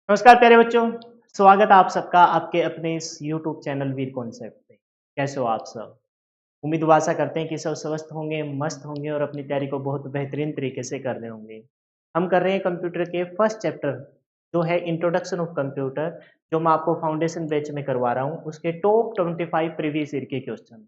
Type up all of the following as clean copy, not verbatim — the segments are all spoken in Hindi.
नमस्कार प्यारे बच्चों। स्वागत है आप सबका आपके अपने इस यूट्यूब चैनल वीर कॉन्सेप्ट पे। कैसे हो आप सब? उम्मीद व आशा करते हैं कि सब स्वस्थ होंगे, मस्त होंगे और अपनी तैयारी को बहुत बेहतरीन तरीके से कर रहे होंगे। हम कर रहे हैं कंप्यूटर के फर्स्ट चैप्टर जो है इंट्रोडक्शन ऑफ कंप्यूटर, जो मैं आपको फाउंडेशन बैच में करवा रहा हूँ, उसके टॉप 25 प्रीवियस ईयर के क्वेश्चन।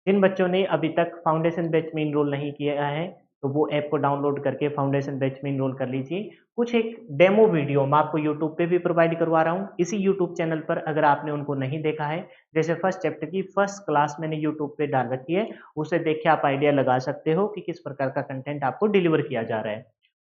जिन बच्चों ने अभी तक फाउंडेशन बैच में इनरोल नहीं किया है, तो वो ऐप को डाउनलोड करके फाउंडेशन बैच में इनरोल कर लीजिए। कुछ एक डेमो वीडियो मैं आपको यूट्यूब पे भी प्रोवाइड करवा रहा हूँ, इसी यूट्यूब चैनल पर अगर आपने उनको नहीं देखा है, जैसे फर्स्ट चैप्टर की फर्स्ट क्लास मैंने यूट्यूब पे डाल रखी है, उसे देख के आप आइडिया लगा सकते हो कि किस प्रकार का कंटेंट आपको डिलीवर किया जा रहा है।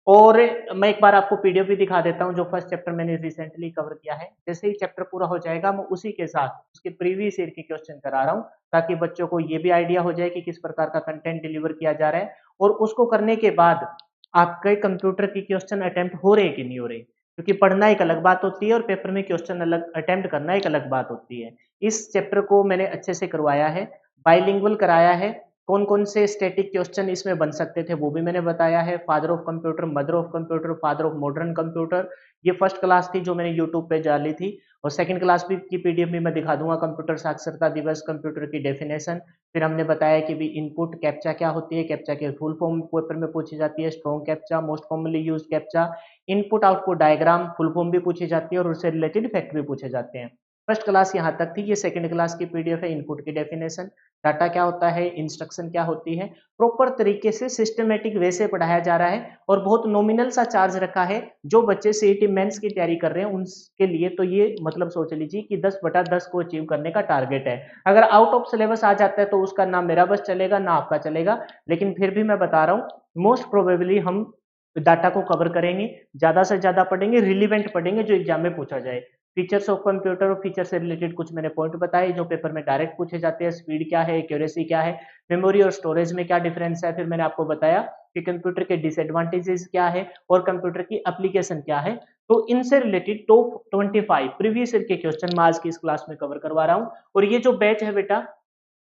और मैं एक बार आपको पीडीएफ भी दिखा देता हूँ जो फर्स्ट चैप्टर मैंने रिसेंटली कवर किया है। जैसे ही चैप्टर पूरा हो जाएगा मैं उसी के साथ उसके प्रीवियस ईयर के क्वेश्चन करा रहा हूँ, ताकि बच्चों को ये भी आइडिया हो जाए कि किस प्रकार का कंटेंट डिलीवर किया जा रहा है। और उसको करने के बाद आपके कंप्यूटर की क्वेश्चन अटेम्प्ट हो रहे कि नहीं हो रहे, क्योंकि पढ़ना एक अलग बात होती है और पेपर में क्वेश्चन अलग अटेम्प्ट करना एक अलग बात होती है। इस चैप्टर को मैंने अच्छे से करवाया है, बाइलिंगुअल कराया है। कौन-कौन से स्टैटिक क्वेश्चन इसमें बन सकते थे वो भी मैंने बताया है। Father of computer, mother of computer, father of modern computer, ये फर्स्ट क्लास थी जो मैंने यूट्यूब पे डाली थी। और सेकंड क्लास भी की पीडीएफ भी मैं दिखा दूंगा, कंप्यूटर साक्षरता दिवस, कंप्यूटर की डेफिनेशन। फिर हमने बताया कि भी इनपुट कैप्चा क्या होती है, कैप्चा के फुल फॉर्म पेपर में पूछी जाती है, strong captcha, most commonly use captcha, input output diagram full form भी पूछी जाती है और उससे रिलेटेड फैक्ट भी पूछे जाते हैं। फर्स्ट क्लास यहाँ तक थी। ये सेकंड क्लास की पीडीएफ है। इनपुट की डेफिनेशन, डाटा क्या होता है, इंस्ट्रक्शन क्या होती है, प्रॉपर तरीके से सिस्टमेटिक वे से पढ़ाया जा रहा है और बहुत नॉमिनल सा चार्ज रखा है। जो बच्चे सीईटी मेंस की तैयारी कर रहे हैं उनके लिए तो ये मतलब सोच लीजिए कि 10/10 को अचीव करने का टारगेट है। अगर आउट ऑफ सिलेबस आ जाता है तो उसका ना मेरा बस चलेगा ना आपका चलेगा, लेकिन फिर भी मैं बता रहा हूँ मोस्ट प्रोबेबली हम डाटा को कवर करेंगे, ज्यादा से ज्यादा पढ़ेंगे, रिलीवेंट पढ़ेंगे जो एग्जाम में पूछा जाए। फीचर्स ऑफ कंप्यूटर और फीचर से रिलेटेड कुछ मैंने पॉइंट बताए जो पेपर में डायरेक्ट पूछे जाते हैं। स्पीड क्या है, एक्यूरेसी क्या है, मेमोरी और स्टोरेज में क्या डिफरेंस है। फिर मैंने आपको बताया कि कंप्यूटर के डिसएडवांटेजेस क्या है और कंप्यूटर की एप्लीकेशन क्या है। तो इनसे रिलेटेड टॉप 25 प्रीवियस ईयर के क्वेश्चन मैं आज की इस क्लास में कवर करवा रहा हूँ। और ये जो बैच है बेटा,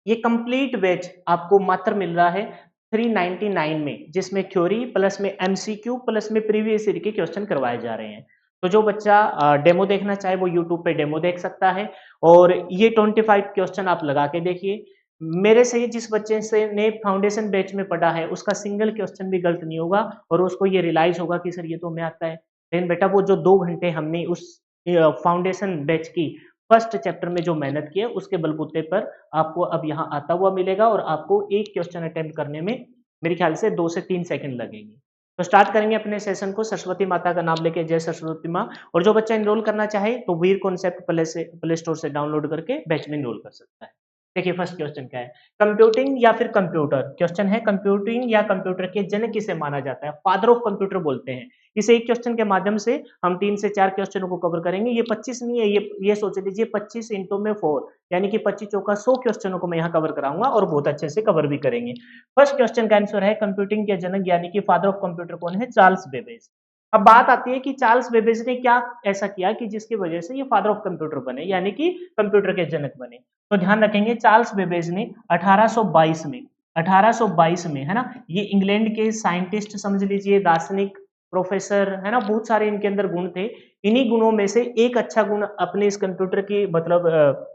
ये कंप्लीट बैच आपको मात्र मिल रहा है 399 में, जिसमें थ्योरी प्लस में एमसीक्यू प्लस में प्रीवियस ईयर के क्वेश्चन करवाए जा रहे हैं। तो जो बच्चा डेमो देखना चाहे वो यूट्यूब पे डेमो देख सकता है। और ये 25 क्वेश्चन आप लगा के देखिए। मेरे से जिस बच्चे से ने फाउंडेशन बैच में पढ़ा है उसका सिंगल क्वेश्चन भी गलत नहीं होगा और उसको ये रियलाइज होगा कि सर ये तो हमें आता है। लेकिन बेटा वो जो 2 घंटे हमने उस फाउंडेशन बैच की फर्स्ट चैप्टर में जो मेहनत की है उसके बलबूते पर आपको अब यहाँ आता हुआ मिलेगा और आपको एक क्वेश्चन अटेम्प्ट करने में मेरे ख्याल से 2 से 3 सेकंड लगेंगे। तो स्टार्ट करेंगे अपने सेशन को सरस्वती माता का नाम लेके, जय सरस्वती माँ। और जो बच्चा एनरोल करना चाहे तो वीर कॉन्सेप्ट प्ले स्टोर से डाउनलोड करके बैच में एनरोल कर सकता है। देखिए फर्स्ट क्वेश्चन क्या है, कंप्यूटिंग या फिर कंप्यूटर। क्वेश्चन है कंप्यूटिंग या कंप्यूटर के जनक किसे माना जाता है, फादर ऑफ कंप्यूटर बोलते हैं। इस एक क्वेश्चन के माध्यम से हम 3 से 4 क्वेश्चनों को कवर करेंगे। ये 25 नहीं है, ये सोच लीजिए 25 इंटू में 4, यानी कि 25 चौका 100 क्वेश्चनों को मैं यहाँ कवर कराऊंगा और बहुत अच्छे से कवर भी करेंगे। फर्स्ट क्वेश्चन का आंसर है कंप्यूटिंग के जनक यानी कि फादर ऑफ कंप्यूटर कौन है, चार्ल्स बेबेज। अब बात आती है कि चार्ल्स बेबेज ने क्या ऐसा किया कि जिसकी वजह से ये फादर ऑफ कंप्यूटर बने, यानी कि कंप्यूटर के जनक बने। तो ध्यान रखेंगे चार्ल्स बेबेज ने 1822 में 1822 में, है ना, ये इंग्लैंड के साइंटिस्ट समझ लीजिए, दार्शनिक, प्रोफेसर, है ना, बहुत सारे इनके अंदर गुण थे। इन्हीं गुणों में से एक अच्छा गुण अपने इस कंप्यूटर की मतलब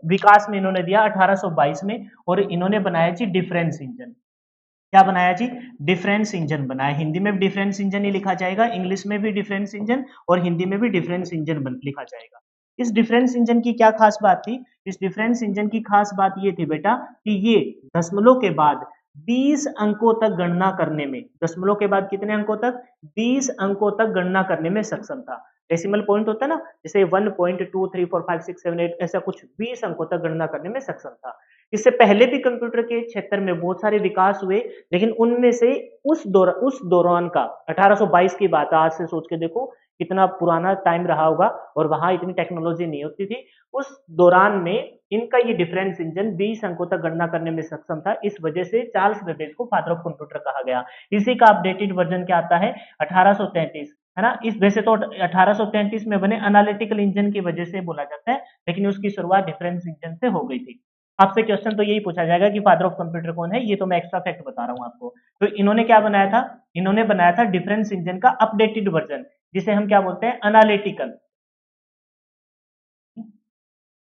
विकास में इन्होंने दिया 1822 में। और इन्होंने बनाया जी डिफरेंस इंजन। क्या बनाया जी, डिफरेंस इंजन बनाया। हिंदी में भी डिफरेंस इंजन ही लिखा जाएगा, इंग्लिश में भी डिफरेंस इंजन और हिंदी में भी डिफरेंस इंजन लिखा जाएगा। इस डिफरेंस इंजन की क्या खास बात थी, इस डिफरेंस इंजन की खास बात ये थी बेटा कि ये दशमलव के बाद 20 अंकों तक गणना करने में, दशमलव के बाद कितने अंकों तक, 20 अंकों तक गणना करने में सक्षम था। डेसिमल पॉइंट होता है ना, जैसे 1.2345678, ऐसा कुछ 20 अंकों तक गणना करने में सक्षम था। इससे पहले भी कंप्यूटर के क्षेत्र में बहुत सारे विकास हुए, लेकिन उनमें से उस दौरान का 1822 की बात है, आज से सोच के देखो कितना पुराना टाइम रहा होगा और वहां इतनी टेक्नोलॉजी नहीं होती थी। उस दौरान में इनका ये डिफरेंस इंजन 20 अंकों तक गणना करने में सक्षम था। इस वजह से चार्ल्स बेबेज को फादर ऑफ कंप्यूटर कहा गया। इसी का अपडेटेड वर्जन क्या आता है, 1833, है ना। इस वैसे तो 1833 में बने एनालिटिकल इंजन की वजह से बोला जाता है, लेकिन उसकी शुरुआत डिफरेंस इंजन से हो गई थी। आपसे क्वेश्चन तो यही पूछा जाएगा कि फादर ऑफ कंप्यूटर कौन है, ये तो मैं एक्स्ट्रा फैक्ट बता रहा हूँ आपको। तो इन्होंने क्या बनाया था, इन्होंने बनाया था डिफरेंस इंजन का अपडेटेड वर्जन, जिसे हम क्या बोलते हैं, एनालिटिकल।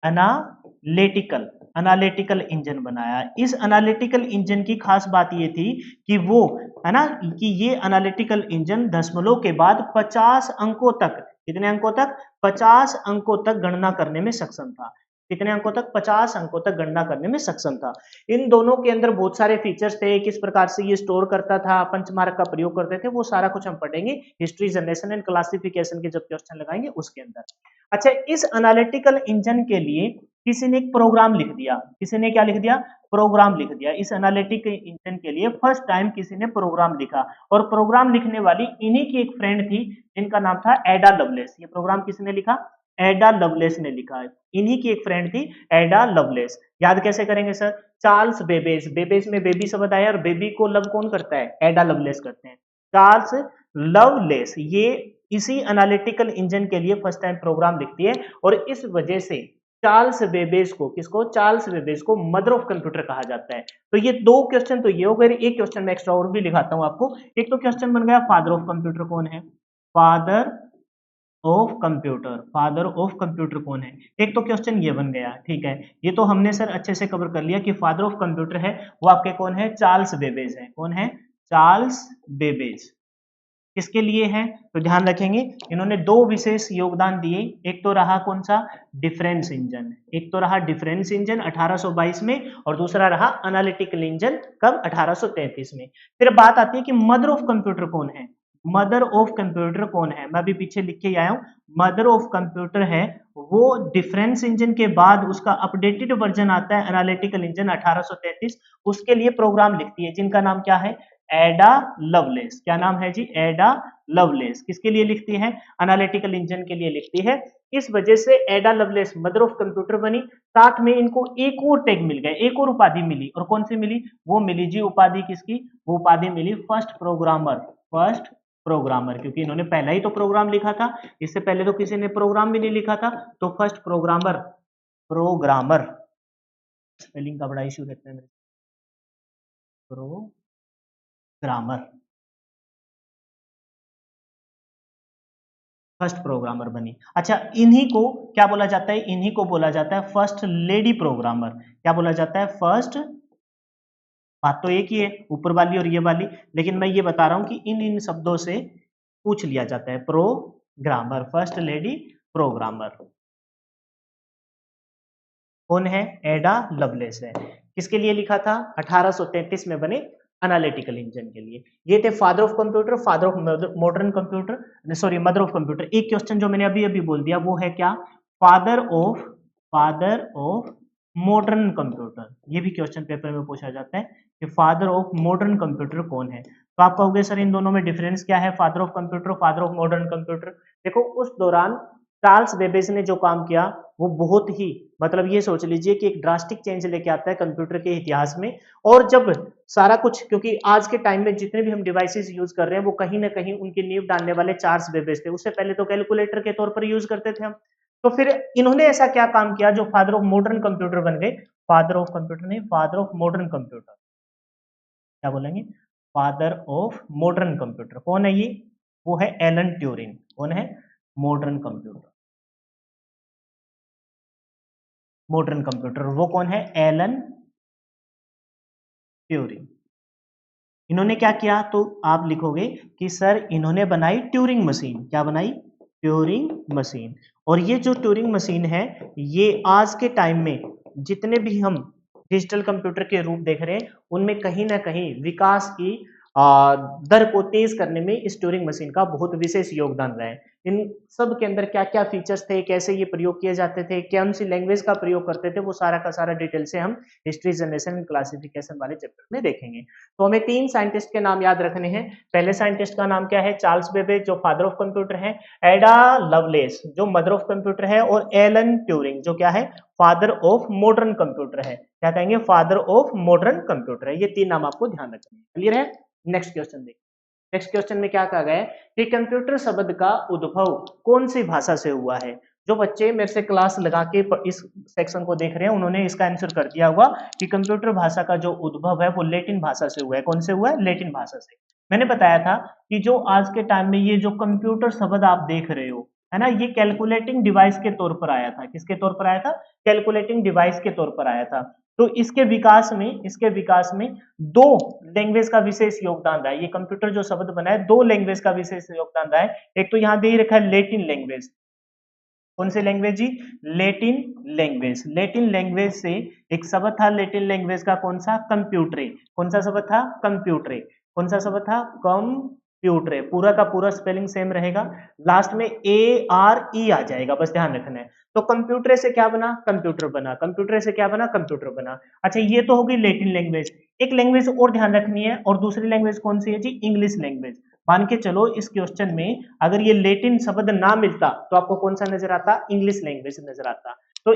एनालिटिकल एनालिटिकल इंजन बनाया। इस एनालिटिकल इंजन की खास बात ये थी कि वो है ना कि ये एनालिटिकल इंजन दशमलव के बाद 50 अंकों तक, कितने अंकों तक, 50 अंकों तक गणना करने में सक्षम था। कितने अंकों तक, 50 अंकों तक गणना करने में सक्षम था। इन दोनों के अंदर बहुत सारे फीचर्स थे, किस प्रकार से ये स्टोर करता था, पंचमार्क का प्रयोग करते थे, वो सारा कुछ हम पढ़ेंगे हिस्ट्री, जनरेशन एंड क्लासिफिकेशन के जब क्वेश्चन लगाएंगे उसके अंदर। अच्छा, इस एनालिटिकल इंजन के लिए किसी ने एक प्रोग्राम लिख दिया। किसी ने क्या लिख दिया, प्रोग्राम लिख दिया। इस एनालिटिक इंजन के लिए फर्स्ट टाइम किसी ने प्रोग्राम लिखा, और प्रोग्राम लिखने वाली इन्हीं की एक फ्रेंड थी जिनका नाम था एडा लवलेस। ये प्रोग्राम किसने लिखा, एडा लवलेस ने लिखा है। इन्हीं की एक फ्रेंड थी एडा लवलेस। याद कैसे करेंगे सर, चार्ल्स बेबेज, बेबेज में बेबी शब्द आया और बेबी को लव कौन करता है, एडा लवलेस करते हैं। चार्ल्स लवलेस ये इसी एनालिटिकल इंजन के लिए फर्स्ट टाइम प्रोग्राम लिखती है, और इस वजह से चार्ल्स बेबेज को, किसको, चार्ल्स बेबेज को मदर ऑफ कंप्यूटर कहा जाता है। तो ये दो क्वेश्चन तो ये हो गए। एक क्वेश्चन में एक्स्ट्रा और भी लिखाता हूं आपको। एक तो क्वेश्चन बन गया फादर ऑफ कंप्यूटर कौन है, father of computer, father of computer कौन है। एक तो क्वेश्चन ये बन गया, ठीक है। ये तो हमने सर अच्छे से कवर कर लिया कि फादर ऑफ कंप्यूटर है वो आपके कौन है, चार्ल्स बेबेज है। कौन है, चार्ल्स बेबेज। किसके लिए है, तो ध्यान रखेंगे इन्होंने दो विशेष योगदान दिए। एक तो रहा कौन सा, डिफरेंस इंजन। एक तो रहा डिफरेंस इंजन 1822 में, और दूसरा रहा एनालिटिकल इंजन कब, 1833 में। फिर बात आती है कि मदर ऑफ कंप्यूटर कौन है। मदर ऑफ कंप्यूटर कौन है, मैं अभी पीछे लिख के आया हूं। मदर ऑफ कंप्यूटर है वो डिफरेंस इंजन के बाद उसका अपडेटेड वर्जन आता है एनालिटिकल इंजन 1833, उसके लिए प्रोग्राम लिखती है जिनका नाम क्या है, एडा लवलेस। क्या नाम है जी, एडा लवलेस। किसके लिए लिखती है, एनालिटिकल इंजन के लिए लिखती है। इस वजह से एडा लवलेस मदर ऑफ कंप्यूटर बनी। साथ में इनको एक और टैग मिल गया, एक और उपाधि मिली, और कौन सी मिली, वो मिली जी उपाधि किसकी, वो उपाधि मिली फर्स्ट प्रोग्रामर। फर्स्ट प्रोग्रामर, क्योंकि इन्होंने पहला ही तो प्रोग्राम लिखा था, इससे पहले तो किसी ने प्रोग्राम भी नहीं लिखा था। तो फर्स्ट प्रोग्रामर, प्रोग्रामर, स्पेलिंग का बड़ा इश्यू रहता है मेरे, प्रोग्रामर, फर्स्ट प्रोग्रामर बनी। अच्छा, इन्हीं को क्या बोला जाता है, इन्हीं को बोला जाता है फर्स्ट लेडी प्रोग्रामर। क्या बोला जाता है, फर्स्ट, बात तो एक ही है ऊपर वाली और ये वाली, लेकिन मैं ये बता रहा हूं कि इन इन शब्दों से पूछ लिया जाता है। प्रोग्रामर, फर्स्ट लेडी प्रोग्रामर कौन है, एडा लवलेस है। किसके लिए लिखा था, 1833 में बने एनालिटिकल इंजन के लिए। ये थे father of computer, father of modern computer, sorry mother of computer. एक क्वेश्चन जो मैंने अभी अभी बोल दिया वो है क्या, फादर ऑफ मॉडर्न कंप्यूटर। ये भी क्वेश्चन पेपर में पूछा जाता है कि फादर ऑफ मॉडर्न कंप्यूटर कौन है। तो आप कहोगे सर इन दोनों में डिफरेंस क्या है, father of computer, father of modern computer. देखो उस दौरान चार्ल्स बेबेज ने जो काम किया वो बहुत ही, मतलब ये सोच लीजिए कि एक ड्रास्टिक चेंज लेके आता है कंप्यूटर के इतिहास में। और जब सारा कुछ, क्योंकि आज के टाइम में जितने भी हम डिवाइसेस यूज कर रहे हैं वो कहीं ना कहीं उनकी नींव डालने वाले चार्ल्स बेबेज थे। उससे पहले तो कैलकुलेटर के तौर पर यूज करते थे हम। तो फिर इन्होंने ऐसा क्या काम किया जो फादर ऑफ मॉडर्न कंप्यूटर बन गए, फादर ऑफ कंप्यूटर नहीं, फादर ऑफ मॉडर्न कंप्यूटर। क्या बोलेंगे, फादर ऑफ मॉडर्न कंप्यूटर कौन है ये, वो है एलन ट्यूरिंग। कौन है, मॉडर्न कंप्यूटर, मॉडर्न कंप्यूटर वो कौन है, एलन ट्यूरिंग। इन्होंने क्या किया, तो आप लिखोगे कि सर इन्होंने बनाई ट्यूरिंग मशीन। क्या बनाई, ट्यूरिंग मशीन। और ये जो ट्यूरिंग मशीन है ये आज के टाइम में जितने भी हम डिजिटल कंप्यूटर के रूप देख रहे हैं उनमें कहीं ना कहीं विकास की दर को तेज करने में इस ट्यूरिंग मशीन का बहुत विशेष योगदान रहा है। इन सब के अंदर क्या क्या फीचर्स थे, कैसे ये प्रयोग किए जाते थे, कौन सी लैंग्वेज का प्रयोग करते थे, वो सारा का सारा डिटेल से हम हिस्ट्री, जनरेशन एंड क्लासिफिकेशन वाले चैप्टर में देखेंगे। तो हमें तीन साइंटिस्ट के नाम याद रखने हैं। पहले साइंटिस्ट का नाम क्या है, चार्ल्स बेबेज जो फादर ऑफ कंप्यूटर है, एडा लवलेस जो मदर ऑफ कंप्यूटर है, और एलन ट्यूरिंग जो क्या है, फादर ऑफ मॉडर्न कंप्यूटर है। क्या कहेंगे, फादर ऑफ मॉडर्न कंप्यूटर है। ये तीन नाम आपको ध्यान रखने हैं। क्लियर है। नेक्स्ट क्वेश्चन देखिए। नेक्स्ट क्वेश्चन में क्या कहा गया है कि कंप्यूटर शब्द का उद्भव कौन सी भाषा से हुआ है। जो बच्चे मेरे से क्लास लगा के इस सेक्शन को देख रहे हैं उन्होंने इसका आंसर कर दिया होगा कि कंप्यूटर भाषा का जो उद्भव है वो लैटिन भाषा से हुआ है। कौन से हुआ है, लैटिन भाषा से। मैंने बताया था कि जो आज के टाइम में ये जो कंप्यूटर शब्द आप देख रहे हो है ना, ये कैलकुलेटिंग डिवाइस के तौर पर आया था। किसके तौर पर आया था? कैलकुलेटिंग डिवाइस के तौर पर आया था। तो इसके विकास में दो लैंग्वेज का विशेष योगदान रहा है। ये कंप्यूटर जो शब्द बना है, दो लैंग्वेज का विशेष योगदान रहा है। एक तो यहाँ दे ही रखा है लेटिन लैंग्वेज। कौन सी लैंग्वेज जी? Latin language. लेटिन लैंग्वेज से एक शब्द था लेटिन लैंग्वेज का, कौन सा? कंप्यूटरे। कौन सा शब्द था? कंप्यूटरे। कौन सा शब्द था? कंप्यूटरे। पूरा का पूरा स्पेलिंग सेम रहेगा, लास्ट में ARE आ जाएगा, बस ध्यान रखना है। तो कंप्यूटर से क्या बना? कंप्यूटर बना। कंप्यूटर से क्या बना? कंप्यूटर बना। अच्छा, ये तो होगी लेटिन लैंग्वेज। एक लैंग्वेज और ध्यान रखनी है, और दूसरी लैंग्वेज कौन सी है जी? English language. मान के चलो इस क्वेश्चन में अगर ये लेटिन शब्द ना मिलता तो आपको कौन सा नजर आता? इंग्लिश लैंग्वेज नजर आता। तो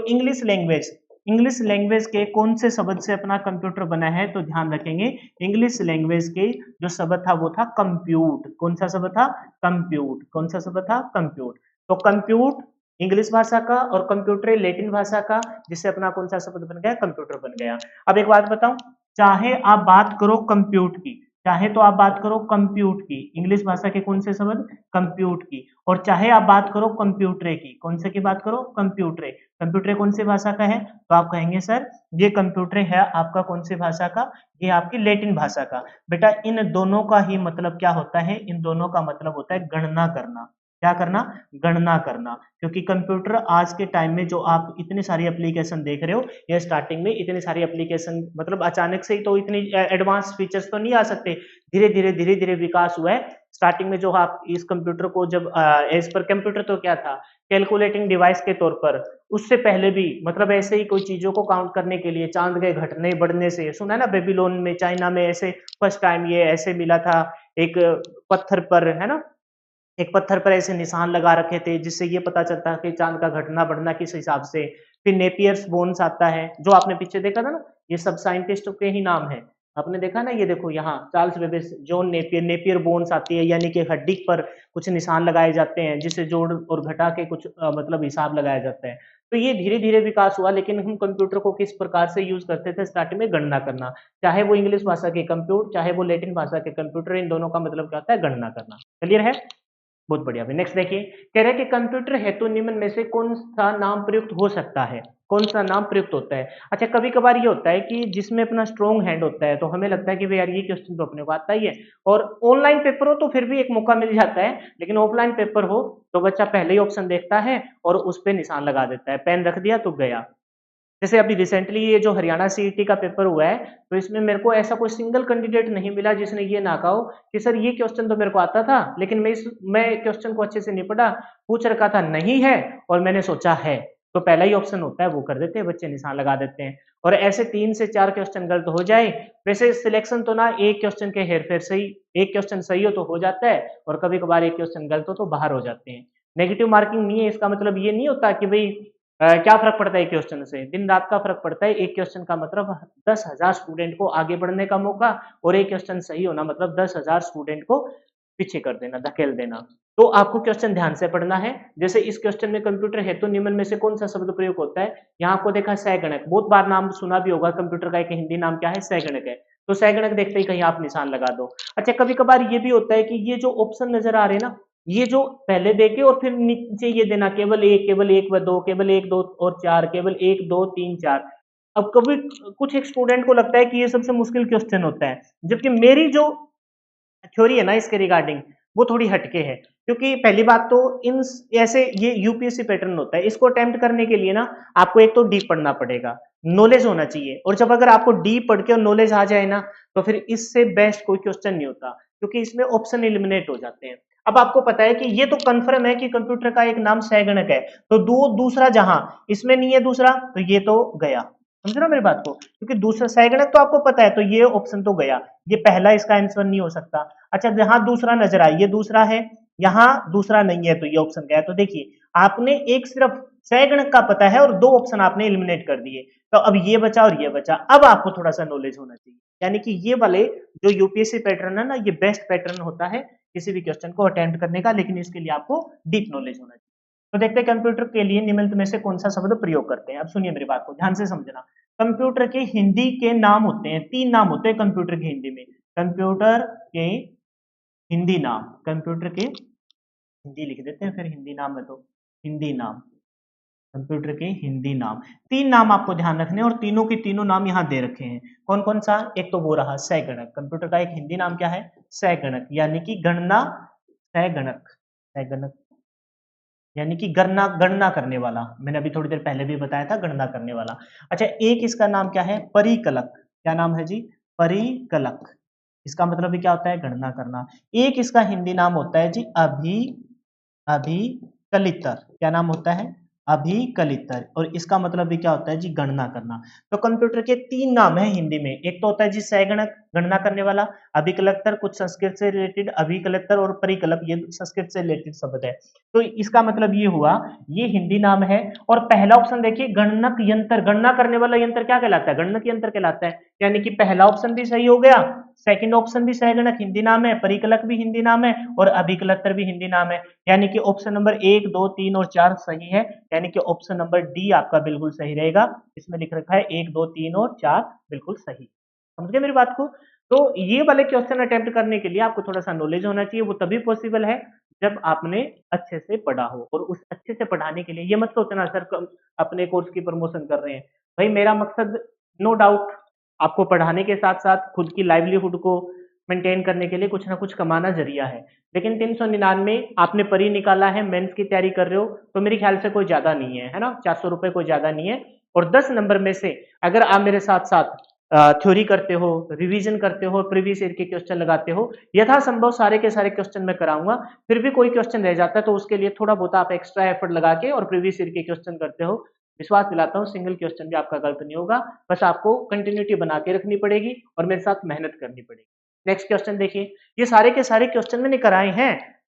इंग्लिश लैंग्वेज के कौन से शब्द से अपना कंप्यूटर बना है? तो ध्यान रखेंगे, इंग्लिश लैंग्वेज के जो शब्द था वो था कंप्यूट। कौन सा शब्द था? कंप्यूट। कौन सा शब्द था? कंप्यूट। तो कंप्यूट इंग्लिश भाषा का और कंप्यूटर लेटिन भाषा का, जिससे अपना कौन सा शब्द बन गया? कंप्यूटर बन गया। अब एक बात बताऊं, चाहे आप बात करो कंप्यूट की, चाहे तो आप बात करो कंप्यूट की, इंग्लिश भाषा के कौन से शब्द? कंप्यूट की। और चाहे आप बात करो कंप्यूटरे की, कौन से की बात करो? कंप्यूटरे। कंप्यूटरे कौन सी भाषा का है? तो आप कहेंगे सर ये कंप्यूटरे है आपका कौन सी भाषा का? ये आपकी लेटिन भाषा का। बेटा इन दोनों का ही मतलब क्या होता है? इन दोनों का मतलब होता है गणना करना। क्या करना? गणना करना। क्योंकि कंप्यूटर आज के टाइम में जो आप इतनी सारी एप्लीकेशन देख रहे हो, ये स्टार्टिंग में इतनी सारी एप्लीकेशन मतलब अचानक से ही तो इतनी एडवांस फीचर्स तो नहीं आ सकते, धीरे धीरे विकास हुआ है। स्टार्टिंग में जो आप इस कंप्यूटर को जब एज पर कंप्यूटर तो क्या था? कैलकुलेटिंग डिवाइस के तौर पर। उससे पहले भी मतलब ऐसे ही कोई चीजों को काउंट करने के लिए चांद के घटने बढ़ने से, सुना है ना बेबीलोन में, चाइना में ऐसे फर्स्ट टाइम ये ऐसे मिला था एक पत्थर पर, है ना, एक पत्थर पर ऐसे निशान लगा रखे थे जिससे ये पता चलता है कि चांद का घटना बढ़ना किस हिसाब से। फिर नेपियर्स बोन्स आता है जो आपने पीछे देखा था ना, ये सब साइंटिस्टों के ही नाम है। आपने देखा ना, ये देखो यहाँ Charles Babbage, John Napier, Napier bones आती है, यानी कि हड्डी पर कुछ निशान लगाए जाते हैं जिससे जोड़ और घटा के कुछ मतलब हिसाब लगाया जाता है। तो ये धीरे धीरे विकास हुआ, लेकिन हम कंप्यूटर को किस प्रकार से यूज करते थे? स्टार्टिंग में गणना करना। चाहे वो इंग्लिश भाषा के कंप्यूटर, चाहे वो लेटिन भाषा के कंप्यूटर, इन दोनों का मतलब क्या होता है? गणना करना। क्लियर है? बहुत बढ़िया। नेक्स्ट देखिए, कह रहे हैं कि कंप्यूटर हेतु निम्न में से कौन सा नाम प्रयुक्त हो सकता है? कौन सा नाम प्रयुक्त होता है? अच्छा, कभी कभार ये होता है कि जिसमें अपना स्ट्रॉन्ग हैंड होता है तो हमें लगता है कि भाई यार ये क्वेश्चन तो अपने को आता ही है, और ऑनलाइन पेपर हो तो फिर भी एक मौका मिल जाता है, लेकिन ऑफलाइन पेपर हो तो बच्चा पहले ही ऑप्शन देखता है और उस पर निशान लगा देता है, पेन रख दिया तो गया। जैसे अभी रिसेंटली ये जो हरियाणा सीईटी का पेपर हुआ है, तो इसमें मेरे को ऐसा कोई सिंगल कैंडिडेट नहीं मिला जिसने ये ना कहा हो कि सर ये क्वेश्चन तो मेरे को आता था, लेकिन मैं क्वेश्चन को अच्छे से नहीं पढ़ा, पूछ रखा था नहीं है और मैंने सोचा है। तो पहला ही ऑप्शन होता है वो कर देते हैं बच्चे, निशान लगा देते हैं। और ऐसे 3 से 4 क्वेश्चन गलत हो जाए, वैसे सिलेक्शन तो ना एक क्वेश्चन के हेरफेर सही, एक क्वेश्चन सही हो तो हो जाता है, और कभी कभार एक क्वेश्चन गलत हो तो बाहर हो जाते हैं। नेगेटिव मार्किंग नहीं है, इसका मतलब ये नहीं होता कि भाई क्या फर्क पड़ता है एक क्वेश्चन से? दिन रात का फर्क पड़ता है। एक क्वेश्चन का मतलब 10,000 स्टूडेंट को आगे बढ़ने का मौका, और एक क्वेश्चन सही होना मतलब 10,000 स्टूडेंट को पीछे कर देना, धकेल देना। तो आपको क्वेश्चन ध्यान से पढ़ना है। जैसे इस क्वेश्चन में कंप्यूटर हेतु निम्न में से कौन सा शब्द प्रयोग होता है? यहाँ आपको देखा सहगणक, बहुत बार नाम सुना भी होगा, कंप्यूटर का एक हिंदी नाम क्या है? सहगणक है। तो सहगणक देखते ही कहीं आप निशान लगा दो। अच्छा, कभी कभार ये भी होता है कि ये जो ऑप्शन नजर आ रहे हैं ना, ये जो पहले देके और फिर नीचे ये देना केवल एक व दो, केवल एक दो और चार, केवल एक दो तीन चार। अब कभी कुछ एक स्टूडेंट को लगता है कि ये सबसे मुश्किल क्वेश्चन होता है, जबकि मेरी जो थ्योरी है ना इसके रिगार्डिंग, वो थोड़ी हटके है। क्योंकि पहली बात तो इन ऐसे ये यूपीएससी पैटर्न होता है, इसको अटेम्प्ट करने के लिए ना आपको एक तो डीप पढ़ना पड़ेगा, नॉलेज होना चाहिए, और जब अगर आपको डीप पढ़ के और नॉलेज आ जाए ना, तो फिर इससे बेस्ट कोई क्वेश्चन नहीं होता, क्योंकि इसमें ऑप्शन एलिमिनेट हो जाते हैं। अब आपको पता है कि ये तो कंफर्म है कि कंप्यूटर का एक नाम सहगणक है, तो दूसरा जहां इसमें नहीं है दूसरा, तो ये तो गया। समझ रहे हो मेरी बात को? क्योंकि दूसरा सहगणक तो आपको पता है, तो ये ऑप्शन तो गया, ये पहला इसका आंसर नहीं हो सकता। अच्छा, जहां दूसरा नजर आए, ये दूसरा है, यहाँ दूसरा नहीं है, तो ये ऑप्शन गया। तो देखिए, आपने एक सिर्फ सहगणक का पता है और दो ऑप्शन आपने एलिमिनेट कर दिए, तो अब ये बचा और ये बचा। अब आपको थोड़ा सा नॉलेज होना चाहिए, यानी कि ये वाले जो यूपीएससी पैटर्न है ना, ये बेस्ट पैटर्न होता है किसी भी क्वेश्चन को अटेम्प्ट करने का, लेकिन इसके लिए आपको डीप नॉलेज होना चाहिए। तो देखते हैं कंप्यूटर के लिए निम्नलिखित में से कौन सा शब्द प्रयोग करते हैं। अब सुनिए मेरी बात को ध्यान से समझना। कंप्यूटर के हिंदी के नाम होते हैं, 3 नाम होते हैं कंप्यूटर के हिंदी में। कंप्यूटर के हिंदी नाम, कंप्यूटर के हिंदी लिख देते हैं, फिर हिंदी नाम है तो हिंदी नाम, कंप्यूटर के हिंदी नाम। 3 नाम आपको ध्यान रखने हैं और तीनों के तीनों नाम यहाँ दे रखे हैं। कौन-कौन सा? एक तो वो रहा सैगणक, कंप्यूटर का एक हिंदी नाम क्या है? सैगणक, यानी कि गणना, सैगणक, सैगणक यानी कि गणना गणना करने वाला। मैंने अभी थोड़ी देर पहले भी बताया था, गणना करने वाला। अच्छा, एक इसका नाम क्या है? परिकलक। क्या नाम है जी? परिकलक। इसका मतलब भी क्या होता है? गणना करना। एक इसका हिंदी नाम होता है जी अभिकलितर। क्या नाम होता है? अभिकलितर। और इसका मतलब भी क्या होता है जी? गणना करना। तो कंप्यूटर के 3 नाम हैं हिंदी में। एक तो होता है जी सैगणक, गणना करने वाला। अभिकलतर कुछ संस्कृत से रिलेटेड, अभिकलतर और परिकलक ये संस्कृत से रिलेटेड शब्द है। तो इसका मतलब ये हुआ, ये हिंदी नाम है। और पहला ऑप्शन देखिए, गणनक यंत्र, गणना करने वाला यंत्र क्या कहलाता है? गणनक यंत्र कहलाता है। यानी कि पहला ऑप्शन भी सही हो गया, सेकंड ऑप्शन भी सैगणक हिंदी नाम है, परिकलक भी हिंदी नाम है और अभिकलतर भी हिंदी नाम है। यानी कि ऑप्शन नंबर 1, 2, 3 और 4 सही है। यानी कि ऑप्शन नंबर डी आपका बिल्कुल सही रहेगा। इसमें लिख रखा है 1, 2, 3 और 4 बिल्कुल सही। समझ गए मेरी बात को? तो ये वाले क्वेश्चन अटेम्प्ट करने के लिए आपको थोड़ा सा नॉलेज होना चाहिए। वो तभी पॉसिबल है जब आपने अच्छे से पढ़ा हो। और उस अच्छे से पढ़ाने के लिए ये मत सोचना सर अपने कोर्स की प्रमोशन कर रहे हैं। भाई मेरा मकसद नो डाउट आपको पढ़ाने के साथ साथ खुद की लाइवलीहुड को मेंटेन करने के लिए कुछ ना कुछ कमाना जरिया है। लेकिन 399 आपने परी निकाला है, मेंस की तैयारी कर रहे हो, तो मेरे ख्याल से कोई ज्यादा नहीं है, है ना? 400 रुपए कोई ज्यादा नहीं है। और 10 नंबर में से अगर आप मेरे साथ साथ थ्योरी करते हो, रिवीजन करते हो, प्रीवियस ईयर के क्वेश्चन लगाते हो, यथासंभव सारे के सारे क्वेश्चन मैं कराऊंगा। फिर भी कोई क्वेश्चन रह जाता है तो उसके लिए थोड़ा बहुत आप एक्स्ट्रा एफर्ट लगा के और प्रीवियस ईयर के क्वेश्चन करते हो, विश्वास दिलाता हूँ सिंगल क्वेश्चन भी आपका गलत नहीं होगा। बस आपको कंटिन्यूटी बना के रखनी पड़ेगी और मेरे साथ मेहनत करनी पड़ेगी। नेक्स्ट क्वेश्चन देखिए, ये सारे के सारे क्वेश्चन मैंने कराए हैं,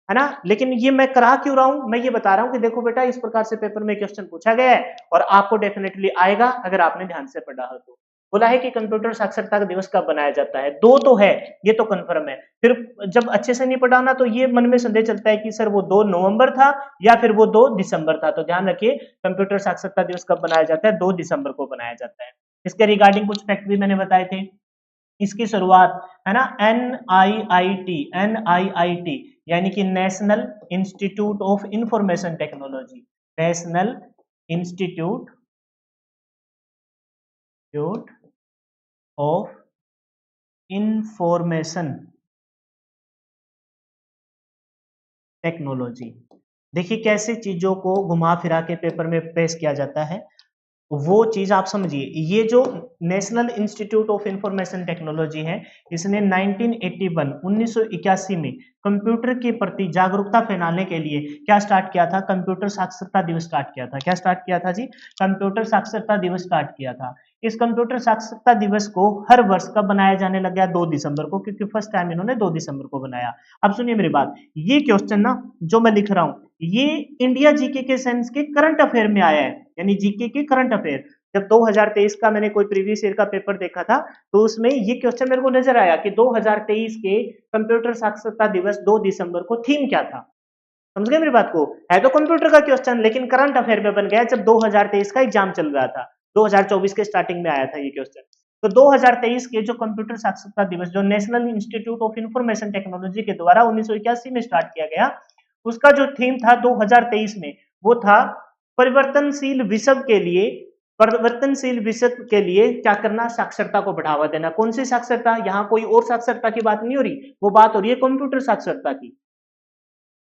है ना? लेकिन ये मैं करा क्यों रहा हूं? मैं ये बता रहा हूं कि देखो बेटा, इस प्रकार से पेपर में क्वेश्चन पूछा गया है और आपको डेफिनेटली आएगा अगर आपने ध्यान से पढ़ा हो तो। बोला है कि कंप्यूटर साक्षरता दिवस कब बनाया जाता है? 2 तो है, ये तो कंफर्म है। फिर जब अच्छे से नहीं पढ़ा ना तो ये मन में संदेह चलता है कि सर वो 2 नवंबर था या फिर वो 2 दिसंबर था। तो ध्यान रखिए, कंप्यूटर साक्षरता दिवस कब बनाया जाता है? 2 दिसंबर को बनाया जाता है। इसके रिगार्डिंग कुछ फैक्ट भी मैंने बताए थे। इसकी शुरुआत, है ना, एनआईआईटी यानी कि national institute of information technology, national institute of information technology. देखिए कैसे चीजों को घुमा फिरा के पेपर में पेश किया जाता है, वो चीज आप समझिए। ये जो national institute of information technology है, इसने 1981 में कंप्यूटर के प्रति जागरूकता फैलाने के लिए क्या स्टार्ट किया था? कंप्यूटर साक्षरता दिवस स्टार्ट किया था। क्या स्टार्ट किया था जी? कंप्यूटर साक्षरता दिवस स्टार्ट किया था। इस कंप्यूटर साक्षरता दिवस को हर वर्ष कब बनाया जाने लग गया? 2 दिसंबर को, क्योंकि फर्स्ट टाइम इन्होंने 2 दिसंबर को बनाया। अब सुनिए मेरी बात, ये क्वेश्चन ना जो मैं लिख रहा हूं, ये इंडिया जीके के सेंस के करंट अफेयर में आया है, यानी जीके के करंट अफेयर। जब 2023 का मैंने कोई प्रीवियस ईयर का पेपर देखा था तो उसमें ये क्वेश्चन मेरे को नजर आया कि 2023 के कंप्यूटर साक्षरता दिवस 2 दिसंबर को थीम क्या था। समझ गए मेरी बात को? है तो कंप्यूटर का क्वेश्चन लेकिन करंट अफेयर में बन गया जब 2023 का एग्जाम चल रहा था। 2024 के स्टार्टिंग में आया था ये क्वेश्चन। तो 2023 के जो कंप्यूटर साक्षरता दिवस जो national institute of information technology के द्वारा 1981 में स्टार्ट किया गया, उसका जो थीम था 2023 में, वो था परिवर्तनशील विश्व के लिए, परिवर्तनशील विश्व के लिए क्या करना? साक्षरता को बढ़ावा देना। कौन सी साक्षरता? यहाँ कोई और साक्षरता की बात नहीं हो रही, वो बात हो रही है कंप्यूटर साक्षरता की।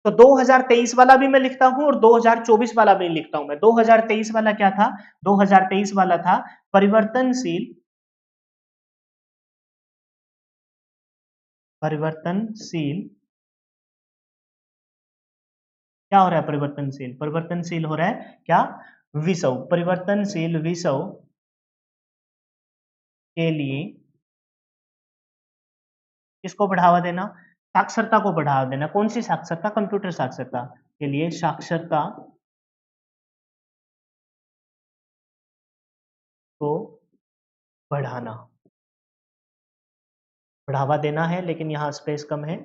तो 2023 वाला भी मैं लिखता हूं और 2024 वाला भी लिखता हूं मैं। 2023 वाला क्या था? 2023 वाला था परिवर्तनशील, परिवर्तनशील क्या हो रहा है? परिवर्तनशील, परिवर्तनशील हो रहा है क्या? विषव, परिवर्तनशील विषव के लिए किसको बढ़ावा देना? साक्षरता को बढ़ावा देना। कौन सी साक्षरता? कंप्यूटर साक्षरता के लिए साक्षरता को बढ़ाना, बढ़ावा देना है, लेकिन यहाँ स्पेस कम है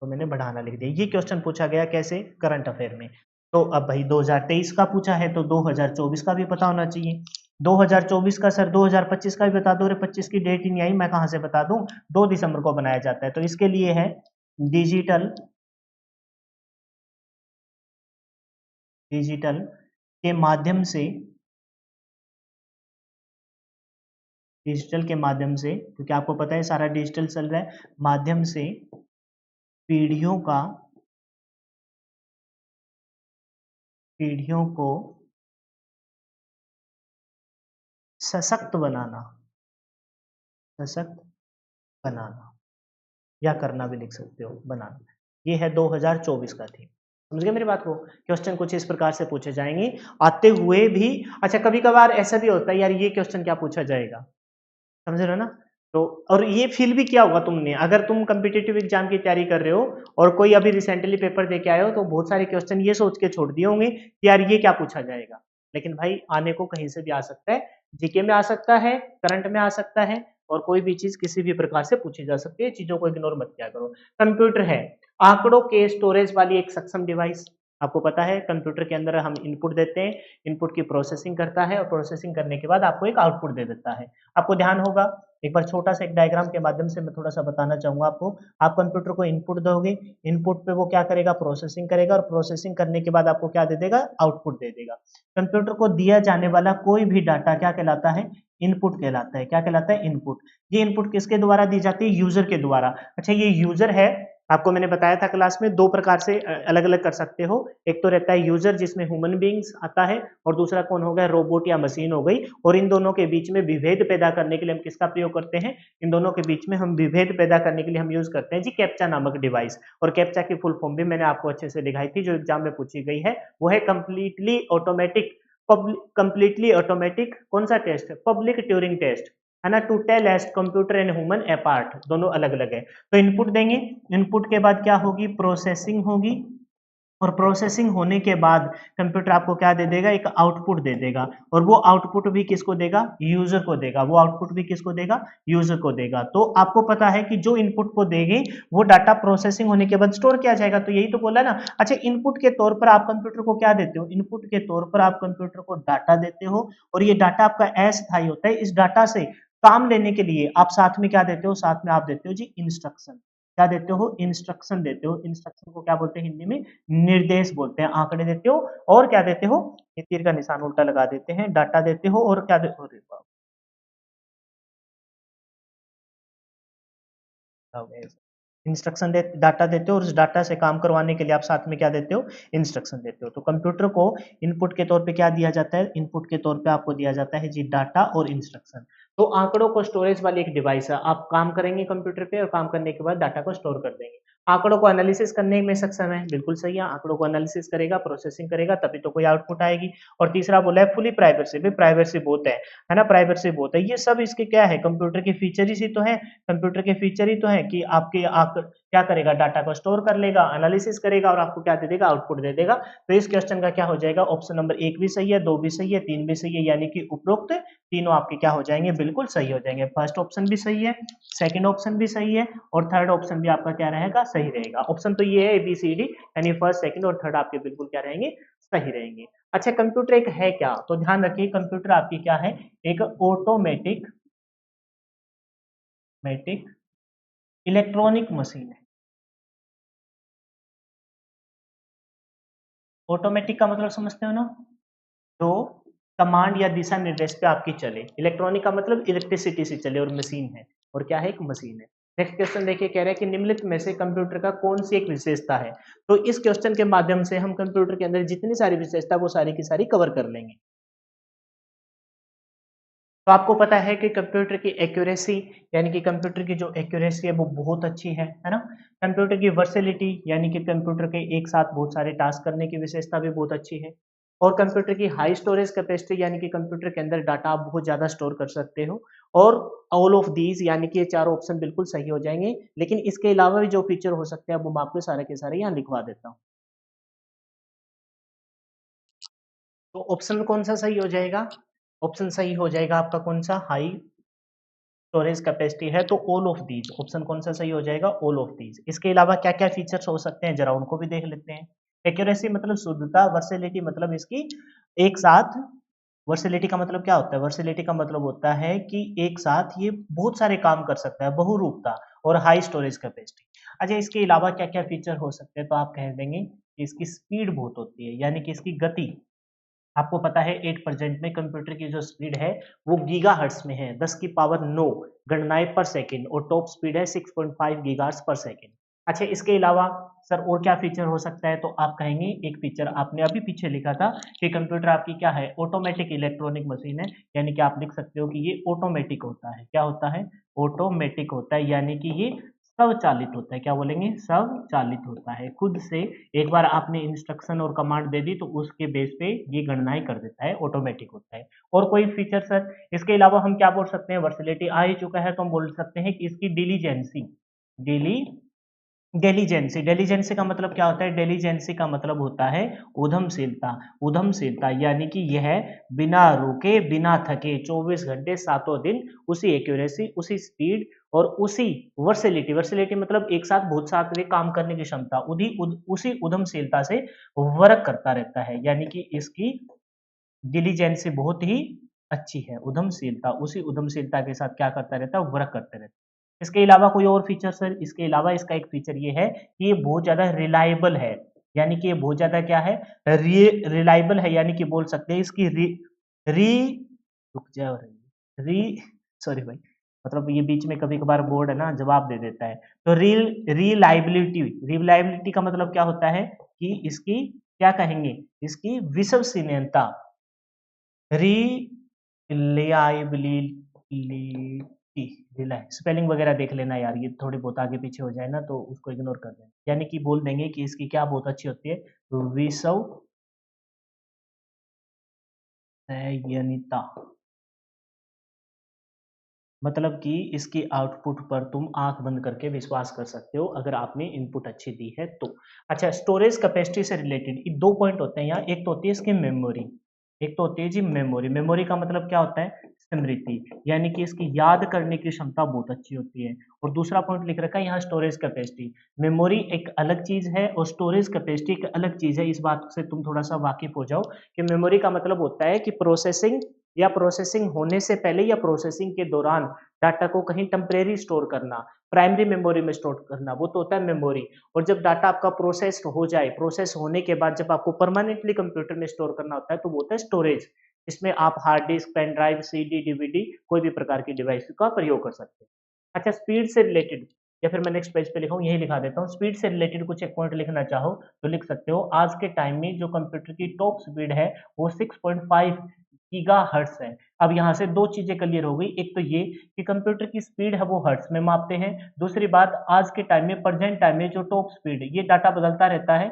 तो मैंने बढ़ाना लिख दिया। ये क्वेश्चन पूछा गया कैसे? करंट अफेयर में। तो अब भाई 2023 का पूछा है तो 2024 का भी पता होना चाहिए। 2024 का सर 2025 का भी बता दो। अरे 25 की डेट ही नहीं आई, मैं कहां से बता दूं? 2 दिसंबर को बनाया जाता है। तो इसके लिए है डिजिटल डिजिटल के माध्यम से, डिजिटल के माध्यम से, क्योंकि आपको पता है सारा डिजिटल चल रहा है, माध्यम से पीढ़ियों का, पीढ़ियों को सशक्त बनाना, सशक्त बनाना, या करना भी लिख सकते हो, बनाना। ये है 2024 का थीम। समझ गए मेरी बात को? क्वेश्चन कुछ इस प्रकार से पूछे जाएंगे आते हुए भी। अच्छा, कभी कभार ऐसा भी होता है यार ये क्वेश्चन क्या पूछा जाएगा, समझ रहे हो ना? तो और ये फील भी किया होगा तुमने, अगर तुम कम्पिटिटिव एग्जाम की तैयारी कर रहे हो और कोई अभी रिसेंटली पेपर दे के आए हो, तो बहुत सारे क्वेश्चन ये सोच के छोड़ दिए होंगे कि यार ये क्या पूछा जाएगा। लेकिन भाई आने को कहीं से भी आ सकता है, जीके में आ सकता है, करंट में आ सकता है, और कोई भी चीज किसी भी प्रकार से पूछी जा सकती है। चीजों को इग्नोर मत किया करो। कंप्यूटर है आंकड़ों के स्टोरेज वाली एक सक्षम डिवाइस। आपको पता है कंप्यूटर के अंदर हम इनपुट देते हैं, इनपुट की प्रोसेसिंग करता है, और प्रोसेसिंग करने के बाद आपको एक आउटपुट दे देता है। आपको ध्यान होगा, एक बार छोटा सा एक डायग्राम के माध्यम से मैं थोड़ा सा बताना चाहूंगा आपको। आप कंप्यूटर को इनपुट दोगे, इनपुट पे वो क्या करेगा, प्रोसेसिंग करेगा, और प्रोसेसिंग करने के बाद आपको क्या दे देगा, आउटपुट दे देगा। कंप्यूटर को दिया जाने वाला कोई भी डाटा क्या कहलाता है, इनपुट कहलाता है। क्या कहलाता है, इनपुट। ये इनपुट किसके द्वारा दी जाती है, यूजर के द्वारा। अच्छा, ये यूजर है, आपको मैंने बताया था क्लास में दो प्रकार से अलग अलग कर सकते हो। एक तो रहता है यूजर जिसमें ह्यूमन बींग्स आता है, और दूसरा कौन हो गया, रोबोट या मशीन हो गई। और इन दोनों के बीच में विभेद पैदा करने के लिए हम किसका प्रयोग करते हैं, इन दोनों के बीच में हम विभेद पैदा करने के लिए हम यूज करते हैं जी कैप्चा नामक डिवाइस। और कैप्चा की फुल फॉर्म भी मैंने आपको अच्छे से दिखाई थी, जो एग्जाम में पूछी गई है। वो है कंप्लीटली ऑटोमेटिक, कंप्लीटली ऑटोमेटिक कौन सा टेस्ट है, पब्लिक ट्यूरिंग टेस्ट, है ना। To tell us computer and human apart, दोनों अलग अलग है। तो इनपुट देंगे, इनपुट के बाद क्या होगी, प्रोसेसिंग होगी, और प्रोसेसिंग होने के बाद कंप्यूटर आपको क्या दे देगा, एक आउटपुट दे देगा। और वो आउटपुट भी किसको देगा, यूजर को देगा। वो आउटपुट भी किसको देगा, यूजर को देगा। तो आपको पता है कि जो इनपुट को देंगे वो डाटा प्रोसेसिंग होने के बाद स्टोर किया जाएगा। तो यही तो बोला ना। अच्छा, इनपुट के तौर पर आप कंप्यूटर को क्या देते हो, इनपुट के तौर पर आप कंप्यूटर को डाटा देते हो, और ये डाटा आपका अस्थायी होता है। इस डाटा से काम लेने के लिए आप साथ में क्या देते हो, साथ में आप देते हो जी इंस्ट्रक्शन। क्या देते हो, इंस्ट्रक्शन देते हो। इंस्ट्रक्शन को क्या बोलते हैं हिंदी में, निर्देश बोलते हैं। आंकड़े देते हो, और क्या देते हो, ये तीर का निशान उल्टा लगा देते हैं, डाटा देते हो, और क्या देते हो, इंस्ट्रक्शन दे, डाटा देते हो, और उस डाटा से काम करवाने के लिए आप साथ में क्या देते हो, इंस्ट्रक्शन देते हो। तो कंप्यूटर को इनपुट के तौर पे क्या दिया जाता है, इनपुट के तौर पे आपको दिया जाता है जी डाटा और इंस्ट्रक्शन। तो आंकड़ों को स्टोरेज वाली एक डिवाइस है। आप काम करेंगे कंप्यूटर पे, और काम करने के बाद डाटा को स्टोर कर देंगे। आंकड़ों को एनालिसिस करने में सक्षम है, बिल्कुल सही है। आंकड़ों को एनालिसिस करेगा, प्रोसेसिंग करेगा, तभी तो कोई आउटपुट आएगी। और तीसरा बोला है फुली प्राइवेसी, भी प्राइवेसी बहुत है ना, प्राइवेसी बहुत है। ये सब इसके क्या है, कंप्यूटर के फीचर ही तो है। कंप्यूटर के फीचर ही तो है कि आपके क्या करेगा, डाटा को स्टोर कर लेगा, एनालिसिस करेगा, और आपको क्या दे देगा, आउटपुट दे देगा। तो इस क्वेश्चन का क्या हो जाएगा, ऑप्शन नंबर 1 भी सही है, 2 भी सही है, 3 भी सही है, यानी कि उपरोक्त तीनों आपके क्या हो जाएंगे, बिल्कुल सही हो जाएंगे। फर्स्ट ऑप्शन भी सही है, सेकंड ऑप्शन भी सही है, और थर्ड ऑप्शन भी आपका क्या रहेगा, सही रहेगा। ऑप्शन तो ये है ABCD, यानी फर्स्ट, सेकंड और थर्ड आपके बिल्कुल क्या रहेंगे, सही रहेंगे। अच्छा, कंप्यूटर एक है क्या, तो ध्यान रखिए कंप्यूटर आपकी क्या है, एक ऑटोमेटिक मैटिक इलेक्ट्रॉनिक मशीन है। ऑटोमेटिक का मतलब समझते हो ना, जो कमांड या दिशा निर्देश पे आपकी चले। इलेक्ट्रॉनिक का मतलब इलेक्ट्रिसिटी से चले, और मशीन है, और क्या है, एक मशीन है। नेक्स्ट क्वेश्चन देखिए, कह रहे हैं कि निम्नलिखित में से कंप्यूटर का कौन सी एक विशेषता है। तो इस क्वेश्चन के माध्यम से हम कंप्यूटर के अंदर जितनी सारी विशेषता वो सारी की सारी कवर कर लेंगे। तो आपको पता है कि कंप्यूटर की एक्यूरेसी, यानी कि कंप्यूटर की जो एक्यूरेसी है वो बहुत अच्छी है ना। कंप्यूटर की वर्सेलिटी, यानी कि कंप्यूटर के एक साथ बहुत सारे टास्क करने की विशेषता भी बहुत अच्छी है। और कंप्यूटर की हाई स्टोरेज कैपेसिटी, यानी कि कंप्यूटर के अंदर डाटा आप बहुत ज़्यादा स्टोर कर सकते हो। और ऑल ऑफ दीज, यानी कि ये चारों ऑप्शन बिल्कुल सही हो जाएंगे। लेकिन इसके अलावा भी जो फीचर हो सकते हैं वो मैं आपको सारे के सारे यहाँ लिखवा देता हूँ। तो ऑप्शन कौन सा सही हो जाएगा, ऑप्शन सही हो जाएगा आपका कौन सा, हाई स्टोरेज कैपेसिटी है। तो ऑल ऑफ दीज, ऑप्शन कौन सा सही हो जाएगा, ऑल ऑफ दीज। इसके अलावा क्या क्या फीचर्स हो सकते हैं, जरा उनको भी देख लेते हैं। एक्यूरेसी मतलब शुद्धता, वर्सेलिटी मतलब इसकी एक साथ, वर्सेलिटी का मतलब क्या होता है, वर्सेलिटी का मतलब होता है कि एक साथ ये बहुत सारे काम कर सकता है, बहुरूपता। और हाई स्टोरेज कैपेसिटी। अच्छा, इसके अलावा क्या क्या फीचर हो सकते हैं, तो आप कह देंगे कि इसकी स्पीड बहुत होती है, यानी कि इसकी गति। आपको पता है 8% में कंप्यूटर की जो स्पीड है वो गीगाहर्ट्ज में है, 10 की पावर 9 गणनाएं पर सेकंड, और टॉप स्पीड है 6.5 गीगाहर्ट्ज पर सेकंड। अच्छा, इसके अलावा सर और क्या फीचर हो सकता है, तो आप कहेंगे एक फीचर आपने अभी पीछे लिखा था कि कंप्यूटर आपकी क्या है, ऑटोमेटिक इलेक्ट्रॉनिक मशीन है, यानी कि आप लिख सकते हो कि ये ऑटोमेटिक होता है। क्या होता है? ऑटोमेटिक होता है, यानी कि ये स्वचालित होता है। क्या बोलेंगे? स्वचालित होता है, खुद से एक बार आपने इंस्ट्रक्शन और कमांड दे दी तो उसके बेस पे ये गणनाएं कर देता है, ऑटोमेटिक होता है। और कोई फीचर सर इसके अलावा हम क्या बोल सकते हैं? वर्सेलिटी आ ही चुका है, तो हम बोल सकते हैं कि इसकी डिलीजेंसी, डिली डेलीजेंसी, डेलीजेंसी का मतलब क्या होता है? डेलीजेंसी का मतलब होता है उधमशीलता। उधमशीलता यानी कि यह बिना रुके बिना थके 24 घंटे सातों दिन उसी एक्यूरेसी, उसी स्पीड और उसी वर्सेलिटी, वर्सेलिटी मतलब एक साथ बहुत सारे काम करने की क्षमता, उसी उधमशीलता से वर्क करता रहता है, यानी कि इसकी डिलीजेंसी बहुत ही अच्छी है। उधमशीलता, उसी उधमशीलता के साथ क्या करता रहता है? वर्क करते रहता है। इसके अलावा कोई और फीचर सर? इसके अलावा इसका एक फीचर ये है कि ये बहुत ज्यादा रिलायबल है, यानी कि ये बहुत ज्यादा क्या है? रिलायबल है, यानी कि बोल सकते हैं इसकी री रुक जाओ री सॉरी भाई, मतलब ये बीच में कभी कभार बोर्ड है ना जवाब दे देता है। तो रिलायबिलिटी, रिलायबिलिटी का मतलब क्या होता है कि इसकी क्या कहेंगे? इसकी विश्वसनीयता, रिलायबिलिटी, रिलाय स्पेलिंग वगैरह देख लेना यार, ये थोड़ी बहुत आगे पीछे हो जाए ना तो उसको इग्नोर कर देना, यानी कि बोल देंगे कि इसकी क्या बहुत अच्छी होती है? विश्वसनीयता, मतलब कि इसकी आउटपुट पर तुम आंख बंद करके विश्वास कर सकते हो अगर आपने इनपुट अच्छी दी है तो। अच्छा, स्टोरेज कैपेसिटी से रिलेटेड ये दो पॉइंट होते हैं यहाँ। एक तो होती है इसकी मेमोरी, एक तो होती है जी मेमोरी। मेमोरी का मतलब क्या होता है? स्मृति, यानी कि इसकी याद करने की क्षमता बहुत अच्छी होती है। और दूसरा पॉइंट लिख रखा है यहाँ स्टोरेज कैपेसिटी। मेमोरी एक अलग चीज है और स्टोरेज कैपेसिटी एक अलग चीज है, इस बात से तुम थोड़ा सा वाकिफ हो जाओ कि मेमोरी का मतलब होता है कि प्रोसेसिंग या प्रोसेसिंग होने से पहले या प्रोसेसिंग के दौरान डाटा को कहीं टेम्परेरी स्टोर करना, प्राइमरी मेमोरी में स्टोर करना, वो तो होता है मेमोरी। और जब डाटा आपका प्रोसेस हो जाए, प्रोसेस होने के बाद जब आपको परमानेंटली कंप्यूटर में स्टोर करना होता है तो वो होता है स्टोरेज। इसमें आप hard disk, pen drive, CD, DVD कोई भी प्रकार की डिवाइस का प्रयोग कर सकते हैं। अच्छा, स्पीड से रिलेटेड, या फिर मैं नेक्स्ट पेज पे लिखा हूँ यही लिखा देता हूँ, स्पीड से रिलेटेड कुछ एक पॉइंट लिखना चाहो तो लिख सकते हो। आज के टाइम में जो कंप्यूटर की टॉप स्पीड है वो 6.5 गीगाहर्ट्ज है। अब यहाँ से दो चीजें क्लियर हो गई, एक तो ये कि कंप्यूटर की स्पीड है वो हर्ट्ज में मापते हैं, दूसरी बात आज के टाइम में, प्रेजेंट टाइम में जो टॉप स्पीड है, ये डाटा बदलता रहता है,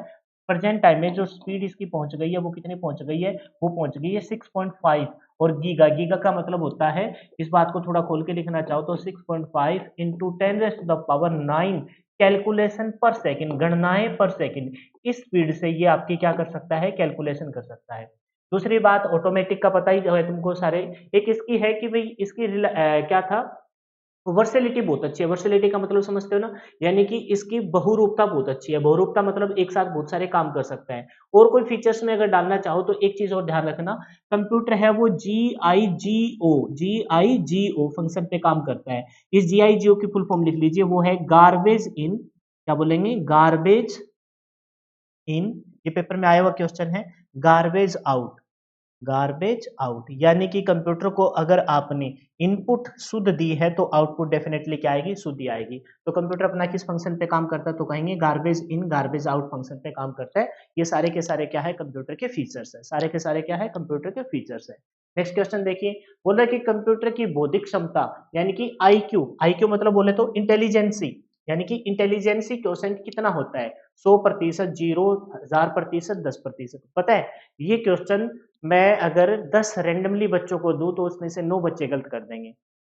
प्रेजेंट टाइम में जो स्पीड इसकी पहुंच गई है वो कितनी पहुंच गई है? वो पहुंच गई है 6.5। और गीगा, गीगा का मतलब होता है, इस बात को थोड़ा खोल के लिखना चाहो तो 6.5 इंटू 10⁹ कैलकुलेशन पर सेकंड, गणनाएं पर सेकंड। इस स्पीड से ये आपकी क्या कर सकता है? कैलकुलेशन कर सकता है। दूसरी बात ऑटोमेटिक का पता ही है तुमको सारे। एक इसकी है कि भाई इसकी क्या था? वर्सेलिटी बहुत अच्छी है। वर्सेलिटी का मतलब समझते हो ना, यानी कि इसकी बहुरूपता बहुत अच्छी है। बहुरूपता मतलब एक साथ बहुत सारे काम कर सकता है। और कोई फीचर्स में अगर डालना चाहो तो एक चीज और ध्यान रखना, कंप्यूटर है वो जी आई जी ओ फंक्शन पे काम करता है। इस GIGO की फुल फॉर्म लिख लीजिए, वो है गार्बेज इन, क्या बोलेंगे? गार्बेज इन, ये पेपर में आया हुआ क्वेश्चन है। गार्बेज आउट, गार्बेज आउट, यानी कि कंप्यूटर को अगर आपने इनपुट शुद्ध दी है तो आउटपुट डेफिनेटली क्या आएगी? शुद्ध ही आएगी। तो कंप्यूटर अपना किस फंक्शन पे काम करता है? तो कहेंगे garbage in garbage out function पे काम करता है। ये सारे के सारे क्या है? कंप्यूटर के फीचर्स है। सारे के सारे क्या है? कंप्यूटर के फीचर्स है। नेक्स्ट क्वेश्चन देखिए, बोल रहा है कि कंप्यूटर की बौद्धिक क्षमता यानी कि IQ, IQ मतलब बोले तो इंटेलिजेंसी, यानी कि इंटेलिजेंसी क्वेश्चन कितना होता है? 100%, 0, 1000%, 10%। पता है ये क्वेश्चन मैं अगर 10 रैंडमली बच्चों को दूं तो उसमें से 9 बच्चे गलत कर देंगे,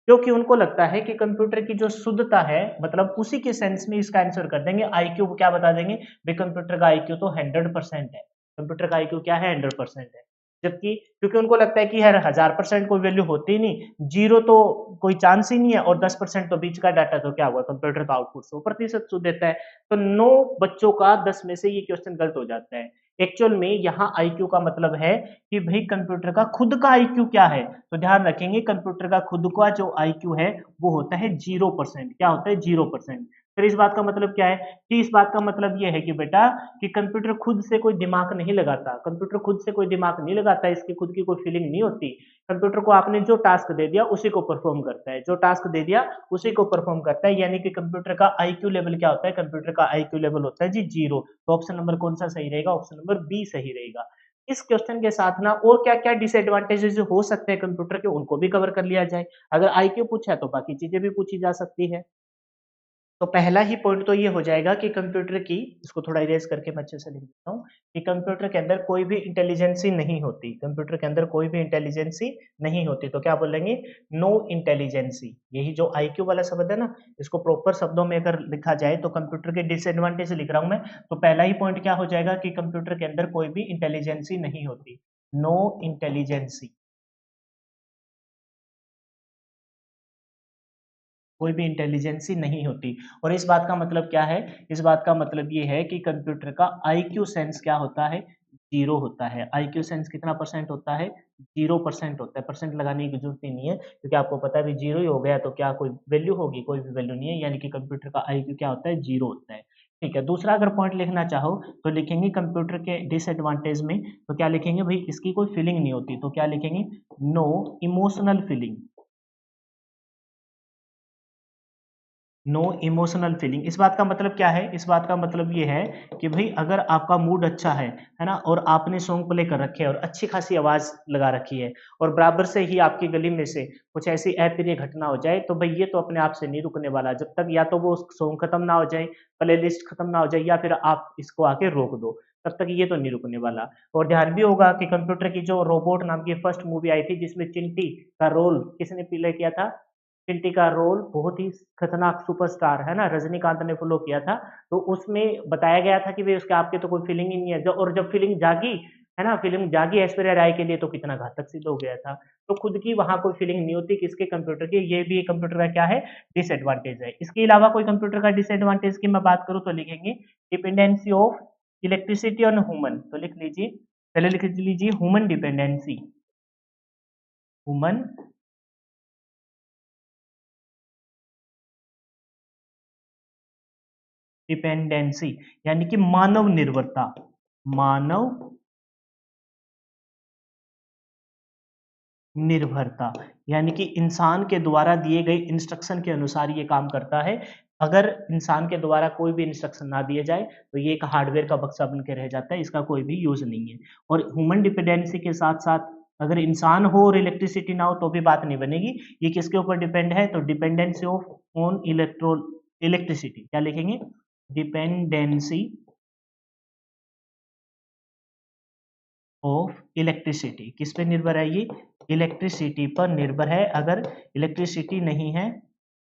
क्योंकि उनको लगता है कि कंप्यूटर की जो शुद्धता है मतलब उसी के सेंस में इसका आंसर कर देंगे। आईक्यू क्या बता देंगे? भाई कंप्यूटर का आईक्यू तो 100% है। कंप्यूटर का आईक्यू क्या है? 100% है। जबकि क्योंकि उनको लगता है कि यार 1000% कोई वैल्यू होती ही नहीं, जीरो तो कोई चांस ही नहीं है, और 10% तो बीच का डाटा, तो क्या हुआ? कंप्यूटर का आउटपुट 100% शुद्ध देता है। तो 9 बच्चों का 10 में से ये क्वेश्चन गलत हो जाता है। एक्चुअल में यहाँ आईक्यू का मतलब है कि भाई कंप्यूटर का खुद का आईक्यू क्या है? तो ध्यान रखेंगे कंप्यूटर का खुद का जो आईक्यू है वो होता है 0%। क्या होता है? 0%। फिर इस बात का मतलब क्या है कि इस बात का मतलब ये है कि बेटा कि कंप्यूटर खुद से कोई दिमाग नहीं लगाता, कंप्यूटर खुद से कोई दिमाग नहीं लगाता, इसकी खुद की कोई फीलिंग नहीं होती। कंप्यूटर को आपने जो टास्क दे दिया उसी को परफॉर्म करता है, जो टास्क दे दिया उसी को परफॉर्म करता है, यानी कि कंप्यूटर का आईक्यू लेवल क्या होता है, कंप्यूटर का आईक्यू लेवल होता है जी 0। तो ऑप्शन नंबर कौन सा सही रहेगा, ऑप्शन नंबर बी सही रहेगा। इस क्वेश्चन के साथ ना और क्या क्या डिसएडवांटेजेस हो सकते हैं कंप्यूटर के, उनको भी कवर कर लिया जाए। अगर आईक्यू पूछा है तो बाकी चीजें भी पूछी जा सकती है। तो पहला ही पॉइंट तो ये हो जाएगा कि कंप्यूटर की, इसको थोड़ा इरेज करके मैं अच्छे से लिख देता हूँ, कि कंप्यूटर के अंदर कोई भी इंटेलिजेंसी नहीं होती, कंप्यूटर के अंदर कोई भी इंटेलिजेंसी नहीं होती। तो क्या बोलेंगे, नो इंटेलिजेंसी। यही जो आईक्यू वाला शब्द है ना, इसको प्रॉपर शब्दों में अगर लिखा जाए तो कंप्यूटर के डिसएडवांटेज लिख रहा हूं मैं, तो पहला ही पॉइंट क्या हो जाएगा कि कंप्यूटर के अंदर कोई भी इंटेलिजेंसी नहीं होती, नो इंटेलिजेंसी, कोई भी इंटेलिजेंसी नहीं होती। और इस बात का मतलब क्या है, इस बात का मतलब ये है कि कंप्यूटर का आईक्यू सेंस क्या होता है, जीरो होता है। आईक्यू सेंस कितना परसेंट होता है, 0% होता है। परसेंट लगाने की जरूरत ही नहीं है, क्योंकि आपको पता है भी जीरो ही हो गया तो क्या कोई वैल्यू होगी, कोई भी वैल्यू नहीं है, यानी कि कंप्यूटर का आईक्यू क्या होता है, जीरो होता है। ठीक है, दूसरा अगर पॉइंट लिखना चाहो तो लिखेंगे कंप्यूटर के डिसएडवांटेज में, तो क्या लिखेंगे भाई, इसकी कोई फीलिंग नहीं होती, तो क्या लिखेंगे, no emotional feeling, no emotional feeling. इस बात का मतलब क्या है, इस बात का मतलब ये है कि भाई अगर आपका मूड अच्छा है ना, और आपने सॉन्ग प्ले कर रखे है और अच्छी खासी आवाज लगा रखी है, और बराबर से ही आपकी गली में से कुछ ऐसी अप्रिय घटना हो जाए, तो भाई ये तो अपने आप से नहीं रुकने वाला, जब तक या तो वो सॉन्ग खत्म ना हो जाए, प्ले लिस्ट खत्म ना हो जाए, या फिर आप इसको आके रोक दो, तब तक ये तो नहीं रुकने वाला। और ध्यान भी होगा कि कंप्यूटर की जो रोबोट नाम की फर्स्ट मूवी आई थी, जिसमें चिंटी का रोल किसने प्ले किया था, चिंटी का रोल बहुत ही खतरनाक सुपरस्टार है ना, रजनीकांत ने फॉलो किया था। तो उसमें बताया गया था कि भाई उसके आपके तो कोई फीलिंग ही नहीं है, और जब फीलिंग जागी है ना, फीलिंग जागी ऐश्वर्या राय के लिए, तो कितना घातक सिद्ध हो गया था। तो खुद की वहां कोई फीलिंग नहीं होती किसके, कंप्यूटर की। ये भी कंप्यूटर का क्या है, डिसएडवांटेज है। इसके अलावा कोई कंप्यूटर का डिसएडवांटेज की मैं बात करूं तो लिखेंगे dependency of electricity on human. तो लिख लीजिए, पहले लिख लीजिए ह्यूमन डिपेंडेंसी, ह्यूमन डिपेंडेंसी, यानी कि मानव निर्भरता, मानव निर्भरता, यानी कि इंसान के द्वारा दिए गए इंस्ट्रक्शन के अनुसार ये काम करता है। अगर इंसान के द्वारा कोई भी इंस्ट्रक्शन ना दिए जाए तो ये एक हार्डवेयर का बक्सा बन के रह जाता है, इसका कोई भी यूज नहीं है। और ह्यूमन डिपेंडेंसी के साथ साथ अगर इंसान हो और इलेक्ट्रिसिटी ना हो तो भी बात नहीं बनेगी। ये किसके ऊपर डिपेंड है, तो डिपेंडेंसी ऑफ ऑन इलेक्ट्रिसिटी, क्या लिखेंगे, डिपेंडेंसी ऑफ इलेक्ट्रिसिटी, किस पे निर्भर है ये, इलेक्ट्रिसिटी पर निर्भर है। अगर इलेक्ट्रिसिटी नहीं है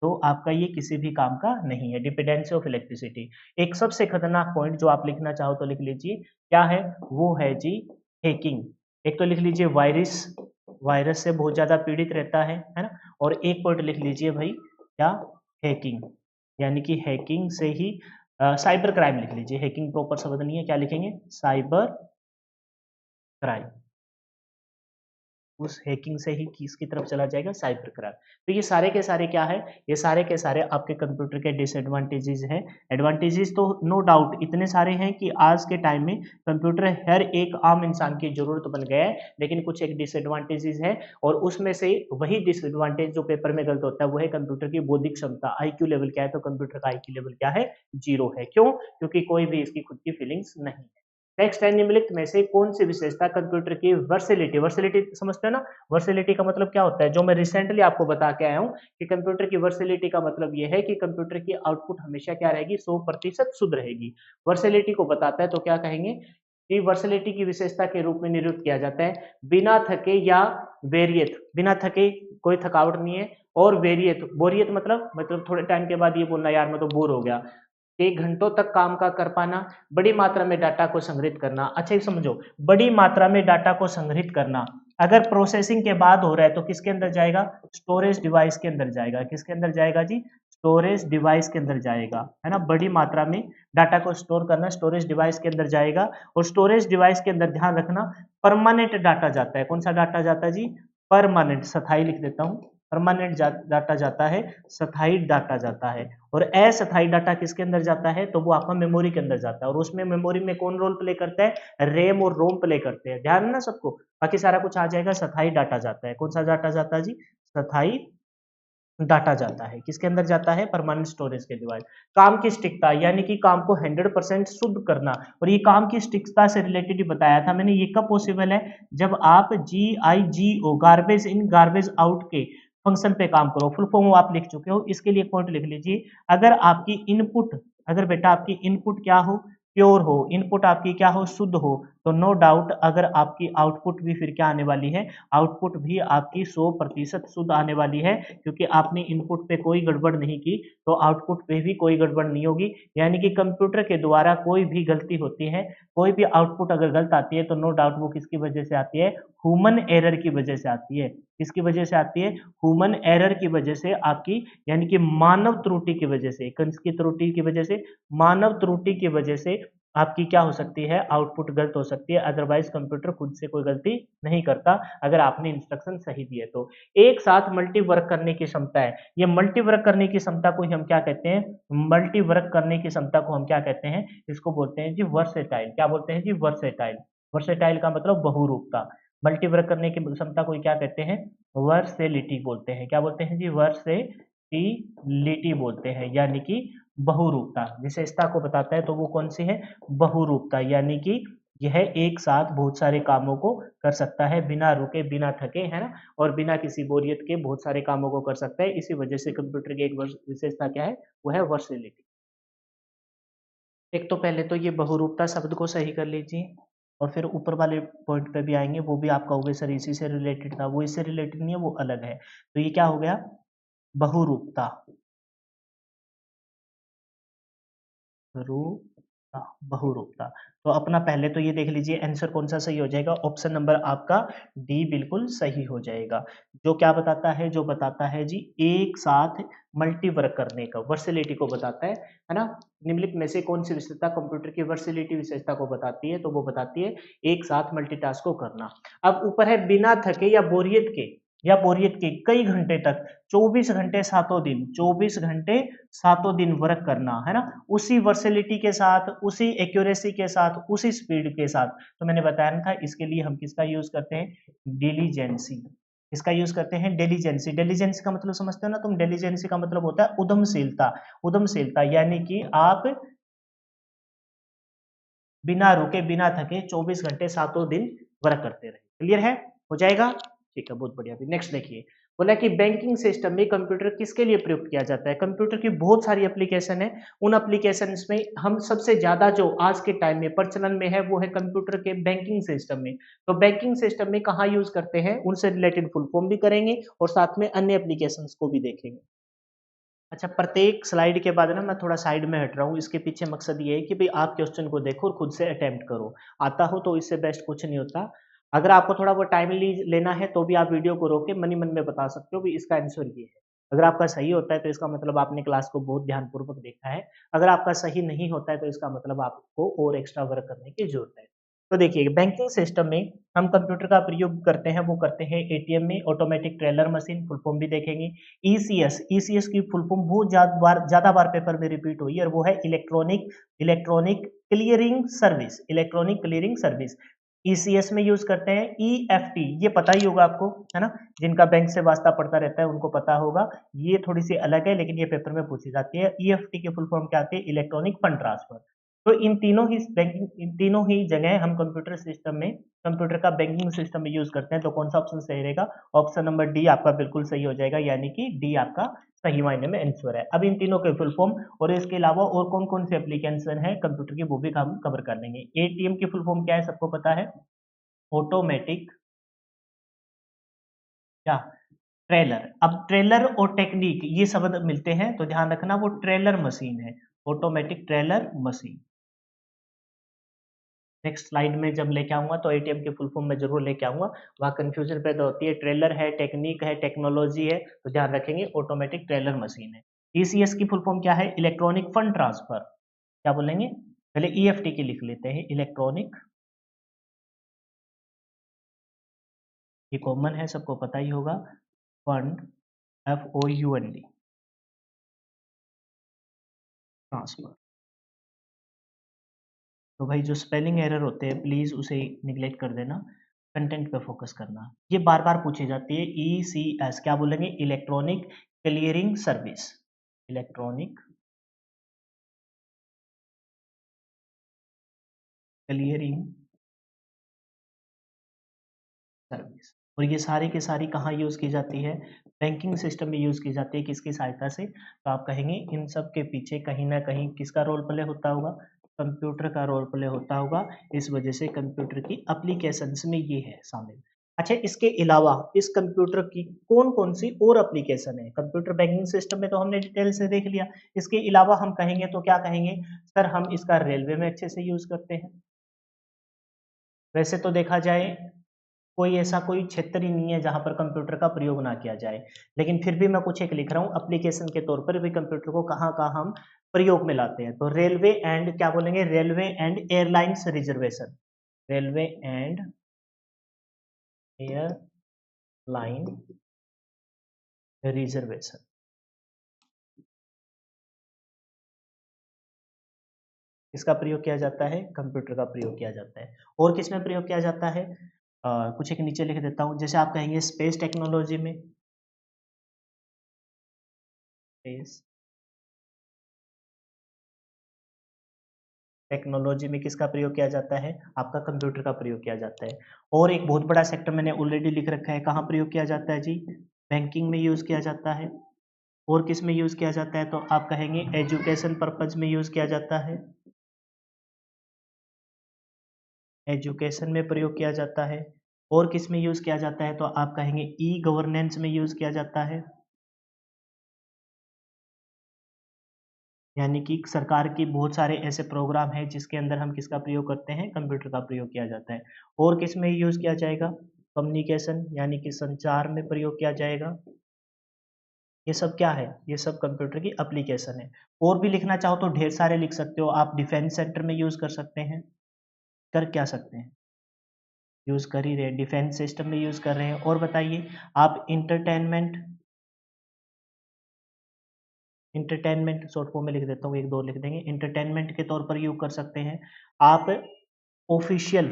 तो आपका ये किसी भी काम का नहीं है, डिपेंडेंसी ऑफ इलेक्ट्रिसिटी। एक सबसे खतरनाक पॉइंट जो आप लिखना चाहो तो लिख लीजिए, क्या है, वो है जी हैकिंग। एक तो लिख लीजिए वायरस, वायरस से बहुत ज्यादा पीड़ित रहता है ना। और एक पॉइंट लिख लीजिए भाई, क्या, हैकिंग, यानी कि हैकिंग से ही साइबर क्राइम लिख लीजिए, हैकिंग प्रॉपर शब्द नहीं है, क्या लिखेंगे, साइबर क्राइम। उस हैकिंग से ही किसकी तरफ चला जाएगा, साइबर क्राइम। तो ये सारे के सारे क्या है, ये सारे के सारे आपके कंप्यूटर के डिसएडवांटेजेस हैं। एडवांटेजेस तो नो डाउट इतने सारे हैं कि आज के टाइम में कंप्यूटर हर एक आम इंसान की जरूरत बन गया है, लेकिन कुछ एक डिसएडवांटेजेस है। और उसमें से वही डिसएडवांटेज जो पेपर में गलत होता है वो है कंप्यूटर की बौद्धिक क्षमता, आईक्यू लेवल क्या है, तो कंप्यूटर का आईक्यू लेवल क्या है, 0 है। क्यों, क्योंकि कोई भी इसकी खुद की फीलिंग्स नहीं है। टेक्स्ट एंड निम्नलिखित में से कौन सी विशेषता कंप्यूटर की वर्सिलिटी, वर्सिलिटी समझते हो ना, वर्सिलिटी का मतलब क्या होता है, जो मैं रिसेंटली आपको बता के आया हूँ कि कंप्यूटर की वर्सिलिटी का मतलब यह है कि कंप्यूटर की आउटपुट हमेशा क्या रहेगी, 100% शुद्ध रहेगी। वर्सिलिटी को बताता है तो क्या कहेंगे कि वर्सिलिटी की विशेषता के रूप में निरूपित किया जाता है बिना थके या वेरियत, बिना थके कोई थकावट नहीं है, और वेरियत, बोरियत मतलब थोड़े टाइम के बाद ये बोलना यार मैं तो बोर हो गया, एक घंटों तक काम का कर पाना, बड़ी मात्रा में डाटा को संग्रहित करना। अच्छा ये समझो, बड़ी मात्रा में डाटा को संग्रहित करना अगर प्रोसेसिंग के बाद हो रहा है तो किसके अंदर जाएगा, स्टोरेज डिवाइस के अंदर जाएगा। किसके अंदर जाएगा जी, स्टोरेज डिवाइस के अंदर जाएगा, है ना। बड़ी मात्रा में डाटा को स्टोर करना स्टोरेज डिवाइस के अंदर जाएगा। और स्टोरेज डिवाइस के अंदर ध्यान रखना परमानेंट डाटा जाता है। कौन सा डाटा जाता है जी, परमानेंट, स्थाई लिख देता हूं, परमानेंट डाटा जाता है, स्थायी डाटा जाता है। और अस्थायी डाटा किसके अंदर जाता है, तो वो आपका मेमोरी के अंदर जाता है। और उसमें मेमोरी में कौन रोल प्ले करता है, रैम और रोम प्ले करते हैं। ध्यान है ना सबको, बाकी सारा कुछ आ जाएगा। स्थायी डाटा जाता है, कौन सा डाटा जाता है जी, स्थायी डाटा जाता है। किसके अंदर जाता है, परमानेंट स्टोरेज के डिवाइस। काम की सटीकता, यानी कि काम को 100% शुद्ध करना। और ये काम की सटीकता से रिलेटेड ही बताया था मैंने। ये कब पॉसिबल है, जब आप GIGO, garbage in garbage out के फंक्शन पे काम करो। फुल फॉर्म आप लिख चुके हो, इसके लिए पॉइंट लिख लीजिए। अगर आपकी इनपुट, अगर बेटा आपकी इनपुट क्या हो, प्योर हो, इनपुट आपकी क्या हो, शुद्ध हो, तो नो डाउट अगर आपकी आउटपुट भी फिर क्या आने वाली है, आउटपुट भी आपकी 100% शुद्ध आने वाली है। क्योंकि आपने इनपुट पे कोई गड़बड़ नहीं की, तो आउटपुट पे भी कोई गड़बड़ नहीं होगी। यानी कि कंप्यूटर के द्वारा कोई भी गलती होती है, कोई भी आउटपुट अगर गलत आती है, तो नो डाउट वो किसकी वजह से आती है, ह्यूमन एरर की वजह से आती है। किसकी वजह से आती है, ह्यूमन एरर की वजह से आपकी, यानी कि मानव त्रुटि की वजह से, किसकी त्रुटि की वजह से, मानव त्रुटि की वजह से आपकी क्या हो सकती है, आउटपुट गलत हो सकती है। अदरवाइज कंप्यूटर खुद से कोई गलती नहीं करता, अगर आपने इंस्ट्रक्शन सही दिए तो। एक साथ मल्टी वर्क करने की क्षमता है, ये मल्टी वर्क करने की क्षमता को हम क्या कहते हैं, मल्टी वर्क करने की क्षमता को हम क्या कहते हैं, इसको बोलते हैं जी वर्सेटाइल। क्या बोलते हैं जी, वर्सेटाइल। वर्सेटाइल का मतलब बहुरूपता। मल्टी वर्क करने की क्षमता को क्या कहते हैं, वर्सेलिटी बोलते हैं। क्या बोलते हैं जी, वर्सेटिलिटी बोलते हैं, यानी कि बहुरूपता। विशेषता को बताता है तो वो कौन सी है, बहुरूपता। यानी कि यह एक साथ बहुत सारे कामों को कर सकता है, बिना रुके, बिना थके, है ना, और बिना किसी बोरियत के बहुत सारे कामों को कर सकता है। इसी वजह से कंप्यूटर की एक विशेषता क्या है, वो है वर्सेलिटी। एक तो पहले तो ये बहुरूपता शब्द को सही कर लीजिए, और फिर ऊपर वाले पॉइंट पे भी आएंगे, वो भी आप कहोगे सर इसी से रिलेटेड था, वो इससे रिलेटेड नहीं है, वो अलग है। तो ये क्या हो गया, बहुरूपता, रूपता, बहुरूपता। तो अपना पहले तो ये देख लीजिए आंसर कौन सा सही हो जाएगा, ऑप्शन नंबर आपका डी बिल्कुल सही हो जाएगा। जो क्या बताता है, जो बताता है जी एक साथ मल्टी वर्क करने का, वर्सिलिटी को बताता है ना। निम्नलिखित में से कौन सी विशेषता कंप्यूटर की वर्सिलिटी विशेषता को बताती है, तो वो बताती है एक साथ मल्टीटास्क को करना। अब ऊपर है बिना थके या बोरियत के, या बोरियत के कई घंटे तक, 24 घंटे सातों दिन, 24 घंटे सातों दिन वर्क करना, है ना, उसी वर्सेलिटी के साथ, उसी एक्यूरेसी के साथ, उसी स्पीड के साथ। तो मैंने बताया ना था, इसके लिए हम किसका यूज करते हैं, डिलीजेंसी। इसका यूज करते हैं डिलीजेंसी। डिलीजेंसी का मतलब समझते हो ना तुम, डिलीजेंसी का मतलब होता है उद्यमशीलता। उद्यमशीलता यानी कि आप बिना रुके, बिना थके 24 घंटे सातों दिन वर्क करते रहे। क्लियर है, हो जाएगा, ठीक है, बहुत बढ़िया। अभी नेक्स्ट देखिए, बोला कि बैंकिंग सिस्टम में कंप्यूटर किसके लिए प्रयुक्त किया जाता है। कंप्यूटर की बहुत सारी एप्लीकेशन है, उन एप्लीकेशन में हम सबसे ज्यादा जो आज के टाइम में प्रचलन में है, वो है कंप्यूटर के बैंकिंग सिस्टम में। तो बैंकिंग सिस्टम में कहाँ यूज करते हैं, उनसे रिलेटेड फुल फॉर्म भी करेंगे, और साथ में अन्य एप्लीकेशन को भी देखेंगे। अच्छा, प्रत्येक स्लाइड के बाद ना मैं थोड़ा साइड में हट रहा हूँ, इसके पीछे मकसद ये है कि भाई आप क्वेश्चन को देखो और खुद से अटेम्प्ट करो। आता हो तो इससे बेस्ट कुछ नहीं होता। अगर आपको थोड़ा वो टाइम लेना है, तो भी आप वीडियो को रोक के मन ही मन में बता सकते हो भी इसका आंसर ये है। अगर आपका सही होता है तो इसका मतलब आपने क्लास को बहुत ध्यानपूर्वक देखा है। अगर आपका सही नहीं होता है तो इसका मतलब आपको और एक्स्ट्रा वर्क करने की जरूरत है। तो देखिए, बैंकिंग सिस्टम में हम कंप्यूटर का प्रयोग करते हैं, वो करते हैं एटीएम में, automatic teller machine, full form भी देखेंगे। ईसीएस, ईसीएस की फुल फॉर्म बहुत ज्यादा बार पेपर में रिपीट हुई है, और वो है electronic electronic clearing service. Electronic clearing service ECS में यूज करते हैं। ईएफटी, ये पता ही होगा आपको, है ना, जिनका बैंक से वास्ता पड़ता रहता है उनको पता होगा। ये थोड़ी सी अलग है, लेकिन ये पेपर में पूछी जाती है। ईएफटी की फुल फॉर्म क्या आती है, इलेक्ट्रॉनिक फंड ट्रांसफर। तो इन तीनों ही जगह हम कंप्यूटर सिस्टम में, कंप्यूटर का बैंकिंग सिस्टम में यूज करते हैं। तो कौन सा ऑप्शन सही रहेगा, ऑप्शन नंबर डी आपका बिल्कुल सही हो जाएगा, यानी कि डी आपका सही मायने में आंसर है। अब इन तीनों के फुल फॉर्म और इसके अलावा और कौन कौन से एप्लीकेशन है कंप्यूटर की, वो भी हम कवर कर लेंगे। एटीएम की फुल फॉर्म क्या है, सबको पता है, ऑटोमेटिक क्या, ट्रेलर। अब ट्रेलर और टेक्निक ये शब्द मिलते हैं, तो ध्यान रखना वो ट्रेलर मशीन है, automatic trailer machine. Next slide में जब लेके आऊंगा तो एटीएम के फुल फॉर्म में जरूर लेके आऊंगा, वहां कंफ्यूजन पैदा होती है। ट्रेलर है, टेक्निक है, टेक्नोलॉजी है, तो ध्यान रखेंगे ऑटोमेटिक ट्रेलर मशीन है। ईसीएस की फुल फॉर्म क्या है, इलेक्ट्रॉनिक फंड ट्रांसफर। क्या बोलेंगे, पहले ईएफटी की लिख लेते हैं, इलेक्ट्रॉनिक, ये कॉमन है, सबको पता ही होगा, फंड FOUND, ट्रांसफर। तो भाई जो स्पेलिंग एरर होते हैं प्लीज उसे निगलेक्ट कर देना, कंटेंट पे फोकस करना। ये बार बार पूछी जाती है। ECS क्या बोलेंगे? Electronic clearing service, electronic clearing service. और ये सारी की सारी कहाँ यूज की जाती है? बैंकिंग सिस्टम में यूज की जाती है। किसकी सहायता से? तो आप कहेंगे इन सब के पीछे कहीं ना कहीं किसका रोल प्ले होता होगा? कंप्यूटर का रोल प्ले होता होगा। इस वजह से कंप्यूटर की एप्लीकेशंस में ये है शामिल। अच्छा, इसके अलावा इस कंप्यूटर की कौन कौन सी और एप्लीकेशन है? कंप्यूटर बैंकिंग सिस्टम में तो हमने डिटेल से देख लिया। इसके अलावा हम कहेंगे तो क्या कहेंगे? सर हम इसका रेलवे में अच्छे से यूज करते हैं। वैसे तो देखा जाए कोई ऐसा कोई क्षेत्र ही नहीं है जहां पर कंप्यूटर का प्रयोग ना किया जाए, लेकिन फिर भी मैं कुछ एक लिख रहा हूँ एप्लीकेशन के तौर पर भी कंप्यूटर को कहाँ कहाँ हम प्रयोग में लाते हैं। तो रेलवे एंड क्या बोलेंगे? Railway and airlines reservation, railway and airline reservation, इसका प्रयोग किया जाता है, कंप्यूटर का प्रयोग किया जाता है। और किसमें प्रयोग किया जाता है? कुछ एक नीचे लिख देता हूँ। जैसे आप कहेंगे स्पेस टेक्नोलॉजी में, स्पेस टेक्नोलॉजी में किसका प्रयोग किया जाता है? आपका कंप्यूटर का प्रयोग किया जाता है। और एक बहुत बड़ा सेक्टर मैंने ऑलरेडी लिख रखा है, कहाँ प्रयोग किया जाता है जी? बैंकिंग में यूज किया जाता है। और किस में यूज किया जाता है? तो आप कहेंगे एजुकेशन पर्पज में यूज किया जाता है, एजुकेशन में प्रयोग किया जाता है। और किस में यूज किया जाता है? तो आप कहेंगे ई गवर्नेंस में यूज किया जाता है, यानी कि सरकार की बहुत सारे ऐसे प्रोग्राम हैं जिसके अंदर हम किसका प्रयोग करते हैं? कंप्यूटर का प्रयोग किया जाता है। और किस में यूज किया जाएगा? कम्युनिकेशन यानी कि संचार में प्रयोग किया जाएगा। ये सब क्या है? ये सब कंप्यूटर की एप्लीकेशन है। और भी लिखना चाहो तो ढेर सारे लिख सकते हो आप। डिफेंस सेक्टर में यूज कर सकते हैं, कर क्या सकते हैं? यूज कर ही रहे, डिफेंस सिस्टम में यूज कर रहे हैं। और बताइए आप इंटरटेनमेंट, इंटरटेनमेंट शॉर्ट फॉर्म में लिख देता हूँ, एक दो लिख देंगे। इंटरटेनमेंट के तौर पर यूज कर सकते हैं आप। ऑफिशियल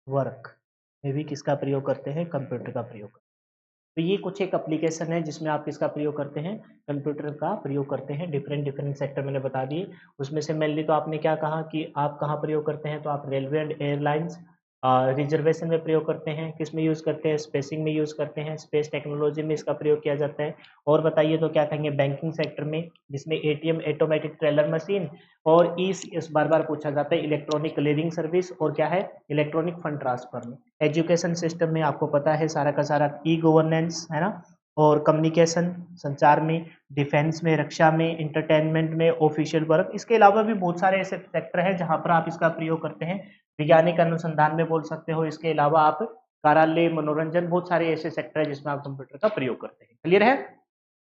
वर्क में भी किसका प्रयोग करते हैं? कंप्यूटर का प्रयोग। तो ये कुछ एक एप्लीकेशन है जिसमें आप किसका प्रयोग करते हैं? कंप्यूटर का प्रयोग करते हैं। डिफरेंट डिफरेंट सेक्टर मैंने बता दिए। उसमें से मेनली तो आपने क्या कहा कि आप कहाँ प्रयोग करते हैं? तो आप रेलवे एंड एयरलाइंस रिजर्वेशन में प्रयोग करते हैं। किस में यूज़ करते हैं? स्पेसिंग में यूज़ करते हैं, स्पेस टेक्नोलॉजी में इसका प्रयोग किया जाता है। और बताइए तो क्या कहेंगे? बैंकिंग सेक्टर में, जिसमें एटीएम ऑटोमेटिक टेलर मशीन और इस बार बार पूछा जाता है इलेक्ट्रॉनिक क्लियरिंग सर्विस, और क्या है? इलेक्ट्रॉनिक फंड ट्रांसफर में। एजुकेशन सिस्टम में आपको पता है सारा का सारा ई गवर्नेंस है ना। और कम्युनिकेशन संचार में, डिफेंस में, रक्षा में, इंटरटेनमेंट में, ऑफिशियल वर्क। इसके अलावा भी बहुत सारे ऐसे सेक्टर हैं जहां पर आप इसका प्रयोग करते हैं। वैज्ञानिक अनुसंधान में बोल सकते हो। इसके अलावा आप कार्यालय, मनोरंजन, बहुत सारे ऐसे सेक्टर है जिसमें आप कंप्यूटर का प्रयोग करते हैं। क्लियर है?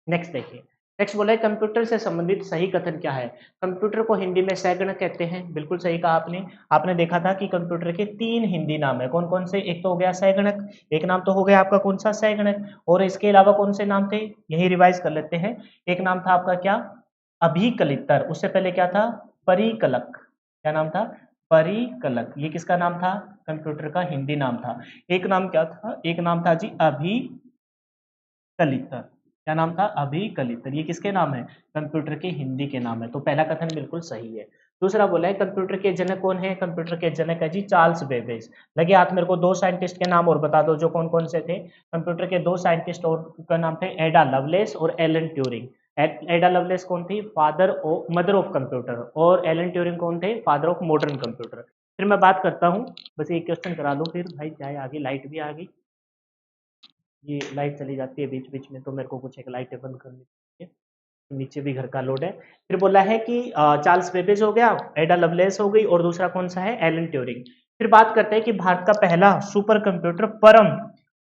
नेक्स्ट देखिए। नेक्स्ट बोला है कंप्यूटर से संबंधित सही कथन क्या है? कंप्यूटर को हिंदी में सैगणक कहते हैं। बिल्कुल सही कहा आपने। आपने देखा था कि कंप्यूटर के 3 हिंदी नाम है। कौन कौन से? एक तो हो गया सैगणक, एक नाम तो हो गया आपका कौन सा? सैगणक। और इसके अलावा कौन से नाम थे? यही रिवाइज कर लेते हैं। एक नाम था आपका क्या? अभिकलितर। उससे पहले क्या था? परिकलक। क्या नाम था? परिकलक। ये किसका नाम था? कंप्यूटर का हिंदी नाम था। एक नाम क्या था? एक नाम था जी अभिकलितर। क्या नाम था? अभिकलितर। ये किसके नाम है? कंप्यूटर के हिंदी के नाम है। तो पहला कथन बिल्कुल सही है। दूसरा बोला है कंप्यूटर के जनक कौन है? कंप्यूटर के जनक है जी चार्ल्स बेबेज। लगे हाथ मेरे को दो साइंटिस्ट के नाम और बता दो जो कौन कौन से थे। कंप्यूटर के दो साइंटिस्ट और का नाम थे एडा लवलेस और एलन ट्यूरिंग। एडा लवलेस कौन थी? Mother of computer. और एलन ट्यूरिंग कौन थे? Father of modern computer. फिर मैं बात करता हूँ, बस एक क्वेश्चन करा दूं फिर भाई, चाहे आगे लाइट भी आ गई, ये लाइट चली जाती है बीच बीच में तो मेरे को कुछ एक लाइटें बंद करनी चाहिए। नीचे भी घर का लोड है। फिर बोला है कि चार्ल्स बेबेज हो गया, एडा लवलेस हो गई, और दूसरा कौन सा है? Alan Turing. फिर बात करते हैं कि भारत का पहला सुपर कंप्यूटर परम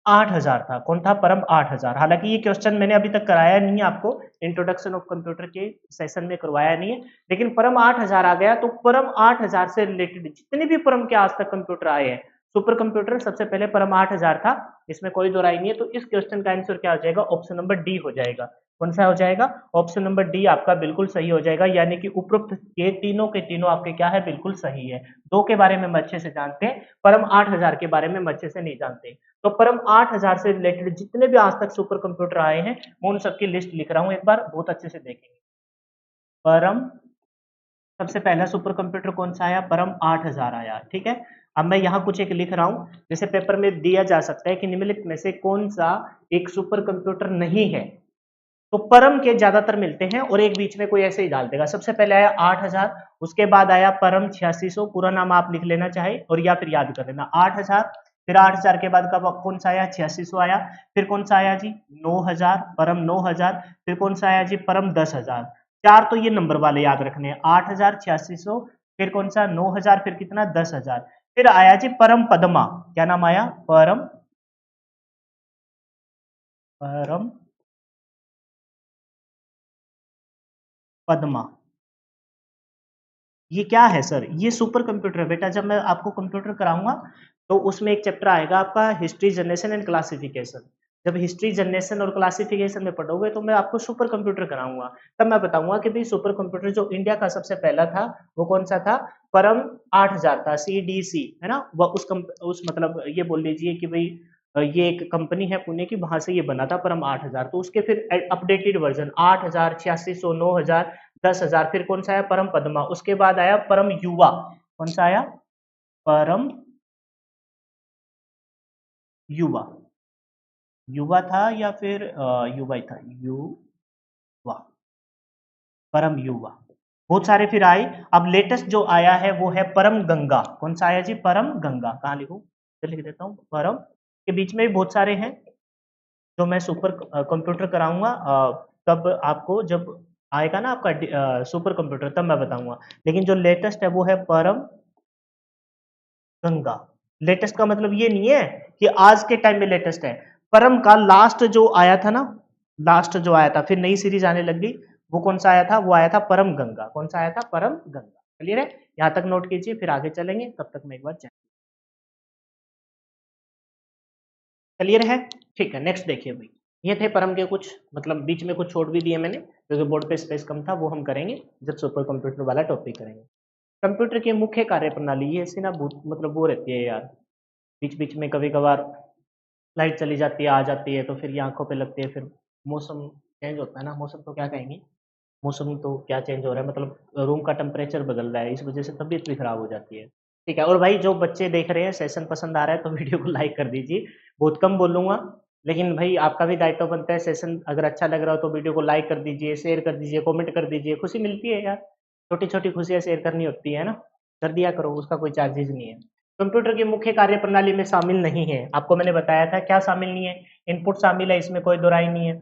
8000 था। कौन था? परम 8000। हालांकि ये क्वेश्चन मैंने अभी तक कराया नहीं है आपको, इंट्रोडक्शन ऑफ कंप्यूटर के सेशन में करवाया नहीं है, लेकिन परम 8000 आ गया। तो परम 8000 से रिलेटेड जितने भी परम के आज तक कंप्यूटर आए हैं सुपर कंप्यूटर सबसे पहले परम 8000 था, इसमें कोई दो राय नहीं है। तो इस क्वेश्चन का आंसर क्या हो जाएगा? ऑप्शन नंबर डी हो जाएगा। कौन सा हो जाएगा? ऑप्शन नंबर डी आपका बिल्कुल सही हो जाएगा, यानी कि उपरोक्त के तीनों आपके क्या है? बिल्कुल सही है। दो के बारे में हम अच्छे से जानते हैं, परम 8000 के बारे में हम अच्छे से नहीं जानते। तो परम 8000 से रिलेटेड जितने भी आज तक सुपर कंप्यूटर आए हैं, मैं उन सबकी लिस्ट लिख रहा हूं, एक बार बहुत अच्छे से देखेंगे। परम सबसे पहला सुपर कंप्यूटर कौन सा आया? परम 8000 आया, ठीक है। अब मैं यहाँ कुछ एक लिख रहा हूँ, जैसे पेपर में दिया जा सकता है कि निम्नलिखित में से कौन सा एक सुपर कंप्यूटर नहीं है। तो परम के ज्यादातर मिलते हैं और एक बीच में कोई ऐसे ही डाल देगा। सबसे पहले आया 8000, उसके बाद आया परम 8600, पूरा नाम आप लिख लेना चाहे और या फिर याद कर लेना। 8000, फिर 8000 के बाद कब कौन सा आया? 8600 आया। फिर कौन सा आया जी? 9000, परम 9000। फिर कौन सा आया जी? परम 10000। चार तो ये नंबर वाले याद रखने हैं, 8000, 8600, फिर कौन सा? 9000, फिर कितना? 10000। फिर आया जी परम पदमा। क्या नाम आया? परम परम पदमा। ये क्या है सर? ये सुपर कंप्यूटर है बेटा। जब मैं आपको कंप्यूटर कराऊंगा तो उसमें एक चैप्टर आएगा आपका हिस्ट्री जनरेशन एंड क्लासिफिकेशन। जब हिस्ट्री जनरेशन और क्लासिफिकेशन में पढ़ोगे तो मैं आपको सुपर कंप्यूटर कराऊंगा। तब मैं बताऊंगा कि भाई सुपर कंप्यूटर जो इंडिया का सबसे पहला था वो कौन सा था? परम 8000 था, CDC है ना। वह उस मतलब ये बोल लीजिए कि भाई ये एक कंपनी है पुणे की, वहां से ये बना था परम 8000। तो उसके फिर अपडेटेड वर्जन 8000, 8600, 9000, 10000, फिर कौन सा आया? परम पद्मा। उसके बाद आया परम युवा। कौन सा आया? परम युवा। युवा था या फिर युवा ही था? युवा, परम युवा। बहुत सारे फिर आए। अब लेटेस्ट जो आया है वो है परम गंगा। कौन सा आया जी? परम गंगा। कहाँ लिखूं? तो लिख देता हूँ परम। के बीच में भी बहुत सारे हैं जो मैं सुपर कंप्यूटर कराऊंगा। तब आपको जब आएगा ना आपका सुपर कंप्यूटर तब मैं बताऊंगा। लेकिन जो लेटेस्ट है वो है परम गंगा। लेटेस्ट का मतलब ये नहीं है कि आज के टाइम में लेटेस्ट है। परम का लास्ट जो आया था ना, लास्ट जो आया था, फिर नई सीरीज आने लग गई, वो कौन सा आया था? वो आया था परम गंगा। कौन सा आया था? परम गंगा। क्लियर है? यहां तक नोट कीजिए, फिर आगे चलेंगे। तब तक मैं एक बार चेक। क्लियर है? ठीक है, नेक्स्ट देखिए भाई। ये थे परम के कुछ, मतलब बीच में कुछ छोड़ भी दिए मैंने क्योंकि बोर्ड पे स्पेस कम था। वो हम करेंगे जब सुपर कंप्यूटर वाला टॉपिक करेंगे। कंप्यूटर की मुख्य कार्य प्रणाली ये ऐसी ना मतलब वो रहती है यार। बीच बीच में कभी कभार लाइट चली जाती है, आ जाती है, तो फिर ये आंखों पे लगती है। फिर मौसम चेंज होता है ना, मौसम तो क्या कहेंगे, मौसम तो क्या चेंज हो रहा है, मतलब रूम का टेम्परेचर बदल रहा है, इस वजह से तबीयत भी खराब हो जाती है। ठीक है। और भाई जो बच्चे देख रहे हैं सेशन पसंद आ रहा है तो वीडियो को लाइक कर दीजिए। बहुत कम बोलूंगा, लेकिन भाई आपका भी दायित्व बनता है। सेशन अगर अच्छा लग रहा हो तो वीडियो को लाइक कर दीजिए, शेयर कर दीजिए, कमेंट कर दीजिए। खुशी मिलती है यार, छोटी छोटी खुशियां शेयर करनी होती है ना, कर दिया करो, उसका कोई चार्जेज नहीं है। कंप्यूटर की मुख्य कार्य प्रणाली में शामिल नहीं है, आपको मैंने बताया था क्या शामिल नहीं है। इनपुट शामिल है, इसमें कोई दो राय नहीं है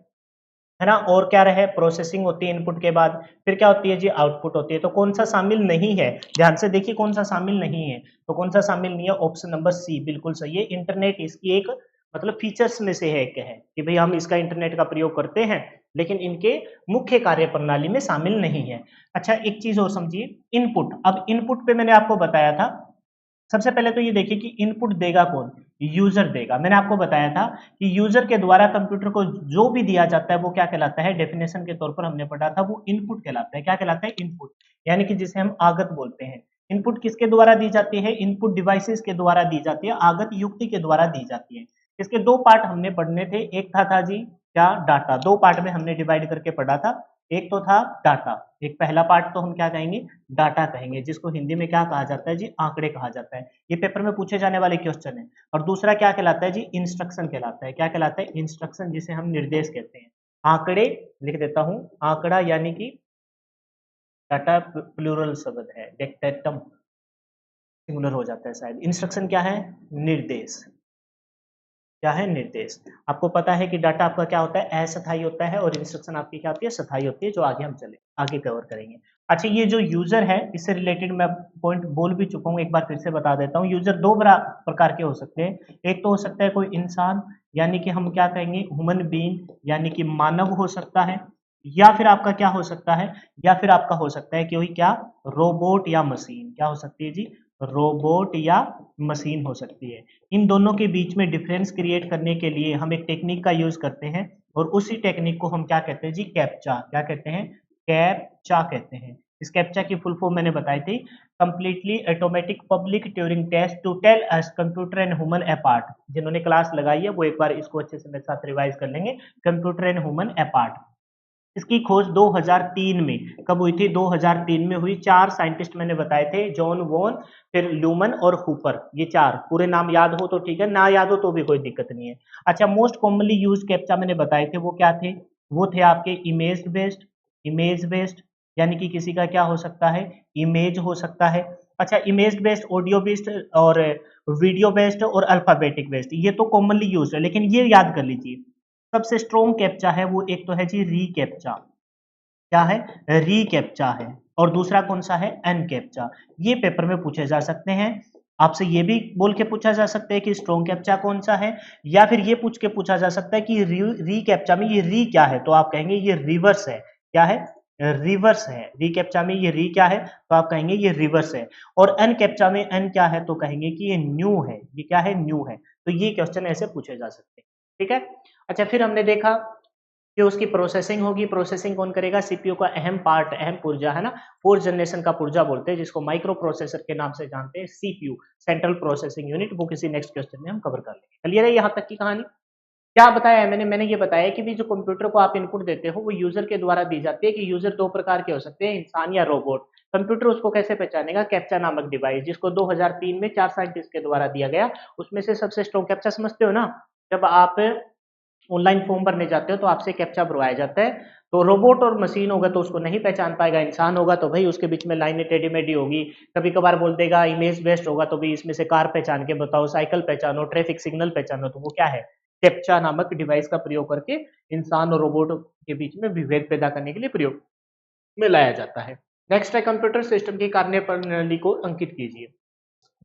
ना। और क्या रहे? प्रोसेसिंग होती है इनपुट के बाद, फिर क्या होती है जी? आउटपुट होती है। तो कौन सा शामिल नहीं है? ध्यान से देखिए कौन सा शामिल नहीं है। तो कौन सा शामिल नहीं है? ऑप्शन नंबर सी बिल्कुल सही है। इंटरनेट इसकी एक मतलब फीचर्स में से है कि भाई हम इसका इंटरनेट का प्रयोग करते हैं, लेकिन इनके मुख्य कार्य प्रणाली में शामिल नहीं है। अच्छा एक चीज और समझिए, इनपुट। अब इनपुट पे मैंने आपको बताया था, सबसे पहले तो ये देखिए कि इनपुट देगा कौन? यूजर देगा। मैंने आपको बताया था कि यूजर के द्वारा कंप्यूटर को जो भी दिया जाता है वो क्या कहलाता है? डेफिनेशन के तौर पर हमने पढ़ा था, वो इनपुट कहलाता है। क्या कहलाता है? इनपुट। यानी कि जिसे हम आगत बोलते हैं। इनपुट किसके द्वारा दी जाती है? इनपुट डिवाइसेस के द्वारा दी जाती है, आगत युक्ति के द्वारा दी जाती है। इसके दो पार्ट हमने पढ़ने थे। एक था जी क्या? डाटा। दो पार्ट में हमने डिवाइड करके पढ़ा था। एक तो था डाटा, एक पहला पार्ट तो हम क्या कहेंगे? डाटा कहेंगे, जिसको हिंदी में क्या कहा जाता है जी? आंकड़े कहा जाता है। ये पेपर में पूछे जाने वाले क्वेश्चन है। और दूसरा क्या कहलाता है जी? इंस्ट्रक्शन कहलाता है। क्या कहलाता है? इंस्ट्रक्शन, जिसे हम निर्देश कहते हैं। आंकड़े लिख देता हूं, आंकड़ा यानी कि डाटा प्लूरल शब्द है, डेक्टेटम सिंगुलर हो जाता है शायद। इंस्ट्रक्शन क्या है? निर्देश। क्या है? निर्देश। आपको पता है कि डाटा आपका क्या होता है? अस्थायी होता है, और इंस्ट्रक्शन आपकी क्या होती है? स्थायी होती है, जो आगे हम चले आगे कवर करेंगे। अच्छा ये जो यूजर है, इससे रिलेटेड मैं पॉइंट बोल भी चुका हूँ, एक बार फिर से बता देता हूँ। यूजर दो प्रकार के हो सकते हैं। एक तो हो सकता है कोई इंसान, यानी कि हम क्या कहेंगे? ह्यूमन बीइंग, यानी कि मानव हो सकता है। या फिर आपका क्या हो सकता है? या फिर आपका हो सकता है कि कोई क्या? रोबोट या मशीन। क्या हो सकती है जी? रोबोट या मशीन हो सकती है। इन दोनों के बीच में डिफरेंस क्रिएट करने के लिए हम एक टेक्निक का यूज करते हैं और उसी टेक्निक को हम क्या कहते हैं जी, कैप्चा। क्या कहते हैं? कैप्चा कहते हैं। इस कैप्चा की फुल फॉर्म मैंने बताई थी, completely automatic public Turing test to tell us computer and human apart. जिन्होंने क्लास लगाई है वो एक बार इसको अच्छे से मेरे साथ रिवाइज कर लेंगे, कंप्यूटर एंड ह्यूमन अपार्ट। इसकी खोज 2003 में कब हुई थी? 2003 में हुई। 4 साइंटिस्ट मैंने बताए थे, जॉन वॉन, फिर ल्यूमन और हुपर। ये 4 पूरे नाम याद हो तो ठीक है, ना याद हो तो भी कोई दिक्कत नहीं है। अच्छा, मोस्ट कॉमनली यूज्ड कैप्चा मैंने बताए थे, वो क्या थे? वो थे आपके इमेज बेस्ड, यानी कि किसी का क्या हो सकता है? इमेज हो सकता है। अच्छा, इमेज बेस्ड, ऑडियो बेस्ड और वीडियो बेस्ड और अल्फाबेटिक बेस्ड, ये तो कॉमनली यूज है। लेकिन ये याद कर लीजिए, सबसे स्ट्रॉन्ग कैप्चा है वो एक तो है जी रीकैप्चा। क्या है? रीकैप्चा है। और दूसरा कौन सा है? एनकैप्चा। ये पेपर में पूछे जा सकते हैं। आपसे ये भी बोल के पूछा जा सकता है कि स्ट्रॉन्ग कैप्चा कौन सा है, या फिर ये पूछ के पूछा जा सकता है कि रीकैप्चा में ये री क्या है, तो आप कहेंगे ये रिवर्स है। क्या है? रिवर्स है। रीकैप्चा में ये री क्या है, तो आप कहेंगे ये रिवर्स है। और एनकैप्चा में एन क्या है, तो कहेंगे कि ये न्यू है। ये क्या है? न्यू है। तो ये क्वेश्चन ऐसे पूछे जा सकते हैं। ठीक है। अच्छा, फिर हमने देखा कि उसकी प्रोसेसिंग होगी। प्रोसेसिंग कौन करेगा? सीपीयू का अहम पार्ट, अहम पुर्जा है ना, फोर्थ जनरेशन का पुर्जा बोलते हैं, जिसको माइक्रो प्रोसेसर के नाम से जानते हैं, सीपीयू, सेंट्रल प्रोसेसिंग यूनिट। वो किसी नेक्स्ट क्वेश्चन में हम कवर कर लेंगे। क्लियर है यहाँ तक की कहानी? क्या बताया है मैंने ये बताया कि भी जो कंप्यूटर को आप इनपुट देते हो वो यूजर के द्वारा दी जाती है, कि यूजर 2 प्रकार के हो सकते हैं, इंसान या रोबोट। कंप्यूटर उसको कैसे पहचानेगा? कैप्चा नामक डिवाइस, जिसको 2003 में 4 साइंटिस्ट के द्वारा दिया गया। उसमें से सबसे स्ट्रॉन्ग कैप्चा समझते हो ना, जब आप ऑनलाइन फॉर्म भरने जाते हो तो आपसे कैप्चा भरवाया जाता है। तो रोबोट और मशीन होगा तो उसको नहीं पहचान पाएगा, इंसान होगा तो भाई उसके बीच में लाइनें टेढ़ी मेढ़ी होगी, कभी कभार बोल देगा। इमेज बेस्ड होगा तो भी इसमें से कार पहचान के बताओ, साइकिल पहचानो, ट्रैफिक सिग्नल पहचानो, तो वो क्या है? कैप्चा नामक डिवाइस का प्रयोग करके इंसान और रोबोट के बीच में विभेद पैदा करने के लिए प्रयोग में लाया जाता है। नेक्स्ट है, कंप्यूटर सिस्टम की कार्य प्रणाली को अंकित कीजिए।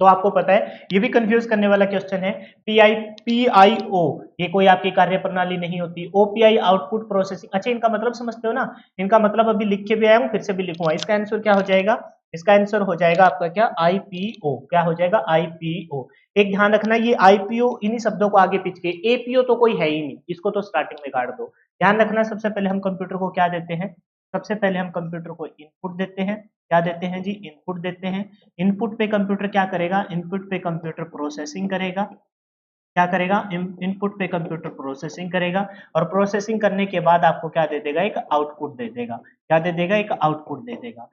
तो आपको पता है ये भी कंफ्यूज करने वाला क्वेश्चन है। पीआईओ ये कोई आपकी कार्य प्रणाली नहीं होती। ओपीआई आउटपुट प्रोसेसिंग, अच्छा इनका मतलब समझते हो ना? इनका मतलब अभी लिख के भी आया हूं, फिर से भी लिखूंगा। इसका आंसर क्या हो जाएगा? इसका आंसर हो जाएगा आपका क्या? आईपीओ। क्या हो जाएगा? आईपीओ। एक ध्यान रखना, ये आईपीओ इन्हीं शब्दों को आगे पीछे, एपीओ तो कोई है ही नहीं, इसको तो स्टार्टिंग में काट दो। ध्यान रखना, सबसे पहले हम कंप्यूटर को क्या देते हैं? सबसे पहले हम कंप्यूटर को इनपुट देते हैं। क्या देते हैं जी? इनपुट देते हैं। इनपुट पे कंप्यूटर क्या करेगा? इनपुट पे कंप्यूटर प्रोसेसिंग करेगा। क्या करेगा? इनपुट पे कंप्यूटर प्रोसेसिंग करेगा, और प्रोसेसिंग करने के बाद आपको क्या दे देगा? एक आउटपुट दे देगा। क्या दे देगा? एक आउटपुट दे देगा।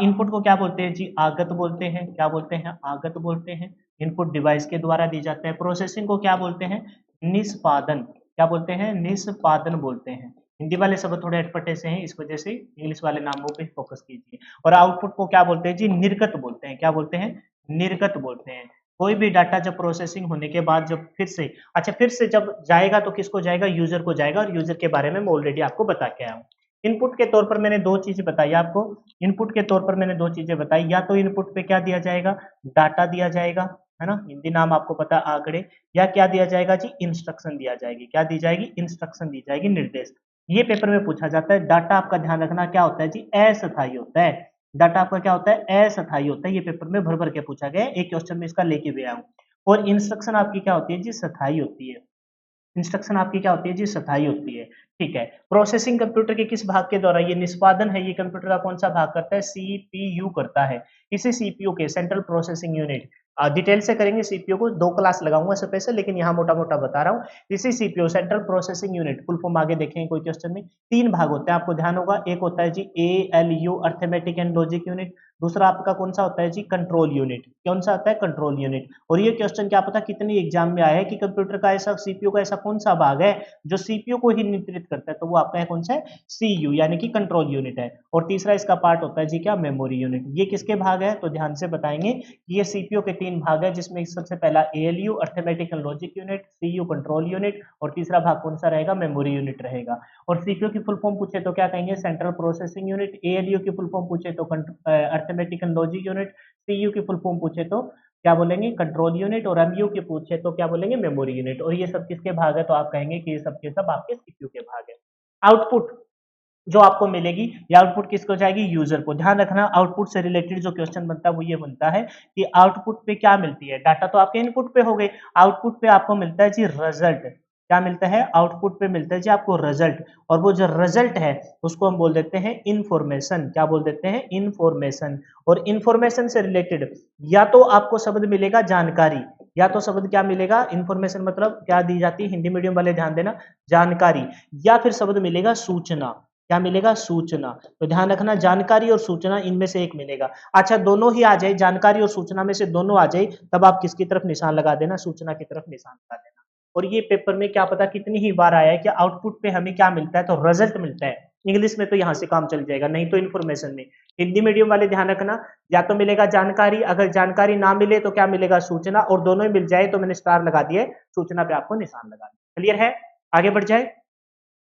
इनपुट को क्या बोलते हैं जी? आगत बोलते हैं। क्या बोलते हैं? आगत बोलते हैं। इनपुट डिवाइस के द्वारा दी जाता है। प्रोसेसिंग को क्या बोलते हैं? निष्पादन। क्या बोलते हैं? निष्पादन बोलते हैं। हिंदी वाले शब्द थोड़े अटपटे से हैं, इस वजह से इंग्लिश वाले नामों पे फोकस कीजिए। और आउटपुट को क्या बोलते हैं जी? निर्गत बोलते हैं। क्या बोलते हैं? निर्गत बोलते हैं। कोई भी डाटा जब प्रोसेसिंग होने के बाद जब फिर से, अच्छा फिर से जब जाएगा तो किसको जाएगा? यूजर को जाएगा, और यूजर के बारे में मैं ऑलरेडी आपको बता के आया हूँ। इनपुट के तौर पर मैंने 2 चीजें बताई आपको। इनपुट के तौर पर मैंने 2 चीजें बताई, या तो इनपुट पे क्या दिया जाएगा? डाटा दिया जाएगा, है ना, हिंदी नाम आपको पता है आंकड़े। या क्या दिया जाएगा जी? इंस्ट्रक्शन दिया जाएगी। क्या दी जाएगी? इंस्ट्रक्शन दी जाएगी, निर्देश। ये पेपर में पूछा जाता है। डाटा आपका ध्यान रखना क्या होता है जी? अस्थायी होता है। डाटा आपका क्या होता है? अस्थायी होता है। ये पेपर में भर भर के पूछा गया है, एक क्वेश्चन में इसका लेके भी आया हूँ। और इंस्ट्रक्शन आपकी क्या होती है जी? स्थायी होती है। इंस्ट्रक्शन आपकी क्या होती है जी? स्थायी होती है। ठीक है। प्रोसेसिंग कंप्यूटर के किस भाग के द्वारा? ये निष्पादन है, ये कंप्यूटर का कौन सा भाग करता है? सीपीयू करता है। इसी सीपीयू के, सेंट्रल प्रोसेसिंग यूनिट, डिटेल से करेंगे सीपीयू को, 2 क्लास लगाऊंगा स्पेशल, लेकिन यहाँ मोटा मोटा बता रहा हूँ। इसी CPU, central processing unit, full form आगे देखेंगे कोई क्वेश्चन में। 3 भाग होते हैं, आपको ध्यान होगा। एक होता है जी ALU, arithmetic and logic unit. दूसरा आपका कौन सा होता है जी? Control unit. कौन सा होता है? Control unit. और ये क्वेश्चन क्या पता कितनी एग्जाम में आया है, कि कंप्यूटर का ऐसा, सीपीयू का ऐसा कौन सा भाग है जो सीपीयू को ही नियंत्रित करता है, तो वो आपका है कौन सा है? सीयू, यानी कि कंट्रोल यूनिट है। और तीसरा इसका पार्ट होता है जी क्या? Memory unit. ये किसके भाग है? तो ध्यान से बताएंगे कि ये सीपीयू के 3 भाग है, जिसमें सबसे पहला ALU, arithmetic and logic unit, CU control unit, और तीसरा भाग कौन सा रहेगा? मेमोरी यूनिट रहेगा। और सीपीयू की फुल फॉर्म पूछे तो क्या कहेंगे? Central processing unit. एएलयू की फुल फॉर्म पूछे तो arithmetic and logic unit. CU की फुल फॉर्म पूछे तो क्या बोलेंगे? Control unit. और एमयू की पूछे तो क्या बोलेंगे? Memory unit. और ये सब किसके भाग है? तो आप कहेंगे कि ये सब के सब आपके सीपीयू के भाग है। आउटपुट, जो आपको मिलेगी, ये आउटपुट किसको जाएगी, यूजर को। ध्यान रखना आउटपुट से रिलेटेड जो क्वेश्चन बनता है वो ये बनता है कि आउटपुट पे क्या मिलती है, डाटा तो आपके इनपुट पे हो गई, आउटपुट पे आपको मिलता है जी रिजल्ट। क्या मिलता है, आउटपुट पे मिलता है जी आपको रिजल्ट, और वो जो रिजल्ट है उसको हम बोल देते हैं इंफॉर्मेशन। क्या बोल देते हैं, इंफॉर्मेशन। और इंफॉर्मेशन से रिलेटेड या तो आपको शब्द मिलेगा जानकारी, या तो शब्द क्या मिलेगा, इंफॉर्मेशन मतलब क्या दी जाती है, हिंदी मीडियम वाले ध्यान देना, जानकारी, या फिर शब्द मिलेगा सूचना। क्या मिलेगा, सूचना। तो ध्यान रखना जानकारी और सूचना इनमें से एक मिलेगा। अच्छा दोनों ही आ जाए, जानकारी और सूचना में से दोनों आ जाए, तब आप किसकी तरफ निशान लगा देना, सूचना की तरफ निशान लगा देना। और ये पेपर में क्या पता कितनी ही बार आया है कि आउटपुट पे हमें क्या मिलता है, तो रिजल्ट मिलता है। इंग्लिश में तो यहाँ से काम चल जाएगा, नहीं तो इन्फॉर्मेशन में। हिंदी मीडियम वाले ध्यान रखना, या तो मिलेगा जानकारी, अगर जानकारी ना मिले तो क्या मिलेगा, सूचना, और दोनों ही मिल जाए तो मैंने स्टार लगा दिए, सूचना पे आपको निशान लगा दिया। क्लियर है, आगे बढ़ जाए,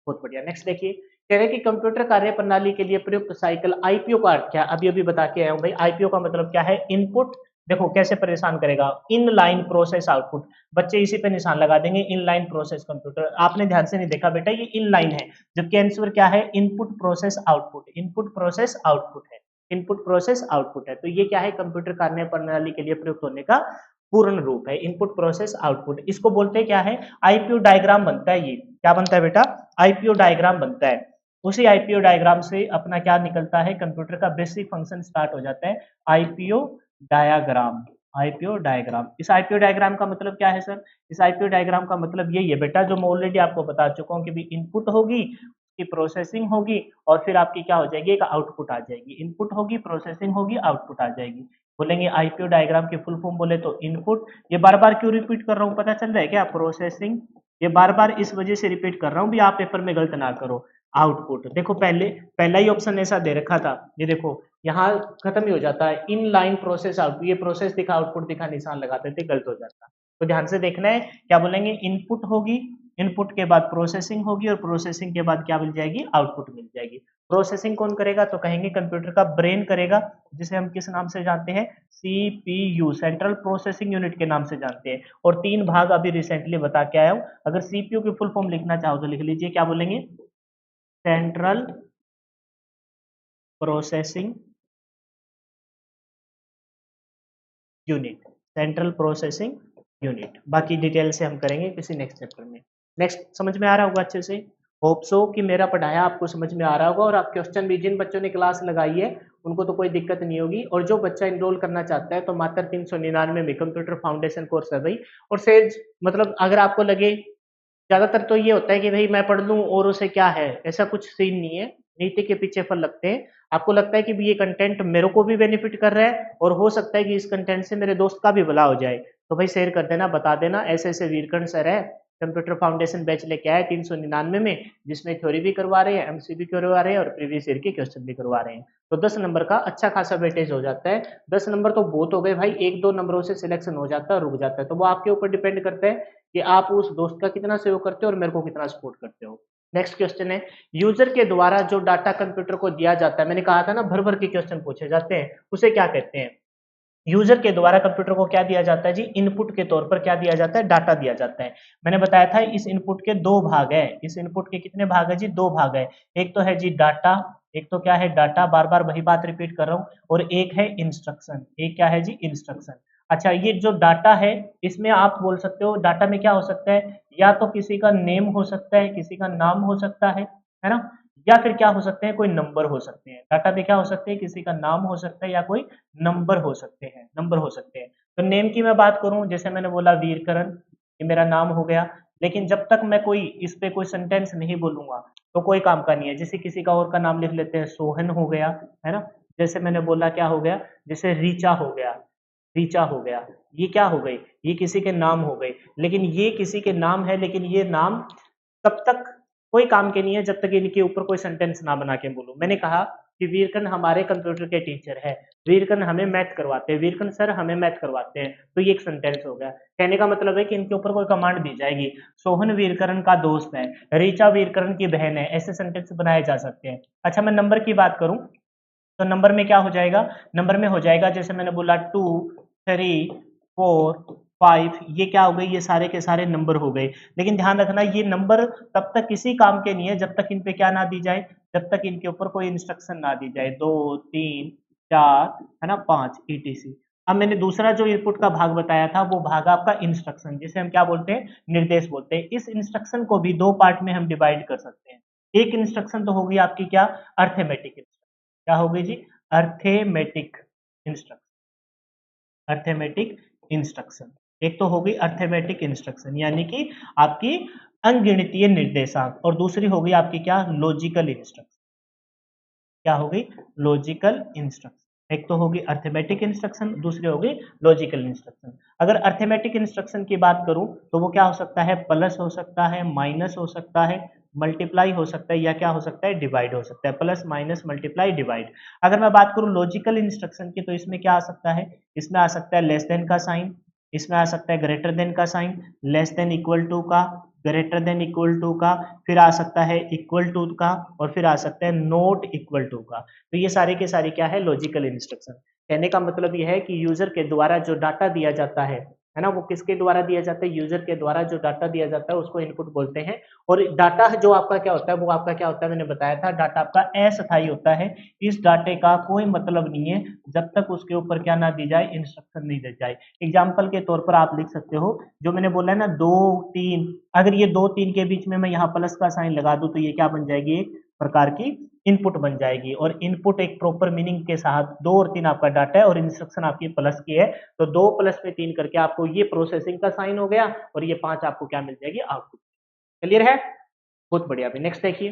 बहुत बढ़िया। नेक्स्ट देखिए, कह रहे हैं कि कंप्यूटर कार्य प्रणाली के लिए प्रयुक्त साइकिल आईपीओ का अर्थ क्या, अभी अभी बता के आया हूं भाई। आईपीओ का मतलब क्या है, इनपुट। देखो कैसे परेशान करेगा, इन लाइन प्रोसेस आउटपुट, बच्चे इसी पे निशान लगा देंगे, इन लाइन प्रोसेस कंप्यूटर। आपने ध्यान से नहीं देखा बेटा, ये इन लाइन है, जबकि आंसर क्या है, input process output, input process output है, इनपुट प्रोसेस आउटपुट है। तो ये क्या है, कंप्यूटर कार्य प्रणाली के लिए प्रयुक्त होने का पूर्ण रूप है, इनपुट प्रोसेस आउटपुट। इसको बोलते हैं क्या है, आईपीओ डायग्राम बनता है। ये क्या बनता है बेटा, आईपीओ डायग्राम बनता है। उसी आईपीओ डायग्राम से अपना क्या निकलता है, कंप्यूटर का बेसिक फंक्शन स्टार्ट हो जाता है, आईपीओ डायग्राम। आईपीओ डायग्राम, इस आईपीओ डायग्राम का मतलब क्या है सर, इस आईपीओ डायग्राम का मतलब यही है बेटा, जो मैं ऑलरेडी आपको बता चुका हूँ कि भी इनपुट होगी, की प्रोसेसिंग होगी, और फिर आपकी क्या हो जाएगी, एक आउटपुट आ जाएगी। इनपुट होगी, प्रोसेसिंग होगी, आउटपुट आ जाएगी। बोलेंगे आईपीओ डायग्राम की फुल फॉर्म बोले तो इनपुट, ये बार बार क्यों रिपीट कर रहा हूँ पता चल रहा है क्या, प्रोसेसिंग, ये बार बार इस वजह से रिपीट कर रहा हूँ भी आप पेपर में गलत ना करो। आउटपुट, देखो पहले पहला ही ऑप्शन ऐसा दे रखा था, ये देखो यहाँ खत्म ही हो जाता है, इन लाइन प्रोसेस आउटपुट, ये प्रोसेस दिखा आउटपुट दिखा निशान लगाते थे, गलत हो जाता। तो ध्यान से देखना है, क्या बोलेंगे, इनपुट होगी, इनपुट के बाद प्रोसेसिंग होगी, और प्रोसेसिंग के बाद क्या मिल जाएगी, आउटपुट मिल जाएगी। प्रोसेसिंग कौन करेगा, तो कहेंगे कंप्यूटर का ब्रेन करेगा, जिसे हम किस नाम से जानते हैं, सीपीयू, सेंट्रल प्रोसेसिंग यूनिट के नाम से जानते हैं। और 3 भाग अभी रिसेंटली बता के आया हूं, अगर सीपीयू की फुल फॉर्म लिखना चाहो तो लिख लीजिए, क्या बोलेंगे, central processing unit, central processing unit. बाकी डिटेल से हम करेंगे किसी नेक्स्ट चैप्टर में। नेक्स्ट समझ में आ रहा होगा अच्छे से, होप सो कि मेरा पढ़ाया आपको समझ में आ रहा होगा, और आप क्वेश्चन भी, जिन बच्चों ने क्लास लगाई है उनको तो कोई दिक्कत नहीं होगी, और जो बच्चा इनरोल करना चाहता है तो मात्र 399 में कंप्यूटर फाउंडेशन कोर्स है भाई। और सेज मतलब अगर आपको लगे, ज्यादातर तो ये होता है कि भाई मैं पढ़ लूं और उसे क्या है, ऐसा कुछ सीन नहीं है, नीति के पीछे फल लगते हैं। आपको लगता है कि ये कंटेंट मेरे को भी बेनिफिट कर रहा है, और हो सकता है कि इस कंटेंट से मेरे दोस्त का भी भला हो जाए, तो भाई शेयर कर देना, बता देना, ऐसे ऐसे वीरकंठ सर है, कंप्यूटर फाउंडेशन बैच लेके आए 399 में, जिसमें थ्योरी भी करवा रहे हैं, एमसी भी करवा रहे हैं, और प्रीवियस ईयर के क्वेश्चन भी करवा रहे हैं। तो 10 नंबर का अच्छा खासा वेटेज हो जाता है। 10 नंबर तो बहुत हो गए भाई, 1-2 नंबरों से सिलेक्शन हो जाता है और रुक जाता है, तो वो आपके ऊपर डिपेंड करता है कि आप उस दोस्त का कितना सहयोग करते हो और मेरे को कितना सपोर्ट करते हो। नेक्स्ट क्वेश्चन है, यूजर के द्वारा जो डाटा कंप्यूटर को दिया जाता है, मैंने कहा था ना भर भर के क्वेश्चन पूछे जाते हैं, उसे क्या कहते हैं, यूजर के द्वारा कंप्यूटर को क्या दिया जाता है जी, इनपुट के तौर पर क्या दिया जाता है, डाटा दिया जाता है। मैंने बताया था इस इनपुट के 2 भाग है, इस इनपुट के कितने भाग है जी, 2 भाग है। एक तो है जी डाटा, एक तो क्या है डाटा, बार बार वही बात रिपीट कर रहा हूँ, और एक है इंस्ट्रक्शन, एक क्या है जी, इंस्ट्रक्शन। अच्छा ये जो डाटा है, इसमें आप बोल सकते हो डाटा में क्या हो सकता है, या तो किसी का नेम हो सकता है, किसी का नाम हो सकता है ना, या फिर क्या हो सकते हैं, कोई नंबर हो सकते हैं। डाटा में क्या हो सकते हैं, किसी का नाम हो सकता है या कोई नंबर हो सकते हैं, नंबर हो सकते हैं। तो नेम की मैं बात करूं, जैसे मैंने बोला वीरकरण, ये मेरा नाम हो गया, लेकिन जब तक मैं कोई इस पे कोई सेंटेंस नहीं बोलूंगा तो कोई काम का नहीं है। जैसे किसी का और का नाम लिख लेते हैं, सोहन हो गया, है ना, जैसे मैंने बोला क्या हो गया, जैसे रीचा हो गया, रीचा हो गया, ये क्या हो गई, ये किसी के नाम हो गए, लेकिन ये किसी के नाम है, लेकिन ये नाम तब तक कोई काम के नहीं है जब तक इनके ऊपर कोई सेंटेंस ना बना के बोलूं। मैंने कहा कि वीरकन हमारे कंप्यूटर के टीचर है, वीरकन हमें मैथ करवाते हैं, वीरकन सर हमें मैथ करवाते हैं, तो ये एक सेंटेंस हो गया। कहने का मतलब है कि इनके ऊपर कोई कमांड दी जाएगी, सोहन वीरकरण का दोस्त है, रीचा वीरकरण की बहन है, ऐसे सेंटेंस बनाए जा सकते हैं। अच्छा मैं नंबर की बात करूं, तो नंबर में क्या हो जाएगा, नंबर में हो जाएगा जैसे मैंने बोला 2 3 4 5, ये क्या हो गई, ये सारे के सारे नंबर हो गए। लेकिन ध्यान रखना ये नंबर तब तक किसी काम के नहीं है जब तक इन पे क्या ना दी जाए, जब तक इनके ऊपर कोई इंस्ट्रक्शन ना दी जाए, 2 3 4 है ना 5 ईटीसी। अब मैंने दूसरा जो इनपुट का भाग बताया था वो भाग आपका इंस्ट्रक्शन, जिसे हम क्या बोलते हैं, निर्देश बोलते हैं। इस इंस्ट्रक्शन को भी दो पार्ट में हम डिवाइड कर सकते हैं। एक इंस्ट्रक्शन तो होगी आपकी क्या, अर्थमेटिक इंस्ट्रक्शन। क्या होगी जी, अर्थमेटिक इंस्ट्रक्शन। अर्थमेटिक इंस्ट्रक्शन एक तो होगी अर्थमेटिक इंस्ट्रक्शन यानी कि आपकी अंगगिणतीय निर्देशांक, और दूसरी होगी आपकी क्या, लॉजिकल इंस्ट्रक्शन। क्या होगी, लॉजिकल इंस्ट्रक्शन। एक तो होगी अर्थमेटिक इंस्ट्रक्शन, दूसरी होगी लॉजिकल इंस्ट्रक्शन। अगर अर्थमेटिक इंस्ट्रक्शन की बात करूं तो वो क्या हो सकता है, प्लस हो सकता है, माइनस हो सकता है, मल्टीप्लाई हो सकता है, या क्या हो सकता है, डिवाइड हो सकता है। Plus minus multiply divide. अगर मैं बात करूं लॉजिकल इंस्ट्रक्शन की तो इसमें क्या आ सकता है, इसमें आ सकता है लेस देन का साइन, इसमें आ सकता है ग्रेटर देन का sign, less than equal to का, ग्रेटर देन इक्वल टू का, फिर आ सकता है इक्वल टू का, और फिर आ सकता है नॉट इक्वल टू का। तो ये सारी के सारी क्या है, लॉजिकल इंस्ट्रक्शन। कहने का मतलब ये है कि यूजर के द्वारा जो डाटा दिया जाता है ना, वो किसके द्वारा दिया जाता है, यूजर के द्वारा जो डाटा दिया जाता है उसको इनपुट बोलते हैं। और डाटा जो आपका क्या होता है, वो आपका क्या होता है, मैंने बताया था, डाटा आपका अस्थायी होता है। इस डाटे का कोई मतलब नहीं है जब तक उसके ऊपर क्या ना दी जाए, इंस्ट्रक्शन नहीं दी जाए। एग्जाम्पल के तौर पर आप लिख सकते हो, जो मैंने बोला है ना 2 3, अगर ये 2 3 के बीच में मैं यहाँ प्लस का साइन लगा दूं तो ये क्या बन जाएगी, एक प्रकार की इनपुट बन जाएगी। और इनपुट एक प्रॉपर मीनिंग के साथ 2 और 3 आपका डाटा है और इंस्ट्रक्शन आपकी प्लस की है, तो 2 प्लस में 3 करके आपको ये प्रोसेसिंग का साइन हो गया, और ये 5 आपको क्या मिल जाएगी, आउटपुट। क्लियर है, बहुत बढ़िया। अभी नेक्स्ट देखिए,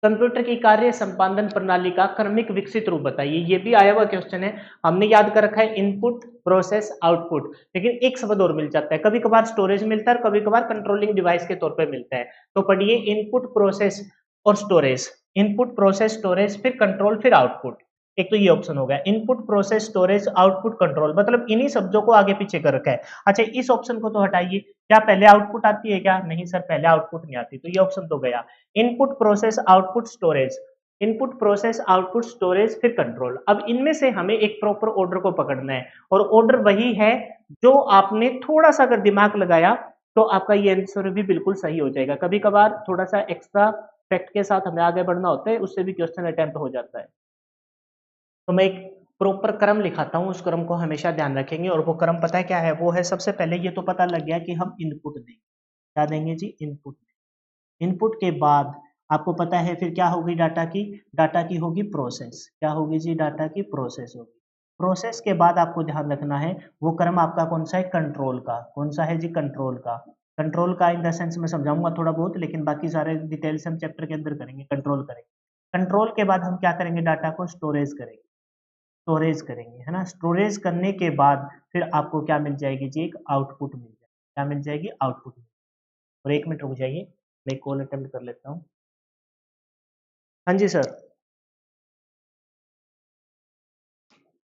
कंप्यूटर की कार्य संपादन प्रणाली का क्रमिक विकसित रूप बताइए। ये भी आया हुआ क्वेश्चन है, हमने याद कर रखा है इनपुट प्रोसेस आउटपुट, लेकिन एक शब्द और मिल जाता है, कभी कभार स्टोरेज मिलता है, कभी कभार कंट्रोलिंग डिवाइस के तौर पे मिलता है। तो पढ़िए इनपुट प्रोसेस और स्टोरेज, इनपुट प्रोसेस स्टोरेज, फिर कंट्रोल, फिर आउटपुट। एक तो ये ऑप्शन हो गया, input process storage output control, मतलब इन्हीं शब्दों को आगे पीछे कर रखा है। अच्छा, इस ऑप्शन को तो हटाइए, क्या पहले आउटपुट आती है क्या, नहीं सर पहले आउटपुट नहीं आती, तो ये ऑप्शन तो गया। Input process output storage, input process output storage, फिर कंट्रोल। अब इनमें से हमें एक प्रॉपर ऑर्डर को पकड़ना है, और ऑर्डर वही है जो आपने थोड़ा सा अगर दिमाग लगाया तो आपका ये आंसर भी बिल्कुल सही हो जाएगा। कभी कभार थोड़ा सा एक्स्ट्रा फैक्ट के साथ हमें आगे बढ़ना होता है, उससे भी क्वेश्चन अटेम्प्ट हो जाता है। तो मैं एक प्रॉपर क्रम लिखाता हूँ, उस क्रम को हमेशा ध्यान रखेंगे, और वो क्रम पता है क्या है, वो है सबसे पहले ये तो पता लग गया कि हम इनपुट देंगे, क्या देंगे जी, इनपुट। इनपुट के बाद आपको पता है फिर क्या होगी, डाटा की, डाटा की होगी प्रोसेस, क्या होगी जी, डाटा की प्रोसेस होगी। प्रोसेस के बाद आपको ध्यान रखना है वो क्रम आपका कौन सा है, कंट्रोल का। कौन सा है जी, कंट्रोल का। कंट्रोल का इन द सेंस मैं समझाऊंगा थोड़ा बहुत, लेकिन बाकी सारे डिटेल्स हम चैप्टर के अंदर करेंगे, कंट्रोल करेंगे। कंट्रोल के बाद हम क्या करेंगे, डाटा को स्टोरेज करेंगे, स्टोरेज करेंगे, है ना। स्टोरेज करने के बाद फिर आपको क्या मिल जाएगी जी, एक आउटपुट मिल जाएगी। क्या मिल जाएगी, आउटपुट। और एक मिनट रुक जाइए, मैं कॉल अटेम्प्ट कर लेता हूँ। हाँ जी सर,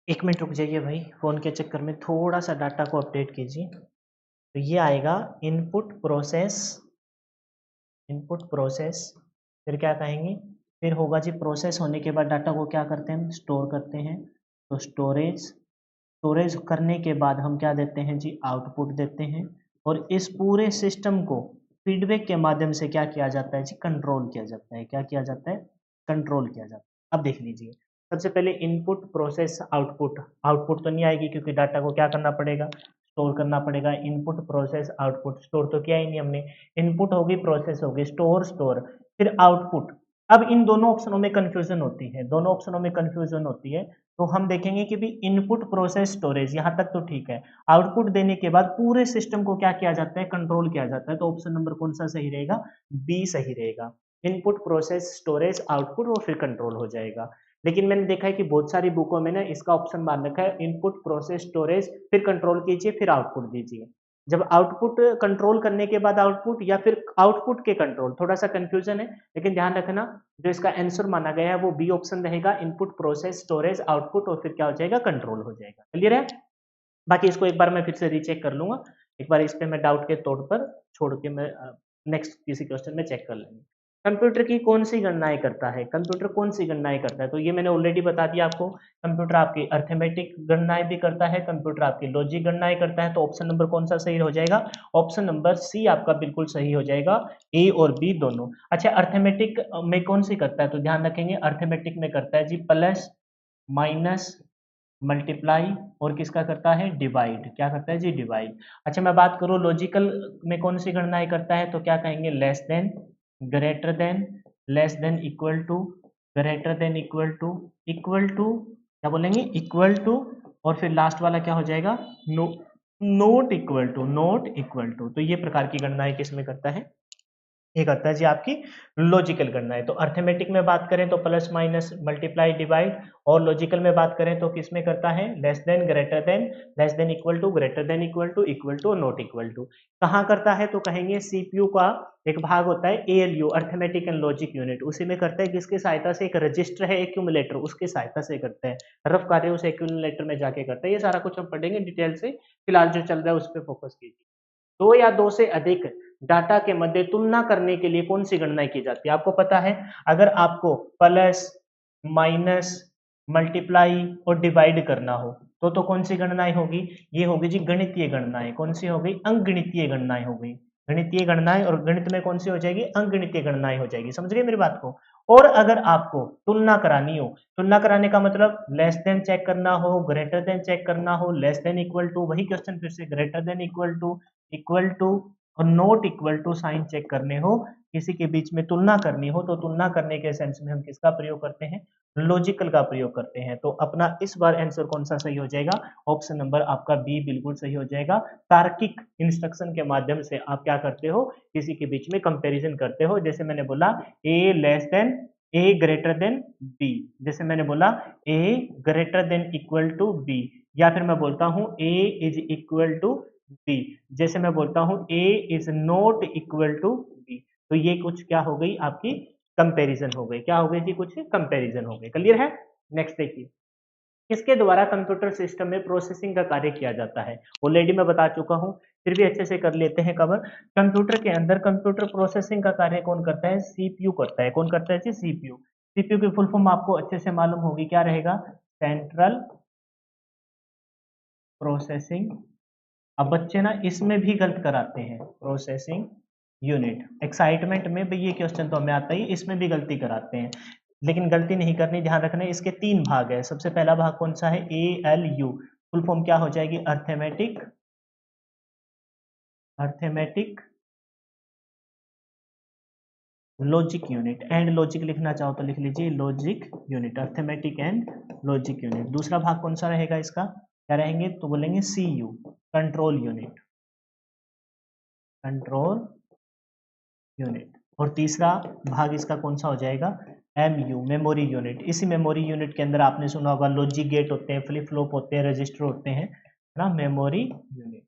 एक मिनट रुक जाइए भाई, फ़ोन के चक्कर में थोड़ा सा डाटा को अपडेट कीजिए। तो ये आएगा इनपुट प्रोसेस, इनपुट प्रोसेस, फिर क्या कहेंगे, फिर होगा जी प्रोसेस होने के बाद डाटा को क्या करते हैं, हम स्टोर करते हैं, तो स्टोरेज, स्टोरेज करने के बाद हम क्या देते हैं जी, आउटपुट देते हैं। और इस पूरे सिस्टम को फीडबैक के माध्यम से क्या किया जाता है जी, कंट्रोल किया जाता है। क्या किया जाता है, कंट्रोल किया जाता है। अब देख लीजिए, सबसे पहले इनपुट प्रोसेस आउटपुट, आउटपुट तो नहीं आएगी क्योंकि डाटा को क्या करना पड़ेगा, स्टोर करना पड़ेगा। इनपुट प्रोसेस आउटपुट, स्टोर तो किया ही नहीं हमने, इनपुट होगी प्रोसेस होगी, स्टोर स्टोर, फिर आउटपुट। अब इन दोनों ऑप्शनों में कंफ्यूजन होती है, दोनों ऑप्शनों में कंफ्यूजन होती है। तो हम देखेंगे कि भी इनपुट प्रोसेस स्टोरेज यहाँ तक तो ठीक है, आउटपुट देने के बाद पूरे सिस्टम को क्या किया जाता है, कंट्रोल किया जाता है। तो ऑप्शन नंबर कौन सा सही रहेगा, बी सही रहेगा। इनपुट प्रोसेस स्टोरेज आउटपुट और फिर कंट्रोल हो जाएगा। लेकिन मैंने देखा है कि बहुत सारी बुकों में ना इसका ऑप्शन मान रखा है, इनपुट प्रोसेस स्टोरेज फिर कंट्रोल कीजिए फिर आउटपुट दीजिए। जब आउटपुट कंट्रोल करने के बाद आउटपुट, या फिर आउटपुट के कंट्रोल, थोड़ा सा कंफ्यूजन है, लेकिन ध्यान रखना जो इसका आंसर माना गया है वो बी ऑप्शन रहेगा, इनपुट प्रोसेस स्टोरेज आउटपुट, और फिर क्या हो जाएगा, कंट्रोल हो जाएगा। क्लियर है, बाकी इसको एक बार मैं फिर से रीचेक कर लूंगा, एक बार इस पे मैं डाउट के तौर पर छोड़ के मैं नेक्स्ट किसी क्वेश्चन में चेक कर लेंगे। कंप्यूटर की कौन सी गणनाएं करता है, कंप्यूटर कौन सी गणनाएं करता है, तो ये मैंने ऑलरेडी बता दिया आपको। कंप्यूटर आपकी अर्थमेटिक गणनाएं भी करता है, कंप्यूटर आपकी लॉजिक गणनाएं करता है। तो ऑप्शन नंबर कौन सा सही हो जाएगा, ऑप्शन नंबर सी आपका बिल्कुल सही हो जाएगा, ए और बी दोनों। अच्छा, अर्थमेटिक में कौन सी करता है, तो ध्यान रखेंगे अर्थमेटिक में करता है जी प्लस, माइनस, मल्टीप्लाई और किसका करता है, डिवाइड। क्या करता है जी, डिवाइड। अच्छा, मैं बात करूं लॉजिकल में कौन सी गणनाएं करता है, तो क्या कहेंगे, less than, greater than, less than equal to, greater than equal to, क्या बोलेंगे, इक्वल टू, और फिर लास्ट वाला क्या हो जाएगा, no, not equal to, not equal to. तो ये प्रकार की गणनाएं किस में करता है, ये करता है जी आपकी लॉजिकल गणना है। तो अर्थमेटिक में बात करें तो प्लस, माइनस, मल्टीप्लाई, डिवाइड, और लॉजिकल में बात करें तो किस में करता है, less than, greater than, less than equal to, greater than equal to, not equal to. कहाँ करता है, तो कहेंगे सीपीयू का एक भाग होता है ALU, arithmetic and logic unit, उसी में करता है। किसकी सहायता से, एक रजिस्टर है एक्यूमुलेटर, उसकी सहायता से करता है। रफ कार्य उस एक्यूमुलेटर में जाके करता है। ये सारा कुछ हम पढ़ेंगे डिटेल से, फिलहाल जो चल रहा है उस पर फोकस कीजिए। दो या दो से अधिक डाटा के मध्य तुलना करने के लिए कौन सी गणना की जाती है, आपको पता है। अगर आपको प्लस, माइनस, मल्टीप्लाई और डिवाइड करना हो तो कौन सी गणनाएं होगी, ये होगी जी गणितीय गणनाएं। कौन सी हो गई, अंकगणितीय गणनाएं हो गई। गणितीय गणनाएं, और गणित में कौन सी हो जाएगी, अंकगणितीय गणनाएं हो जाएगी। समझ गए मेरी बात को। और अगर आपको तुलना करानी हो, तुलना कराने का मतलब लेस देन चेक करना हो, ग्रेटर देन चेक करना हो, लेस देन इक्वल टू, वही क्वेश्चन फिर से, ग्रेटर देन इक्वल टू और not equal to sign check करने हो, किसी के बीच में तुलना करनी हो, तो तुलना करने के सेंस में हम किसका प्रयोग करते हैं, लॉजिकल का प्रयोग करते हैं। तो अपना इस बार आंसर कौन सा सही हो जाएगा, ऑप्शन नंबर आपका बी बिल्कुल सही हो जाएगा। तार्किक इंस्ट्रक्शन के माध्यम से आप क्या करते हो, किसी के बीच में कंपैरिजन करते हो। जैसे मैंने बोला A less than, A greater than B, जैसे मैंने बोला A greater than equal to B, या फिर मैं बोलता हूं A is equal to B, जैसे मैं बोलता हूं A is not equal to B. तो ये कुछ क्या हो गई आपकी कंपैरिजन हो गई, क्या हो गई थी, कुछ कंपैरिजन हो गई। क्लियर है। नेक्स्ट देखिए, किसके द्वारा कंप्यूटर सिस्टम में प्रोसेसिंग का कार्य किया जाता है। ऑलरेडी मैं बता चुका हूं, फिर भी अच्छे से कर लेते हैं कवर। कंप्यूटर के अंदर कंप्यूटर प्रोसेसिंग का कार्य कौन करता है, सीपीयू करता है। कौन करता है जी, सीपीयू। सीपीयू की फुल फॉर्म आपको अच्छे से मालूम होगी, क्या रहेगा, सेंट्रल प्रोसेसिंग। अब बच्चे ना इसमें भी गलत कराते हैं, प्रोसेसिंग यूनिट। एक्साइटमेंट में भी ये क्वेश्चन तो हमें आता ही, इसमें भी गलती कराते हैं, लेकिन गलती नहीं करनी, ध्यान रखना है। इसके तीन भाग है। सबसे पहला भाग कौन सा है, A L U, full form क्या हो जाएगी, arithmetic, arithmetic logic unit. And logic लिखना चाहो तो लिख लीजिए logic unit, arithmetic and logic unit. दूसरा भाग कौन सा रहेगा इसका, क्या रहेंगे, तो बोलेंगे C U, control unit, control unit. और तीसरा भाग इसका कौन सा हो जाएगा, एम यू, मेमोरी यूनिट। इसी मेमोरी यूनिट के अंदर आपने सुना होगा लॉजिक गेट होते हैं, फ्लिप फ्लॉप होते हैं, रजिस्टर होते हैं, है ना, मेमोरी यूनिट।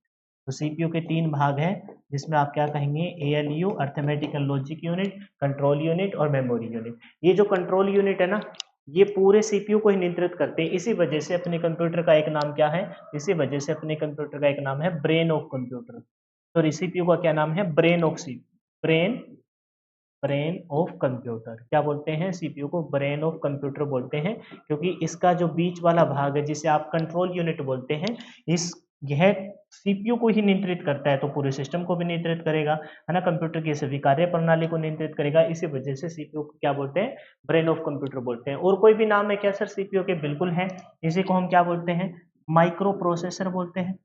तो सीपीयू के तीन भाग हैं, जिसमें आप क्या कहेंगे, ALU, arithmetic and logic unit, control unit और मेमोरी यूनिट। ये जो कंट्रोल यूनिट है ना, ये पूरे सीपीयू को ही नियंत्रित करते हैं। इसी वजह से अपने कंप्यूटर का एक नाम क्या है, इसी वजह से अपने कंप्यूटर का एक नाम है ब्रेन ऑफ कंप्यूटर। तो सीपीयू का क्या नाम है, brain of C, brain, brain of computer. क्या बोलते हैं, सीपीयू को ब्रेन ऑफ कंप्यूटर बोलते हैं, क्योंकि इसका जो बीच वाला भाग है जिसे आप कंट्रोल यूनिट बोलते हैं, इस यह सीपीयू को ही नियंत्रित करता है, तो पूरे सिस्टम को भी नियंत्रित करेगा, है ना, कंप्यूटर की सभी कार्य प्रणाली को नियंत्रित करेगा। इसी वजह से सीपीयू को क्या बोलते हैं, ब्रेन ऑफ कंप्यूटर बोलते हैं। और कोई भी नाम है क्या सर सीपीयू के, बिल्कुल है। इसी को हम क्या बोलते हैं, माइक्रो प्रोसेसर बोलते हैं।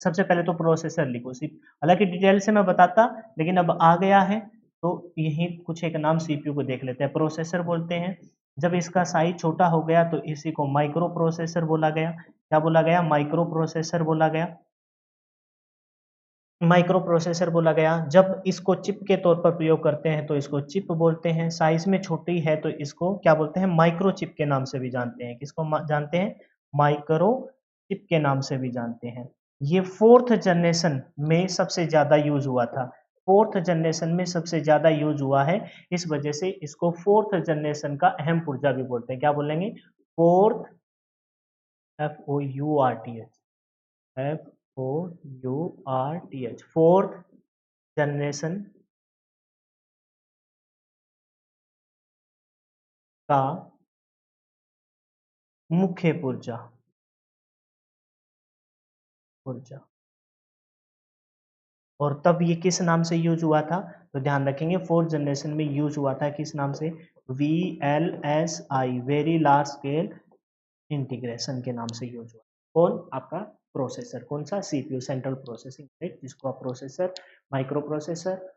सबसे पहले तो प्रोसेसर लिखो, हालांकि डिटेल से मैं बताता, लेकिन अब आ गया है तो यही कुछ एक नाम सीपीयू को देख लेते हैं। प्रोसेसर बोलते हैं। जब इसका साइज छोटा हो गया तो इसी को माइक्रो प्रोसेसर बोला गया। क्या बोला गया, माइक्रो प्रोसेसर बोला गया, माइक्रो प्रोसेसर बोला गया। जब इसको चिप के तौर पर प्रयोग करते हैं तो इसको चिप बोलते हैं। साइज में छोटी है तो इसको क्या बोलते हैं, माइक्रो चिप के नाम से भी जानते हैं। किसको जानते हैं, माइक्रो चिप के नाम से भी जानते हैं। ये फोर्थ जनरेशन में सबसे ज्यादा यूज हुआ था, फोर्थ जनरेशन में सबसे ज्यादा यूज हुआ है। इस वजह से इसको फोर्थ जनरेशन का अहम पुर्जा भी बोलते हैं। क्या बोलेंगे, fourth, F O U R T H, F O U R T H, fourth generation का मुख्य पुर्जा पुर्जा और तब ये किस नाम से यूज हुआ था? तो ध्यान रखेंगे फोर्थ जनरेशन में यूज हुआ था किस नाम से? VLSI, very large scale integration के नाम से यूज हुआ। कौन? आपका प्रोसेसर। कौन सा? CPU, सेंट्रल प्रोसेसिंग यूनिट, जिसको आप processor, micro processor,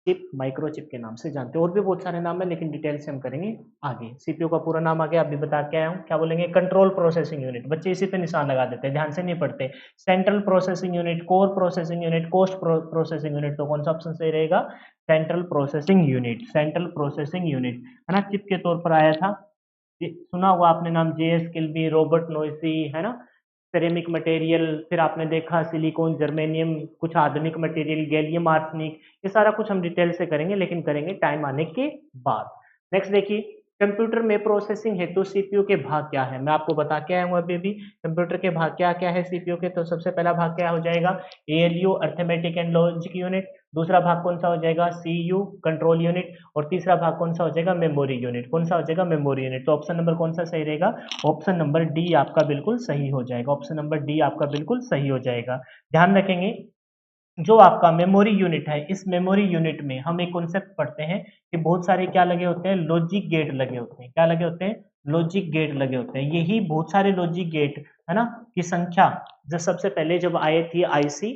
chip, microchip के नाम से जानते हैं। और भी बहुत सारे नाम है लेकिन डिटेल से हम करेंगे आगे। CPU का पूरा नाम आगे अभी बता के आया हूँ, क्या बोलेंगे? Control processing unit. बच्चे इसी पे निशान लगा देते हैं, ध्यान से नहीं पढ़ते। Central processing unit, core processing unit, cost processing unit. तो कौन सा ऑप्शन सही रहेगा? Central processing unit, central processing unit, है ना। चिप के तौर पर आया था, सुना हुआ आपने नाम, JS किल्बी, रॉबर्ट नोइसी, है ना। सेरेमिक मटेरियल, फिर आपने देखा सिलिकॉन, जर्मेनियम, कुछ आधुनिक मटेरियल, गैलियम आर्सेनिक। ये सारा कुछ हम डिटेल से करेंगे लेकिन करेंगे टाइम आने के बाद। नेक्स्ट देखिए, कंप्यूटर में प्रोसेसिंग हेतु CPU के भाग क्या है? मैं आपको बता के आया हूँ अभी भी। कंप्यूटर के भाग क्या क्या है CPU के? तो सबसे पहला भाग क्या हो जाएगा? ALU, arithmetic and logic unit. दूसरा भाग कौन सा हो जाएगा? CU, control unit. और तीसरा भाग कौन सा हो जाएगा? Memory unit. कौन सा हो जाएगा? Memory unit. तो ऑप्शन नंबर कौन सा सही रहेगा? ऑप्शन नंबर डी आपका बिल्कुल सही हो जाएगा। ऑप्शन नंबर डी आपका बिल्कुल सही हो जाएगा। ध्यान रखेंगे, जो आपका मेमोरी यूनिट है, इस मेमोरी यूनिट में हम एक कॉन्सेप्ट पढ़ते हैं कि बहुत सारे क्या लगे होते हैं? लॉजिक गेट लगे होते हैं। क्या लगे होते हैं? लॉजिक गेट लगे होते हैं। यही बहुत सारे लॉजिक गेट, है ना, की संख्या, जो सबसे पहले जब आई थी आईसी,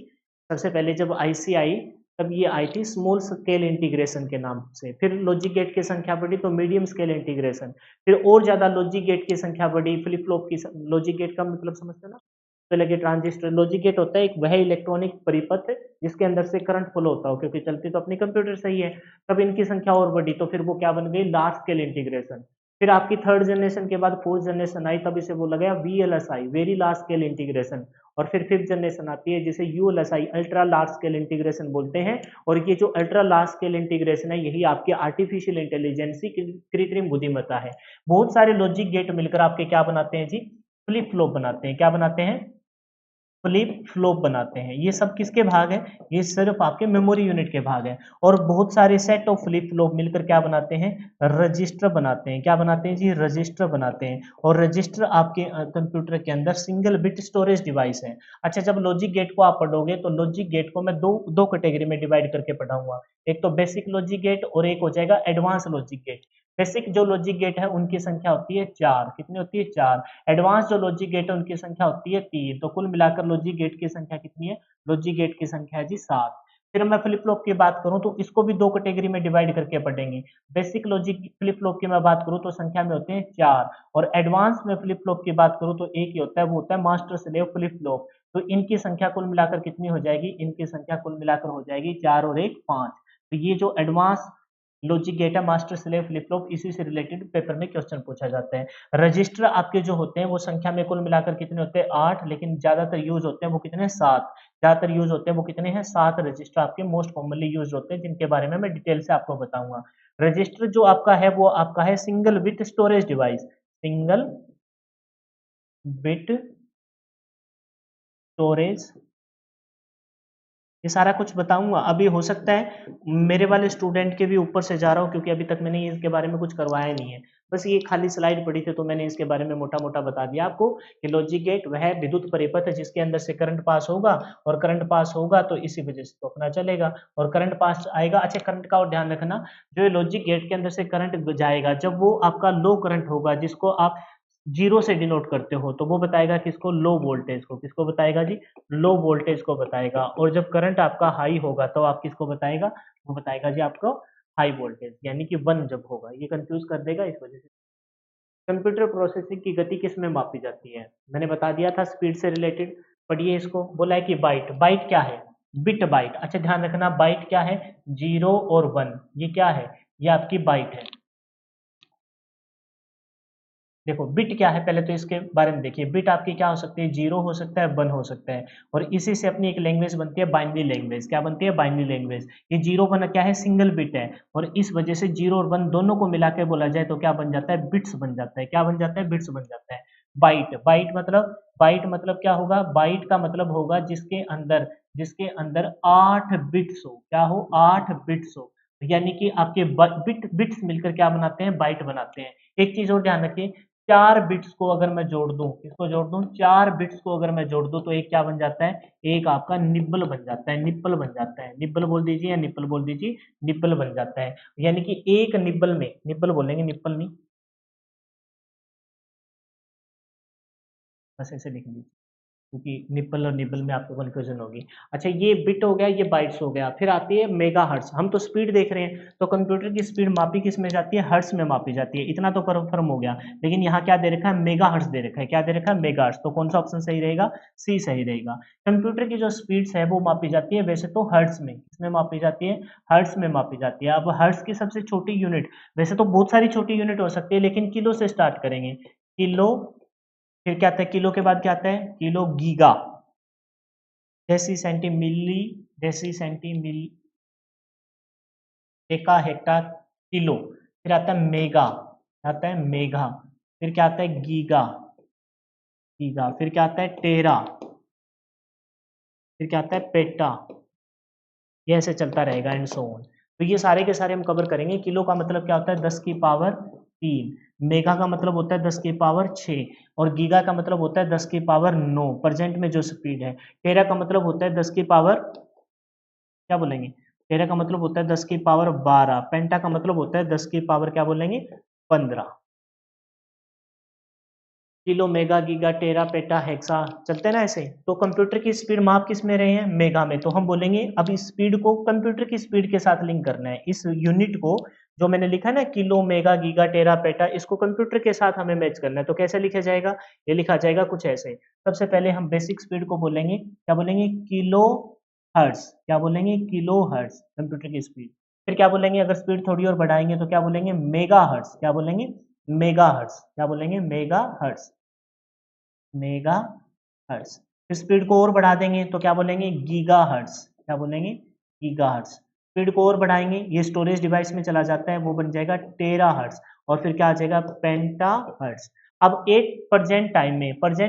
सबसे पहले जब आईसी आई तब ये आई थी स्मॉल स्केल इंटीग्रेशन के नाम से। फिर लॉजिक गेट की संख्या बढ़ी तो मीडियम स्केल इंटीग्रेशन। फिर और ज्यादा लॉजिक गेट की संख्या बढ़ी, फ्लिप फ्लॉप की। लॉजिक गेट का मतलब समझते हैं ना? पे लगे ट्रांजिस्टर। लॉजिक गेट होता है एक वह इलेक्ट्रॉनिक परिपथ जिसके अंदर से करंट फ्लो होता हो, क्योंकि चलती तो अपनी कंप्यूटर से ही है। तब इनकी संख्या और बढ़ी तो फिर वो क्या बन गई? Large scale integration. फिर आपकी थर्ड जनरेशन के बाद फोर्थ जनरेशन आई, तब इसे बोला गया VLSI, very large scale integration. और फिर फिफ्थ जनरेशन आती है जिसे ULSI, ultra large scale integration बोलते हैं। और ये जो अल्ट्रा लार्ज स्केल इंटीग्रेशन है, यही आपकी आर्टिफिशियल इंटेलिजेंस की कृत्रिम बुद्धिमत्ता है। बहुत सारे लॉजिक गेट मिलकर आपके क्या बनाते हैं जी? फ्लिप फ्लॉप बनाते हैं। क्या बनाते हैं? फ्लिप फ्लॉप बनाते हैं। ये सब किसके भाग है? ये सिर्फ आपके मेमोरी यूनिट के भाग है। और बहुत सारे सेट ऑफ फ्लिप फ्लॉप मिलकर क्या बनाते हैं? रजिस्टर बनाते हैं। क्या बनाते हैं जी? रजिस्टर बनाते हैं। और रजिस्टर आपके कंप्यूटर के अंदर सिंगल बिट स्टोरेज डिवाइस है। अच्छा, जब लॉजिक गेट को आप पढ़ोगे तो लॉजिक गेट को मैं दो दो कैटेगरी में डिवाइड करके पढ़ाऊंगा। एक तो बेसिक लॉजिक गेट और एक हो जाएगा एडवांस लॉजिक गेट। बेसिक जो लॉजिक गेट है उनकी संख्या होती है 4। कितनी होती है? 4। एडवांस जो लॉजिक गेट है उनकी संख्या होती है 3। तो कुल मिलाकर लॉजिक गेट की संख्या कितनी है? लॉजिक गेट की संख्या है जी 7। फिर मैं फ्लिप फ्लॉप की बात करूं तो इसको भी दो कैटेगरी में डिवाइड करके पढ़ेंगे। बेसिक लॉजिक फ्लिप फ्लॉप की मैं बात करूं तो संख्या में होते हैं 4। और एडवांस में फ्लिप फ्लॉप की बात करूं तो एक ही होता है, वो होता है मास्टर स्लेव फ्लिप फ्लॉप। तो इनकी संख्या कुल मिलाकर कितनी हो जाएगी? इनकी संख्या कुल मिलाकर हो जाएगी 4 और 1 5। तो ये जो एडवांस लॉजिक गेट है, मास्टर स्लेव फ्लिप फ्लॉप, इसी से रिलेटेड पेपर में क्वेश्चन पूछा जाता है। रजिस्टर आपके जो होते हैं वो संख्या में कुल मिलाकर कितने होते हैं? 8। लेकिन ज्यादातर यूज होते हैं वो कितने? 7। ज्यादातर यूज होते हैं वो कितने हैं? 7 रजिस्टर आपके मोस्ट कॉमनली यूज होते हैं, जिनके बारे में मैं डिटेल से आपको बताऊंगा। रजिस्टर जो आपका है वो आपका है single bit storage device. Single bit storage, ये सारा कुछ बताऊंगा। अभी हो सकता है मेरे वाले स्टूडेंट के भी ऊपर से जा रहा हूँ, क्योंकि अभी तक मैंने इसके बारे में कुछ करवाया नहीं है। बस ये खाली स्लाइड पड़ी थी तो मैंने इसके बारे में मोटा मोटा बता दिया आपको कि लॉजिक गेट वह विद्युत परिपथ है जिसके अंदर से करंट पास होगा, और करंट पास होगा तो इसी वजह से तो अपना चलेगा, और करंट पास आएगा। अच्छा, करंट का और ध्यान रखना, जो लॉजिक गेट के अंदर से करंट जाएगा, जब वो आपका लो करंट होगा, जिसको आप जीरो से डिनोट करते हो, तो वो बताएगा किसको? लो वोल्टेज को। किसको बताएगा जी? लो वोल्टेज को बताएगा। और जब करंट आपका हाई होगा तो आप किसको बताएगा? वो बताएगा जी आपको हाई वोल्टेज, यानी कि 1 जब होगा। ये कंफ्यूज कर देगा इस वजह से। कंप्यूटर प्रोसेसिंग की गति किस में मापी जाती है? मैंने बता दिया था स्पीड से रिलेटेड। पढ़िए इसको, बोला है कि बाइट। बाइट क्या है? Bit byte. अच्छा, ध्यान रखना, बाइट क्या है? 0 और 1, ये क्या है? ये आपकी बाइट है। देखो, बिट क्या है, पहले तो इसके बारे में देखिए। बिट आपकी क्या हो सकती है? 0 हो सकता है, 1 हो सकता है। और इसी से अपनी एक लैंग्वेज बनती है, बाइनरी लैंग्वेज। क्या बनती है? Binary language. ये 0 1 क्या है? सिंगल बिट है। और इस वजह से 0 और 1 दोनों को मिला के बोला जाए तो क्या बन जाता है? बिट्स बन जाता है। क्या बन जाता है? बिट्स बन जाता है। बाइट, बाइट मतलब क्या होगा? बाइट का मतलब होगा जिसके अंदर 8 बिट्स हो। क्या हो? 8 बिट्स हो। यानी कि आपके बिट्स मिलकर क्या बनाते हैं, बाइट बनाते हैं। एक चीज और ध्यान रखिए, 4 बिट्स को अगर मैं जोड़ दूं, किसको जोड़ दूं, 4 बिट्स को अगर मैं जोड़ दूं तो एक क्या बन जाता है, एक आपका निब्बल बन जाता है, निप्पल बन जाता है। निब्बल बोल दीजिए या निप्पल बोल दीजिए, निब्बल बन जाता है। यानी कि एक निब्बल में, निब्बल बोलेंगे, निप्पल नहीं, बस ऐसे लिख लीजिए, क्योंकि निप्पल और निब्बल में आपको कंफ्यूजन होगी। अच्छा, ये बिट हो गया, ये बाइट्स हो गया। फिर आती है मेगा हर्ट्स। हम तो स्पीड देख रहे हैं, तो कंप्यूटर की स्पीड मापी किस में जाती है, हर्ट्स में मापी जाती है। इतना तो कन्फर्म हो गया। लेकिन यहाँ क्या दे रखा है, मेगा हर्ट्स दे रखा है। क्या दे रखा है, मेगा हर्ट्स। तो कौन सा ऑप्शन सही रहेगा, सी सही रहेगा। कंप्यूटर की जो स्पीड्स है वो मापी जाती है वैसे तो हर्ट्स में, किसमें मापी जाती है, हर्ट्स में मापी जाती है। अब हर्ट्स की सबसे छोटी यूनिट, वैसे तो बहुत सारी छोटी यूनिट हो सकती है, लेकिन किलो से स्टार्ट करेंगे, किलो। फिर क्या आता है, किलो के बाद क्या आता है, kilo giga, deci centi milli, deci centi milli, deca hecto kilo. फिर आता है मेगा, आता है मेगा। फिर क्या आता है, गीगा, गीगा। फिर क्या आता है, टेरा। फिर क्या आता है, पेटा। ये ऐसे चलता रहेगा एंड सो ऑन। तो ये सारे के सारे हम कवर करेंगे। किलो का मतलब क्या होता है, 10 की पावर 3। मेगा का मतलब होता है 10 की पावर 6। और गीगा का मतलब होता है 10 की पावर 9, प्रेजेंट में जो स्पीड है। टेरा का मतलब होता है 10 की पावर, क्या बोलेंगे, टेरा का मतलब होता है 10 की पावर 12। पेंटा का मतलब होता है 10 की पावर क्या बोलेंगे, 15। किलो, मेगा, गीगा, टेरा, पेटा, हेक्सा, चलते हैं ना ऐसे। तो कंप्यूटर की स्पीड माप किस में रहे हैं, मेगा में। तो हम बोलेंगे अब इस स्पीड को कंप्यूटर की स्पीड के साथ लिंक करना है। इस यूनिट को जो मैंने लिखा है ना, किलो, मेगा, गीगा, टेरा, पेटा, इसको कंप्यूटर के साथ हमें मैच करना है। तो कैसे लिखा जाएगा, ये लिखा जाएगा कुछ ऐसे। सबसे पहले हम बेसिक स्पीड को बोलेंगे, क्या बोलेंगे, किलो हर्ट्स। क्या बोलेंगे, किलो हर्ट्स, कंप्यूटर की स्पीड। फिर क्या बोलेंगे, अगर स्पीड थोड़ी और बढ़ाएंगे तो क्या बोलेंगे, मेगा हर्ट्स। क्या बोलेंगे, मेगा हर्ट्स। क्या बोलेंगे, मेगा हर्ट्स, मेगा हर्ट्स। फिर स्पीड को और बढ़ा देंगे तो क्या बोलेंगे, गीगा हर्ट्स। क्या बोलेंगे, गीगा हर्ट्स। स्पीड को और बढ़ाएंगे, ये स्टोरेज डिवाइस में चला जाता है, वो बन जाएगा टेरा हर्ट्स। और फिर क्या आ जाएगा, पेंटा हर्ट्स। अब एक प्रेजेंट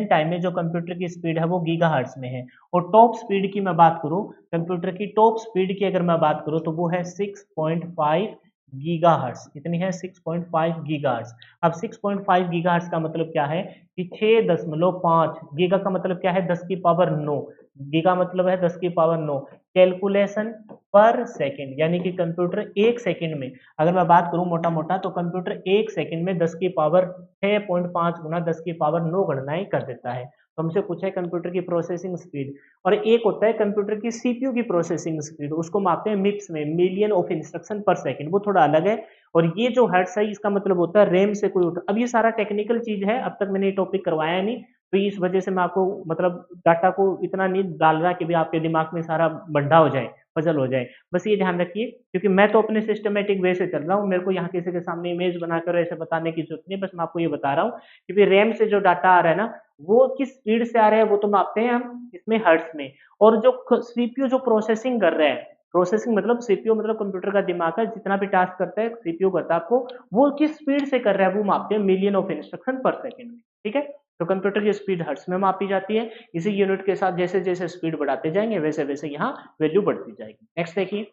टाइम में जो कंप्यूटर की स्पीड है वो गीगा हर्ट्स में है। और टॉप स्पीड की मैं बात करूं, कंप्यूटर की टॉप स्पीड की अगर मैं बात करूं तो वो है 6.5 गीगा हर्ट्स। कितनी है, 6.5 गीगा हर्ट्स। अब 6.5 गीगाहर्ट्ज का मतलब क्या है कि 6.5 गीगा का मतलब क्या है, 10 की पावर 9। गीगा मतलब है 10 की पावर 9 कैलकुलेशन पर सेकंड। यानी कि कंप्यूटर एक सेकंड में, अगर मैं बात करूं मोटा मोटा, तो कंप्यूटर एक सेकंड में 10 की पावर 6.5 गुना 10 की पावर 9 गणनाएं कर देता है। तो हमसे पूछा है कंप्यूटर की प्रोसेसिंग स्पीड। और एक होता है कंप्यूटर की सीपीयू की प्रोसेसिंग स्पीड, उसको मापते हैं मिप्स में, मिलियन ऑफ इंस्ट्रक्शन पर सेकंड, वो थोड़ा अलग है। और ये जो हर्ट्ज है इसका मतलब होता है रैम से कोई उठ, अब ये सारा टेक्निकल चीज है, अब तक मैंने ये टॉपिक करवाया नहीं, तो इस वजह से मैं आपको मतलब डाटा को इतना नहीं डाल रहा कि भी आपके दिमाग में सारा बंधा हो जाए, पजल हो जाए। बस ये ध्यान रखिए, क्योंकि मैं तो अपने सिस्टमेटिक वे से चल रहा हूँ, मेरे को यहाँ किसी के सामने इमेज बनाकर ऐसे बताने की जरूरत नहीं है। बस मैं आपको ये बता रहा हूँ कि भी रैम से जो डाटा आ रहा है ना, वो किस स्पीड से आ रहा है वो तो मापते हैं हम इसमें हर्ट्ज में। और जो सीपीयू जो प्रोसेसिंग कर रहा है, प्रोसेसिंग मतलब सीपीयू मतलब कंप्यूटर का दिमाग है, जितना भी टास्क करता है सीपीयू करता है आपको, वो किस स्पीड से कर रहा है वो मापते हैं मिलियन ऑफ इंस्ट्रक्शन पर सेकंड में। ठीक है, तो कंप्यूटर की स्पीड हर्ट्ज में मापी जाती है। इसी यूनिट के साथ जैसे जैसे स्पीड बढ़ाते जाएंगे वैसे वैसे यहाँ वैल्यू बढ़ती जाएगी। नेक्स्ट देखिए,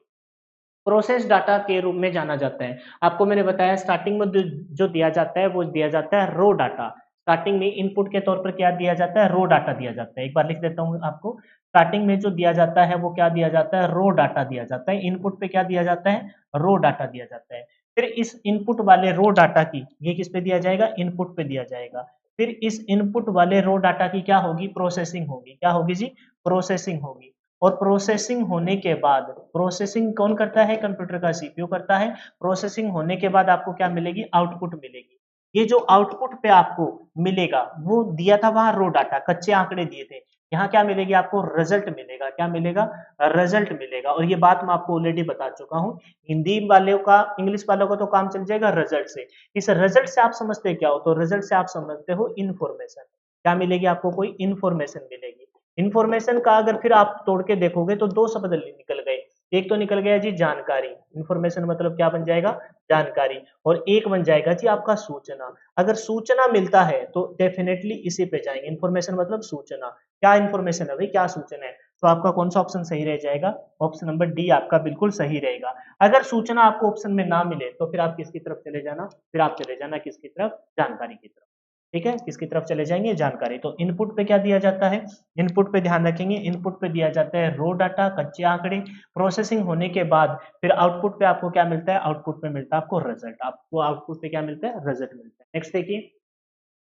प्रोसेस डाटा के रूप में जाना जाता है। आपको मैंने बताया स्टार्टिंग में जो दिया जाता है वो दिया जाता है रो डाटा। स्टार्टिंग में इनपुट के तौर पर क्या दिया जाता है, रो डाटा दिया जाता है। एक बार लिख देता हूँ आपको, स्टार्टिंग में जो दिया जाता है वो क्या दिया जाता है, रो डाटा दिया जाता है। इनपुट पे क्या दिया जाता है, रो डाटा दिया जाता है। फिर इस इनपुट वाले रो डाटा की, ये किस पे दिया जाएगा, इनपुट पे दिया जाएगा। फिर इस इनपुट वाले रो डाटा की क्या होगी, प्रोसेसिंग होगी। क्या होगी जी, प्रोसेसिंग होगी। और प्रोसेसिंग होने के बाद, प्रोसेसिंग कौन करता है, कंप्यूटर का सीपीयू करता है। प्रोसेसिंग होने के बाद आपको क्या मिलेगी, आउटपुट मिलेगी। ये जो आउटपुट पे आपको मिलेगा वो दिया था वहां रो डाटा, कच्चे आंकड़े दिए थे। यहाँ क्या मिलेगी आपको, रिजल्ट मिलेगा। क्या मिलेगा, रिजल्ट मिलेगा। और ये बात मैं आपको ऑलरेडी बता चुका हूँ। हिंदी वालों का, इंग्लिश वालों का तो काम चल जाएगा रिजल्ट से। इस रिजल्ट से आप समझते क्या हो, तो रिजल्ट से आप समझते हो इन्फॉर्मेशन। क्या मिलेगी आपको, कोई इन्फॉर्मेशन मिलेगी। इन्फॉर्मेशन का अगर फिर आप तोड़ के देखोगे तो दो शब्द निकल गए। एक तो निकल गया जी जानकारी, इन्फॉर्मेशन मतलब क्या बन जाएगा, जानकारी। और एक बन जाएगा जी आपका सूचना। अगर सूचना मिलता है तो डेफिनेटली इसी पे जाएंगे, इन्फॉर्मेशन मतलब सूचना। क्या इन्फॉर्मेशन है भाई, क्या सूचना है, तो आपका कौन सा ऑप्शन सही रह जाएगा, ऑप्शन नंबर डी आपका बिल्कुल सही रहेगा। अगर सूचना आपको ऑप्शन में ना मिले तो फिर आप किसकी तरफ चले जाना, फिर आप चले जाना किसकी तरफ, जानकारी की तरफ। ठीक है, किसकी तरफ चले जाएंगे, जानकारी। तो इनपुट पे क्या दिया जाता है, इनपुट पे ध्यान रखेंगे, इनपुट पे दिया जाता है रो डाटा, कच्चे आंकड़े। प्रोसेसिंग होने के बाद फिर आउटपुट पे आपको क्या मिलता है, आउटपुट पे मिलता है आपको रिजल्ट, आपको आउटपुट पे क्या मिलता है, रिजल्ट मिलता है। नेक्स्ट देखिए,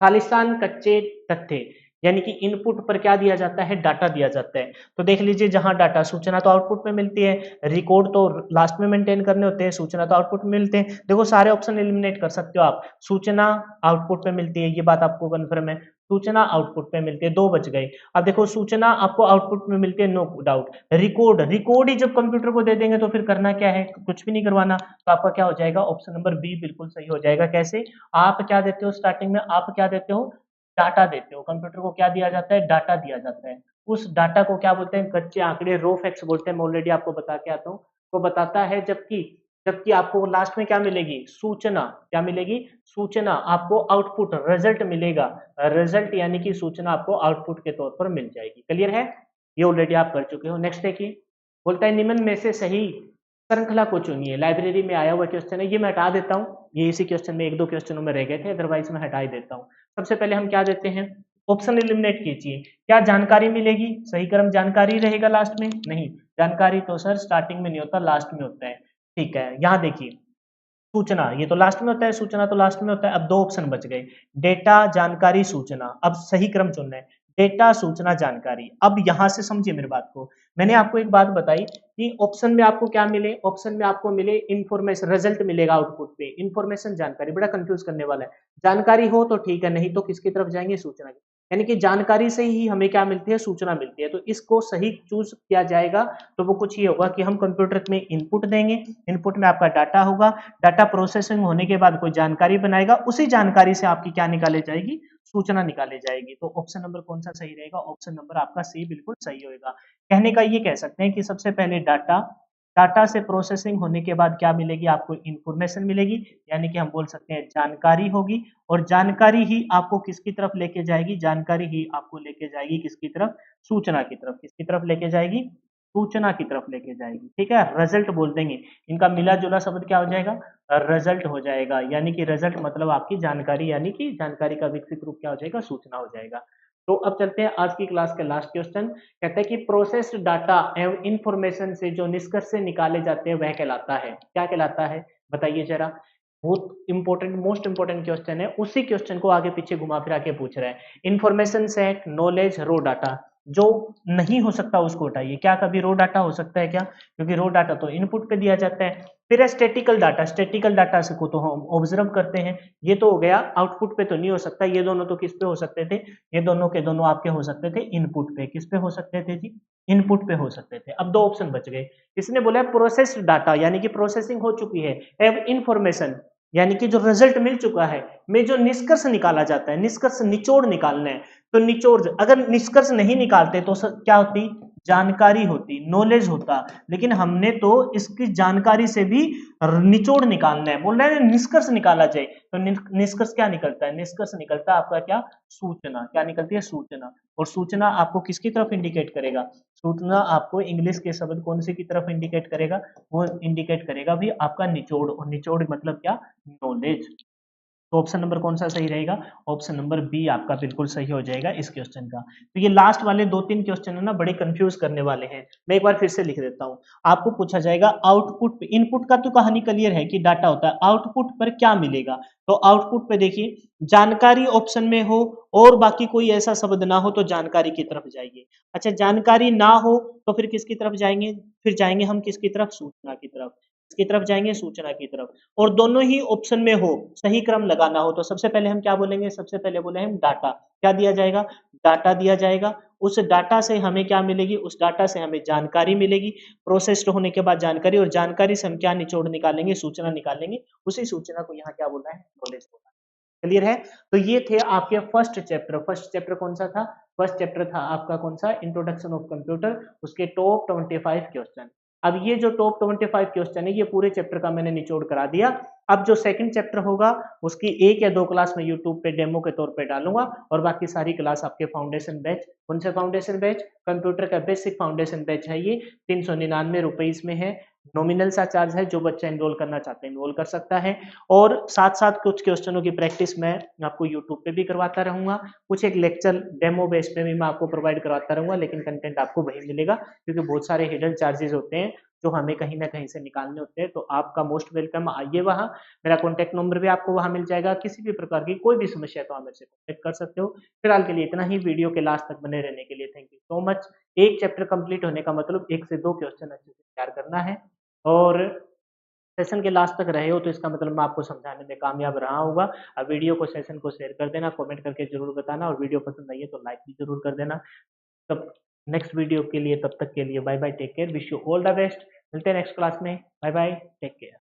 खालिस्तान कच्चे तथ्य, यानी कि इनपुट पर क्या दिया जाता है, डाटा दिया जाता है। तो देख लीजिए, जहां डाटा, सूचना तो आउटपुट में मिलती है, रिकॉर्ड तो लास्ट में मेंटेन करने होते हैं, सूचना तो आउटपुट में मिलते हैं। देखो सारे ऑप्शन एलिमिनेट कर सकते हो आप, सूचना आउटपुट पे मिलती है, ये बात आपको कन्फर्म है, सूचना आउटपुट पे मिलती है, दो बच गए। अब देखो सूचना आपको आउटपुट में मिलती है, नो डाउट। रिकॉर्ड, रिकॉर्ड ही जब कंप्यूटर को दे देंगे तो फिर करना क्या है, कुछ भी नहीं करवाना, तो आपका क्या हो जाएगा, ऑप्शन नंबर बी बिल्कुल सही हो जाएगा। कैसे, आप क्या देते हो स्टार्टिंग में, आप क्या देते हो, डाटा देते हो, कंप्यूटर को क्या दिया जाता है, डाटा दिया जाता है। उस डाटा को क्या बोलते हैं, कच्चे आंकड़े, रो फैक्ट्स बोलते हैं। मैं ऑलरेडी आपको बता के आता हूँ, तो बताता है, जबकि जबकि आपको लास्ट में क्या मिलेगी, सूचना, क्या मिलेगी, सूचना, आपको आउटपुट, रिजल्ट मिलेगा। रिजल्ट यानी कि सूचना आपको आउटपुट के तौर पर मिल जाएगी। क्लियर है, ये ऑलरेडी आप कर चुके हो। नेक्स्ट देखिए, बोलता है निम्न में से सही श्रृंखला को चुनिए। लाइब्रेरी में आया हुआ क्वेश्चन है, ये मैं हटा देता हूँ, ये इसी क्वेश्चन में एक दो क्वेश्चनों में रह गए थे, अदरवाइज मैं हटा ही देता हूँ। सबसे पहले हम क्या देते हैं, ऑप्शन एलिमिनेट कीजिए। क्या जानकारी मिलेगी, सही क्रम जानकारी रहेगा लास्ट में, नहीं, जानकारी तो सर स्टार्टिंग में नहीं होता, लास्ट में होता है। ठीक है, यहाँ देखिए, सूचना ये तो लास्ट में होता है, सूचना तो लास्ट में होता है। अब दो ऑप्शन बच गए, डेटा, जानकारी, सूचना। अब सही क्रम चुनना है, डेटा, सूचना, जानकारी। अब यहां से समझिए मेरी बात को, मैंने आपको एक बात बताई कि ऑप्शन में आपको क्या मिले, ऑप्शन में आपको मिले इंफॉर्मेशन, रिजल्ट मिलेगा आउटपुट पे, इंफॉर्मेशन, जानकारी, बड़ा कंफ्यूज करने वाला है। जानकारी हो तो ठीक है, नहीं तो किसकी तरफ जाएंगे, सूचना की। यानी कि जानकारी से ही हमें क्या मिलती है, सूचना मिलती है। तो इसको सही चूज किया जाएगा, तो वो कुछ ये होगा कि हम कंप्यूटर में इनपुट देंगे, इनपुट में आपका डाटा होगा, डाटा प्रोसेसिंग होने के बाद कोई जानकारी बनाएगा, उसी जानकारी से आपकी क्या निकाली जाएगी, सूचना निकाली जाएगी। तो ऑप्शन नंबर कौन सा सही रहेगा, ऑप्शन नंबर आपका सी बिल्कुल सही होगा। कहने का ये कह सकते हैं कि सबसे पहले डाटा, डाटा से प्रोसेसिंग होने के बाद क्या मिलेगी, आपको इंफॉर्मेशन मिलेगी, यानी कि हम बोल सकते हैं जानकारी होगी। और जानकारी ही आपको किसकी तरफ लेके जाएगी, जानकारी ही आपको लेके जाएगी किसकी तरफ, सूचना की तरफ। किसकी तरफ लेके जाएगी, सूचना की तरफ लेके जाएगी। ठीक है, रिजल्ट बोल देंगे, इनका मिला जुला शब्द क्या हो जाएगा, रिजल्ट हो जाएगा। यानी कि रिजल्ट मतलब आपकी जानकारी, यानी कि जानकारी का विकसित रूप क्या हो जाएगा, सूचना हो जाएगा। तो अब चलते हैं आज की क्लास के लास्ट क्वेश्चन। कहते हैं कि प्रोसेस्ड डाटा एवं इंफॉर्मेशन से जो निष्कर्ष निकाले जाते हैं वह कहलाता है, क्या कहलाता है, बताइए जरा। बहुत इंपॉर्टेंट, मोस्ट इंपॉर्टेंट क्वेश्चन है, उसी क्वेश्चन को आगे पीछे घुमा फिरा के पूछ रहा है। इंफॉर्मेशन सेट, नॉलेज, रो डाटा। जो नहीं हो सकता उसको हटाइए, क्या कभी रो डाटा हो सकता है क्या, क्योंकि रो डाटा तो इनपुट पे दिया जाता है। फिर है स्टैटिकल डाटा, स्टैटिकल डाटा से को तो हम ऑब्जर्व करते हैं, ये तो हो गया, आउटपुट पे तो नहीं हो सकता। ये दोनों तो किस पे हो सकते थे, ये दोनों के दोनों आपके हो सकते थे इनपुट पे। किस पे हो सकते थे जी, इनपुट पे हो सकते थे। अब दो ऑप्शन बच गए, इसने बोला प्रोसेस्ड डाटा, यानी कि प्रोसेसिंग हो चुकी है, एव इंफॉर्मेशन, यानी कि जो रिजल्ट मिल चुका है, में जो निष्कर्ष निकाला जाता है, निष्कर्ष निचोड़ निकालना है, तो निचोड़, अगर निष्कर्ष नहीं निकालते तो क्या होती, जानकारी होती, नॉलेज होता। लेकिन हमने तो इसकी जानकारी से भी निचोड़ निकालना है, बोल रहे हैं निष्कर्ष निकाला जाए, तो निष्कर्ष क्या निकलता है, निष्कर्ष निकलता है आपका क्या, सूचना। क्या निकलती है, सूचना। और सूचना आपको किसकी तरफ इंडिकेट करेगा, सूचना आपको इंग्लिश के शब्द कौन से की तरफ इंडिकेट करेगा, वो इंडिकेट करेगा भी आपका निचोड़। और निचोड़ मतलब क्या, नॉलेज। तो ऑप्शन नंबर कौन सा सही रहेगा, ऑप्शन नंबर बी आपका बिल्कुल सही हो जाएगा इस क्वेश्चन का। तो ये लास्ट वाले दो तीन क्वेश्चन है ना, बड़े कंफ्यूज करने वाले हैं। मैं एक बार फिर से लिख देता हूं, आपको पूछा जाएगा आउटपुट पे, इनपुट का तो कहानी क्लियर है कि डाटा होता है, आउटपुट पर क्या मिलेगा। तो आउटपुट पे देखिए, जानकारी ऑप्शन में हो और बाकी कोई ऐसा शब्द ना हो तो जानकारी की तरफ जाइए। अच्छा, जानकारी ना हो तो फिर किसकी तरफ जाएंगे, फिर जाएंगे हम किसकी तरफ, सूचना की तरफ। किसकी तरफ जाएंगे, सूचना की तरफ। और दोनों ही ऑप्शन में हो, सही क्रम लगाना हो, तो सबसे पहले हम क्या बोलेंगे, सबसे पहले बोले हम डाटा। क्या दिया जाएगा, डाटा दिया जाएगा। उस डाटा से हमें क्या मिलेगी, उस डाटा से हमें जानकारी मिलेगी, प्रोसेस्ड होने के बाद जानकारी, और जानकारी से हम क्या निचोड़ निकालेंगे, सूचना निकालेंगे। उसी सूचना को यहाँ क्या बोलना है, नॉलेज बोलना है। क्लियर है, तो ये थे आपके फर्स्ट चैप्टर। फर्स्ट चैप्टर कौन सा था, फर्स्ट चैप्टर था आपका कौन सा, इंट्रोडक्शन ऑफ कंप्यूटर, उसके टॉप 25 क्वेश्चन। अब ये जो टॉप 25 क्वेश्चन है, ये पूरे चैप्टर का मैंने निचोड़ करा दिया। अब जो सेकंड चैप्टर होगा उसकी 1 या 2 क्लास मैं यूट्यूब पे डेमो के तौर पे डालूँगा और बाकी सारी क्लास आपके फाउंडेशन बैच, कौन से फाउंडेशन बैच? कंप्यूटर का बेसिक फाउंडेशन बैच है ये, ₹399 इसमें है। नॉमिनल सा चार्ज है, जो बच्चा एनरोल करना चाहता है एनरोल कर सकता है और साथ-साथ कुछ क्वेश्चनों की प्रैक्टिस मैं आपको यूट्यूब पे भी करवाता रहूँगा। कुछ एक लेक्चर डेमो बेस पे भी मैं आपको प्रोवाइड करवाता रहूँगा, लेकिन कंटेंट आपको वही मिलेगा क्योंकि बहुत सारे हिडन चार्जेज़ होते हैं, जो हमें कहीं न कहीं से निकालने होते हैं। तो आपका मोस्ट वेलकम, आइए वहाँ, मेरा कॉन्टैक्ट नंबर भी आपको वहाँ मिल जाएगा। किसी भी प्रकार की कोई भी समस्या है तो आप मेरे से कॉन्टैक्ट कर सकते हो। फिलहाल के लिए इतना ही, वीडियो के लास्ट तक बने रहने के लिए थैंक यू सो मच। एक चैप्टर कंप्लीट होने का मतलब 1 से 2 क्वेश्चन अच्छे से तैयार करना है और सेशन के लास्ट तक रहे हो तो इसका मतलब मैं आपको समझाने में कामयाब रहा होगा। अब वीडियो को, सेशन को शेयर कर देना, कमेंट करके ज़रूर बताना और वीडियो पसंद आई है तो लाइक भी ज़रूर कर देना। तब नेक्स्ट वीडियो के लिए, तब तक के लिए bye bye, take care, wish you all the best. मिलते हैं नेक्स्ट क्लास में। Bye bye, take care.